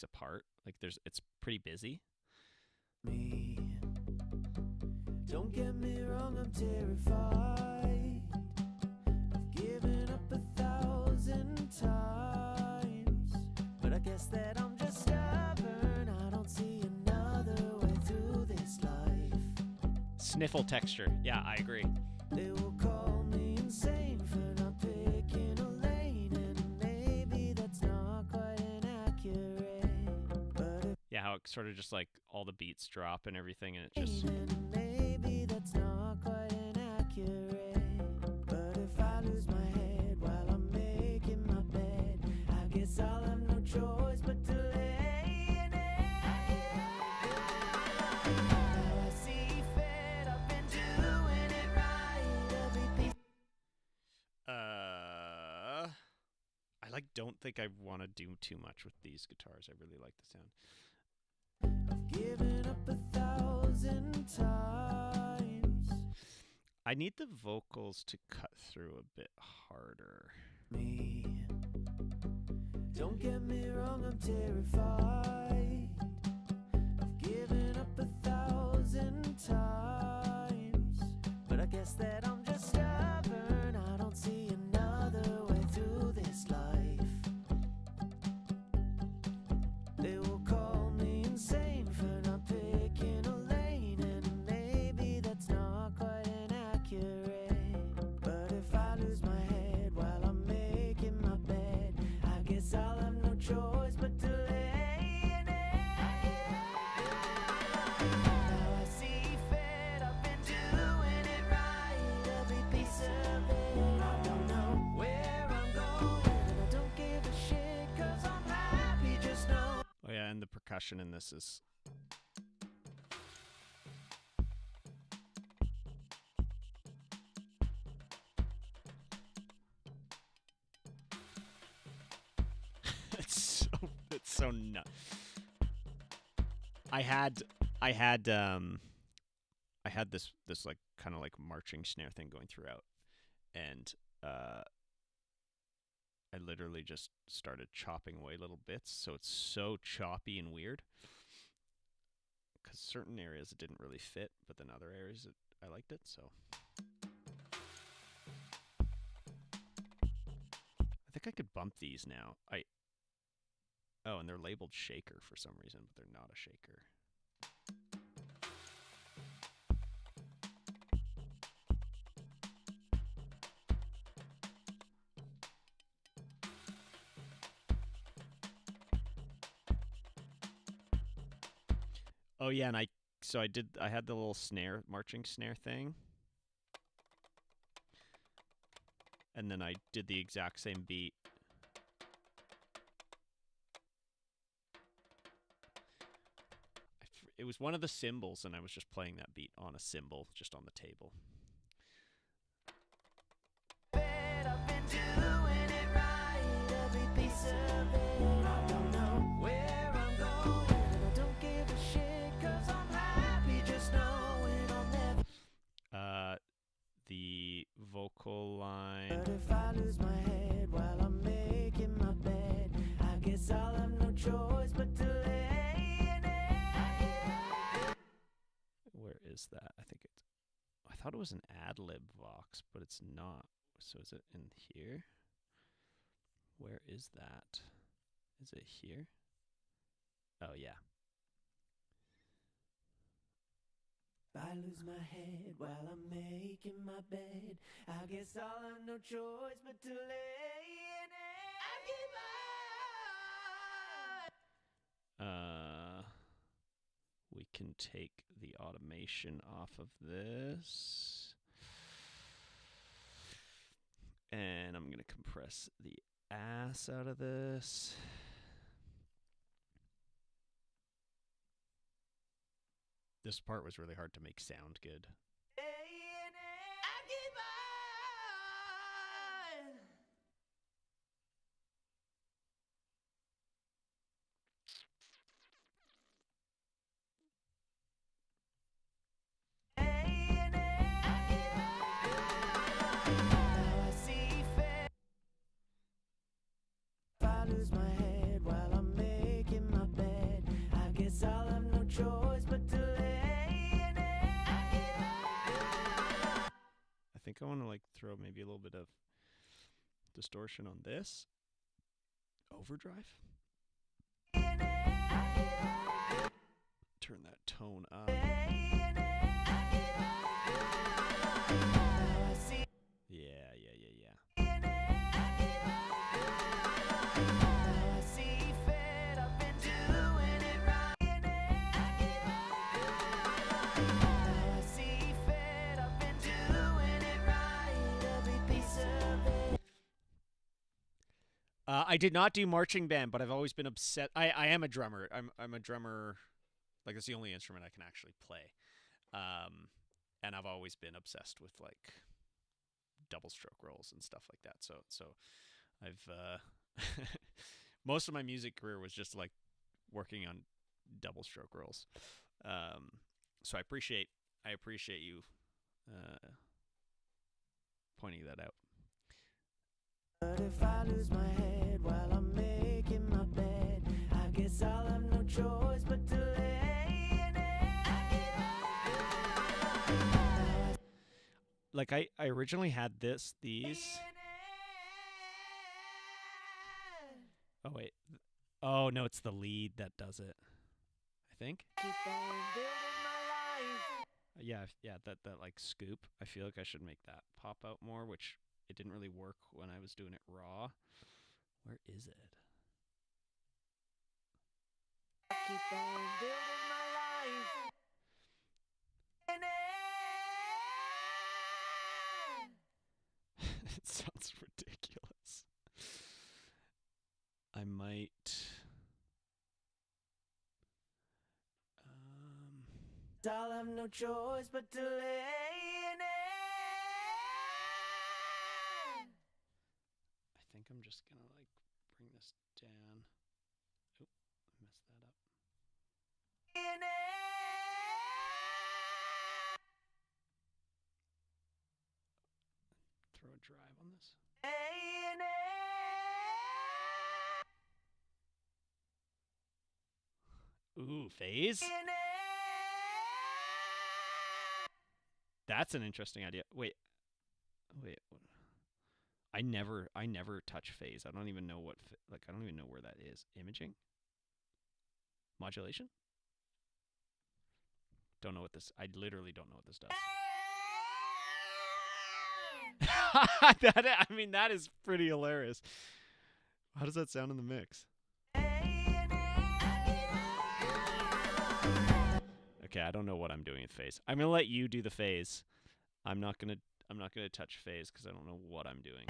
apart. Like it's pretty busy. Me. Don't get me wrong, I'm terrified. I've given up 1,000 times, but I guess that I'm just stubborn. I don't see another way through this life. Sniffle texture. Yeah, I agree. They will call me insane for not sort of just like all the beats drop and everything, and it just. Maybe that's not quite inaccurate. But if I lose my head while I'm making my bed, I guess I'll have no choice but to lay in it. Now I see fed up and doing it right. Every piece. I like don't think I want to do too much with these guitars. I really like the sound. I've given up 1,000 times. I need the vocals to cut through a bit harder. Me. Don't get me wrong, I'm terrified. I've given up 1,000 times. But I guess that I'm just stubborn. I don't see another way through this life. They will call me insane for not picking a lane, and maybe that's not quite inaccurate. But if I lose my head while I'm making my bed, I guess I'll have no choice but to lay in it. Now I see fed up and doing it right. Every piece of it. I don't know where I'm going, and I don't give a shit, 'cause I'm happy, just know. Oh yeah, and the percussion in this is. it's so nuts. I had this like kind of like marching snare thing going throughout, and I literally just started chopping away little bits, so it's so choppy and weird. Because certain areas it didn't really fit, but then other areas I liked it, so. I think I could bump these now. Oh, and they're labeled shaker for some reason, but they're not a shaker. Oh yeah, and I had the little snare, marching snare thing. And then I did the exact same beat. It was one of the cymbals, and I was just playing that beat on a cymbal, just on the table. Fed up and doing it right. Every piece of it. I don't know where I'm going, and I don't give a shit, 'cause I'm happy just knowing I'll never. The vocal line. But if I lose my head while I'm making my bed, I guess I'll have no choice but to lay in it. Where is that? I thought it was an ad-lib vox, but it's not. So is it in here? Where is that? Is it here? Oh yeah. If I lose my head while I'm making my bed, I guess I'll have no choice but to lay in it. I give up. We can take the automation off of this. And I'm going to compress the ass out of this. This part was really hard to make sound good. Lose my head while I'm making my bed, I guess I'll have no choice but to lay in it. I think I want to like throw maybe a little bit of distortion on this. Overdrive. Turn that tone up. Yeah. I see fit, I've been doing it right, every piece of it. I did not do marching band, but I've always been upset. I am a drummer. I'm a drummer. Like that's the only instrument I can actually play. And I've always been obsessed with like double stroke rolls and stuff like that. So I've most of my music career was just like working on double stroke rolls. Um, so I appreciate you uh, pointing that out. But if I lose my head while I'm making my bed, I guess I'll have no choice but to lay in it. Like I originally had these. Oh wait. Oh no, it's the lead that does it. I think. Keep on building my life. Yeah, that like scoop. I feel like I should make that pop out more, which it didn't really work when I was doing it raw. Where is it? Keep on building my life. It sounds ridiculous. I might. I'll have no choice but to lay in it. I think I'm just gonna like bring this down. Oh, I messed that up. In it. Throw a drive on this. In it. Ooh, phase. In it. That's an interesting idea. Wait. I never touch phase. I don't even know what I don't even know where that is. Imaging? Modulation? Don't know what this. I literally don't know what this does. I mean, that is pretty hilarious. How does that sound in the mix? Okay, I don't know what I'm doing with phase. I'm gonna let you do the phase. I'm not gonna touch phase because I don't know what I'm doing.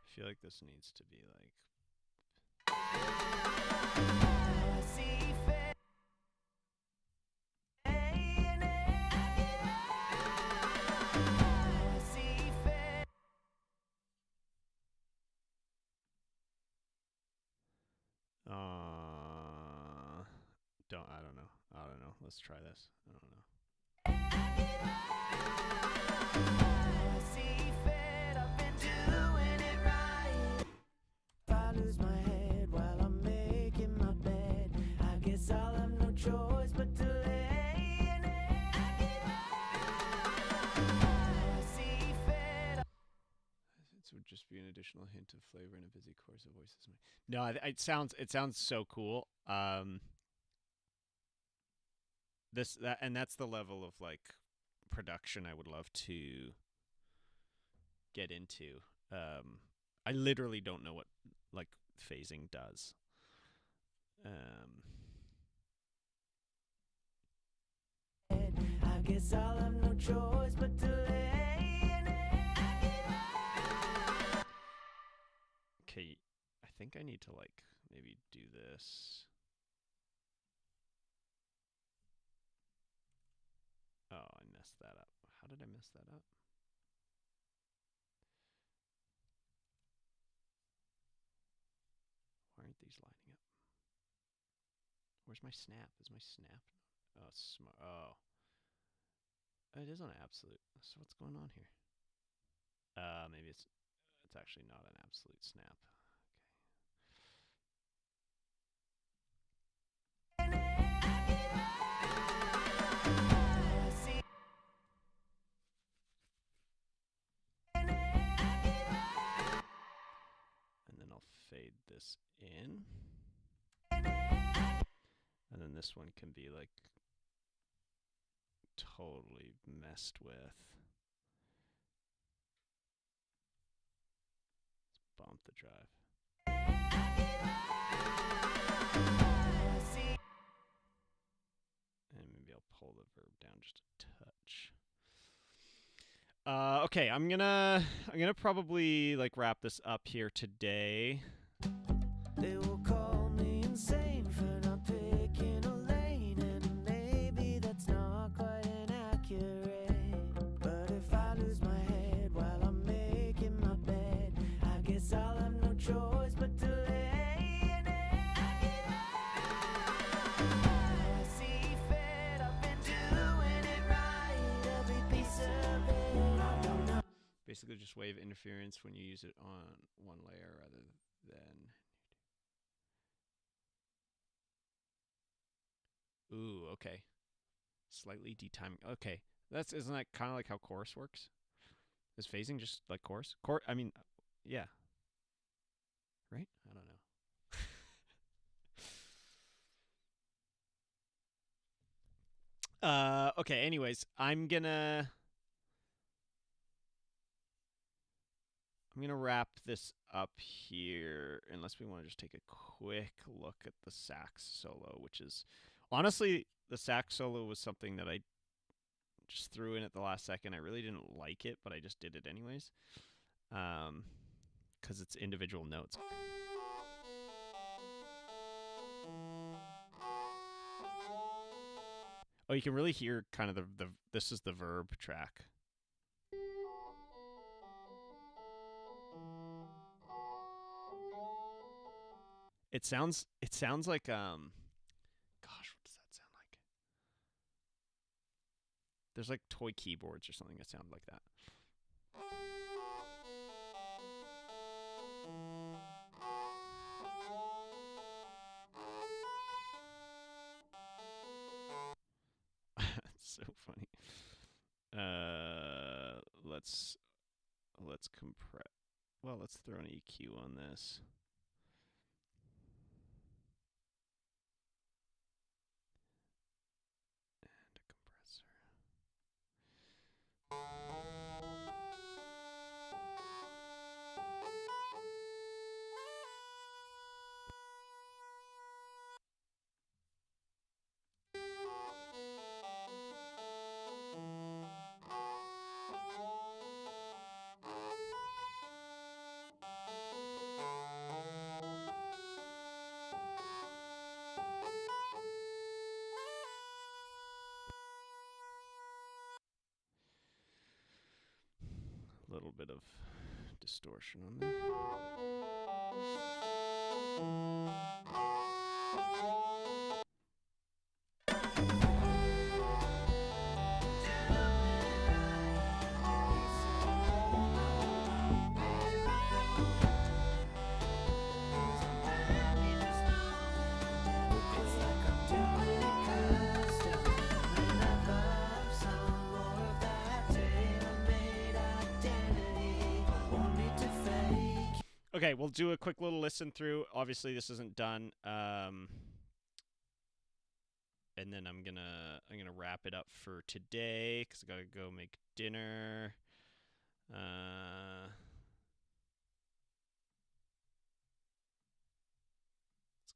I feel like this needs to be like. I don't know. I don't know. Let's try this. I don't know. I lose my head while I'm making my bed. I guess I'll have no choice but to lay in it. This would just be an additional hint of flavor in a busy course of voices. No, it sounds so cool. That's the level of like production I would love to get into. I literally don't know what like phasing does. I guess I'll have no choice but to lay in it. Okay, I think I need to like maybe do this. Oh, I messed that up. How did I mess that up? Why aren't these lining up? Where's my snap? Is my snap? Oh, smart. Oh, it is on absolute. So what's going on here? Maybe it's actually not an absolute snap. fade this in. And then this one can be like totally messed with. Let's bump the drive. And maybe I'll pull the verb down just a touch. Okay, I'm gonna probably like wrap this up here today. They will call me insane for not picking a lane, and maybe that's not quite inaccurate. But if I lose my head while I'm making my bed, I guess I'll have no choice but to lay in it. I see fed up and doing it right, every piece of it. I don't know. Basically, just wave interference when you use it on one layer rather than. Ooh, okay. Slightly detiming. Okay, isn't that kind of like how chorus works? Is phasing just like chorus? I mean, yeah. Right? I don't know. Okay. Anyways, I'm gonna wrap this up here, unless we want to just take a quick look at the sax solo, which is honestly the sax solo was something that I just threw in at the last second. I really didn't like it, but I just did it anyways, because it's individual notes. Oh, you can really hear kind of the this is the verb track. It sounds like gosh, what does that sound like? There's like toy keyboards or something that sound like that. That's so funny. Let's compress. Well, let's throw an EQ on this. And a compressor. A little bit of distortion on there. Okay, we'll do a quick little listen through. Obviously, this isn't done, and then I'm gonna wrap it up for today because I gotta go make dinner. Let's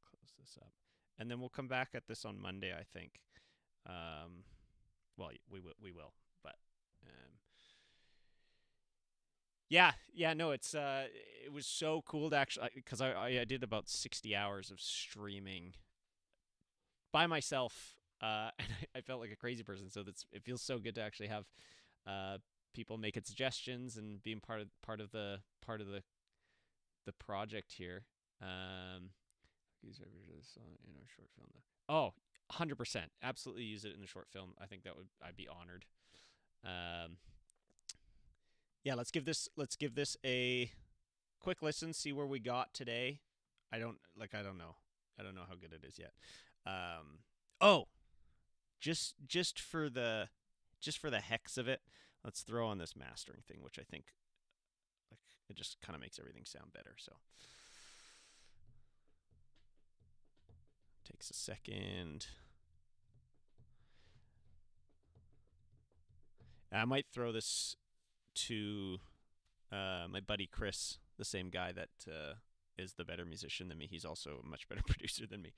close this up, and then we'll come back at this on Monday, I think. Well, we will, but yeah, no, it was so cool to actually, because I did about 60 hours of streaming by myself, and I felt like a crazy person. So it feels so good to actually have people making suggestions and being part of the project here. Use in our short film. Oh, 100%, absolutely use it in the short film. I think I'd be honored. Yeah, let's give this a quick listen, see where we got today. I don't know how good it is yet. Oh, just for the hex of it, let's throw on this mastering thing, which I think like it just kind of makes everything sound better. So Takes a second. I might throw this to my buddy Chris, the same guy that is the better musician than me. He's also a much better producer than me.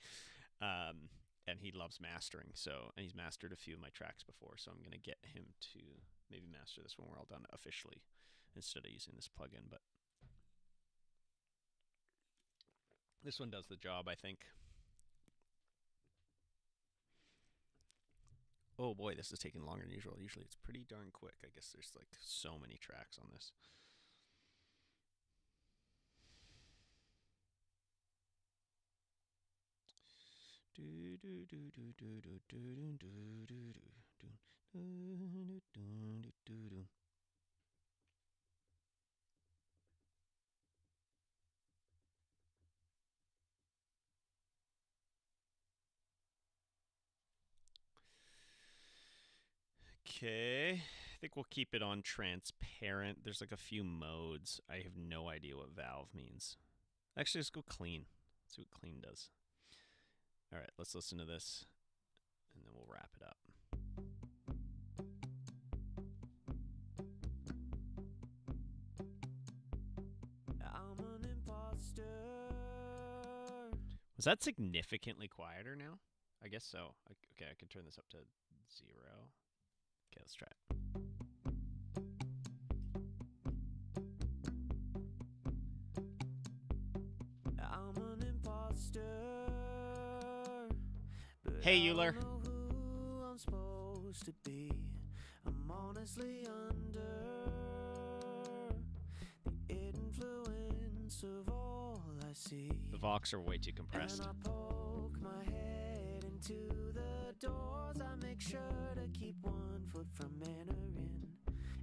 And he loves mastering, and he's mastered a few of my tracks before, so I'm going to get him to maybe master this when we're all done officially instead of using this plugin. But this one does the job, I think. Oh boy, this is taking longer than usual. Usually it's pretty darn quick. I guess there's like so many tracks on this. Okay, I think we'll keep it on transparent. There's like a few modes. I have no idea what valve means. Actually, let's go clean. Let's see what clean does. All right, let's listen to this, and then we'll wrap it up. I'm an imposter. Was that significantly quieter now? I guess so. Okay, I can turn this up to 0. Okay, let's try it. I'm an imposter. Hey, Euler. I don't know who I'm supposed to be. I'm honestly under the influence of all I see. The Vox are way too compressed. And I poke my head into the doors. I make sure to keep 1 foot from entering.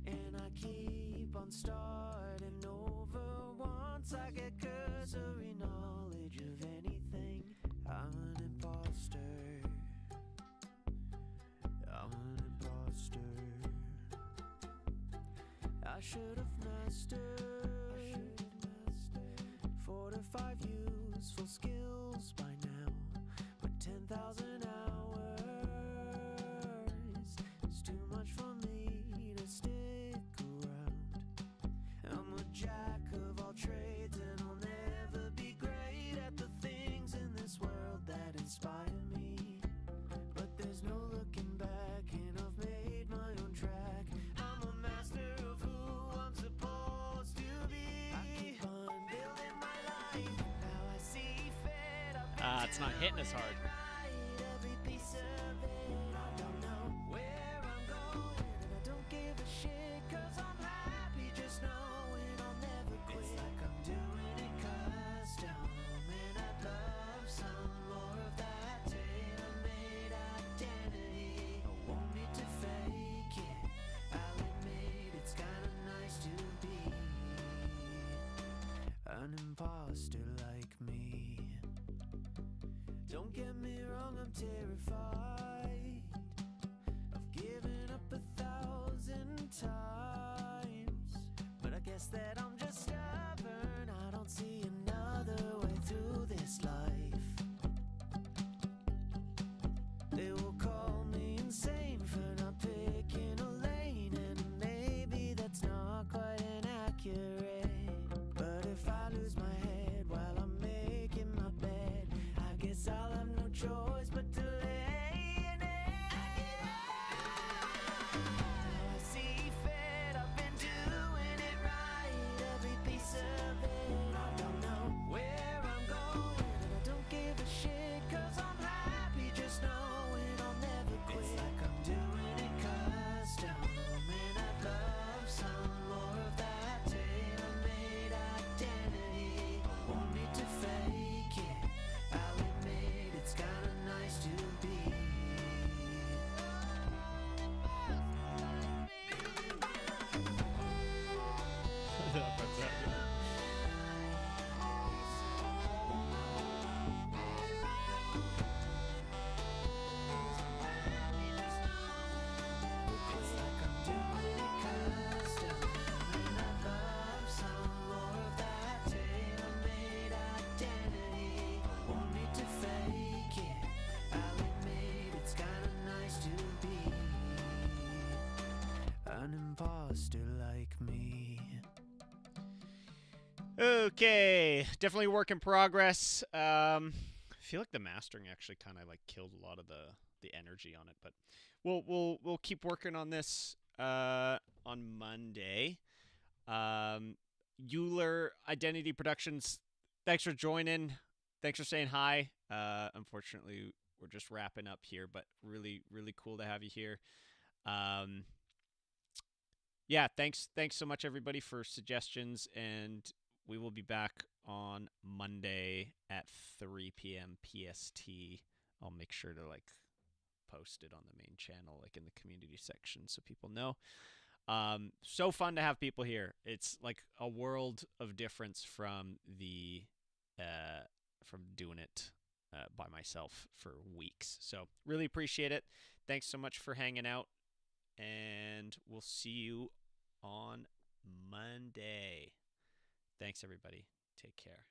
And I keep on starting over. Once I get cursory knowledge of anything, I'm an imposter. I'm an imposter. I should have mastered 4 to 5 useful skills by now, but 10,000 hours is too much for me to stick around. I'm a jack of all trades and I'll never be great at the things in this world that inspire me. But there's no looking back and I've made my own track. I'm a master of who I'm supposed to be. I keep on building my life. Now I see fit. It's not hitting as hard. Every piece of it. I don't know where I'm going and I don't give a shit, 'cause I'm happy just knowing I'll never quit. It's like I'm doing it custom, and I'd love some more of that tailor-made identity. I won't need to fake it, I'll admit it's kinda nice to be an imposter like me. Don't get me wrong, I'm terrified of giving up 1,000 times, but I guess that I'm just stubborn. I don't see another way through this life. They will call me insane for not picking a lane, and maybe that's not quite inaccurate. But if I lose my head while I'm making my bed, I guess I'll have no choice but to lay in it. Now I see fit, I've been doing it right imposter like me. Okay, definitely work in progress. I feel like the mastering actually kind of like killed a lot of the energy on it, but we'll keep working on this on Monday. Euler Identity Productions, thanks for joining. Thanks for saying hi. Unfortunately, we're just wrapping up here, but really cool to have you here. Um, yeah, thanks so much everybody for suggestions, and we will be back on Monday at 3 p.m. PST. I'll make sure to like post it on the main channel, like in the community section, so people know. So fun to have people here. It's like a world of difference from the from doing it by myself for weeks. So really appreciate it. Thanks so much for hanging out, and we'll see you on Monday. Thanks everybody. Take care.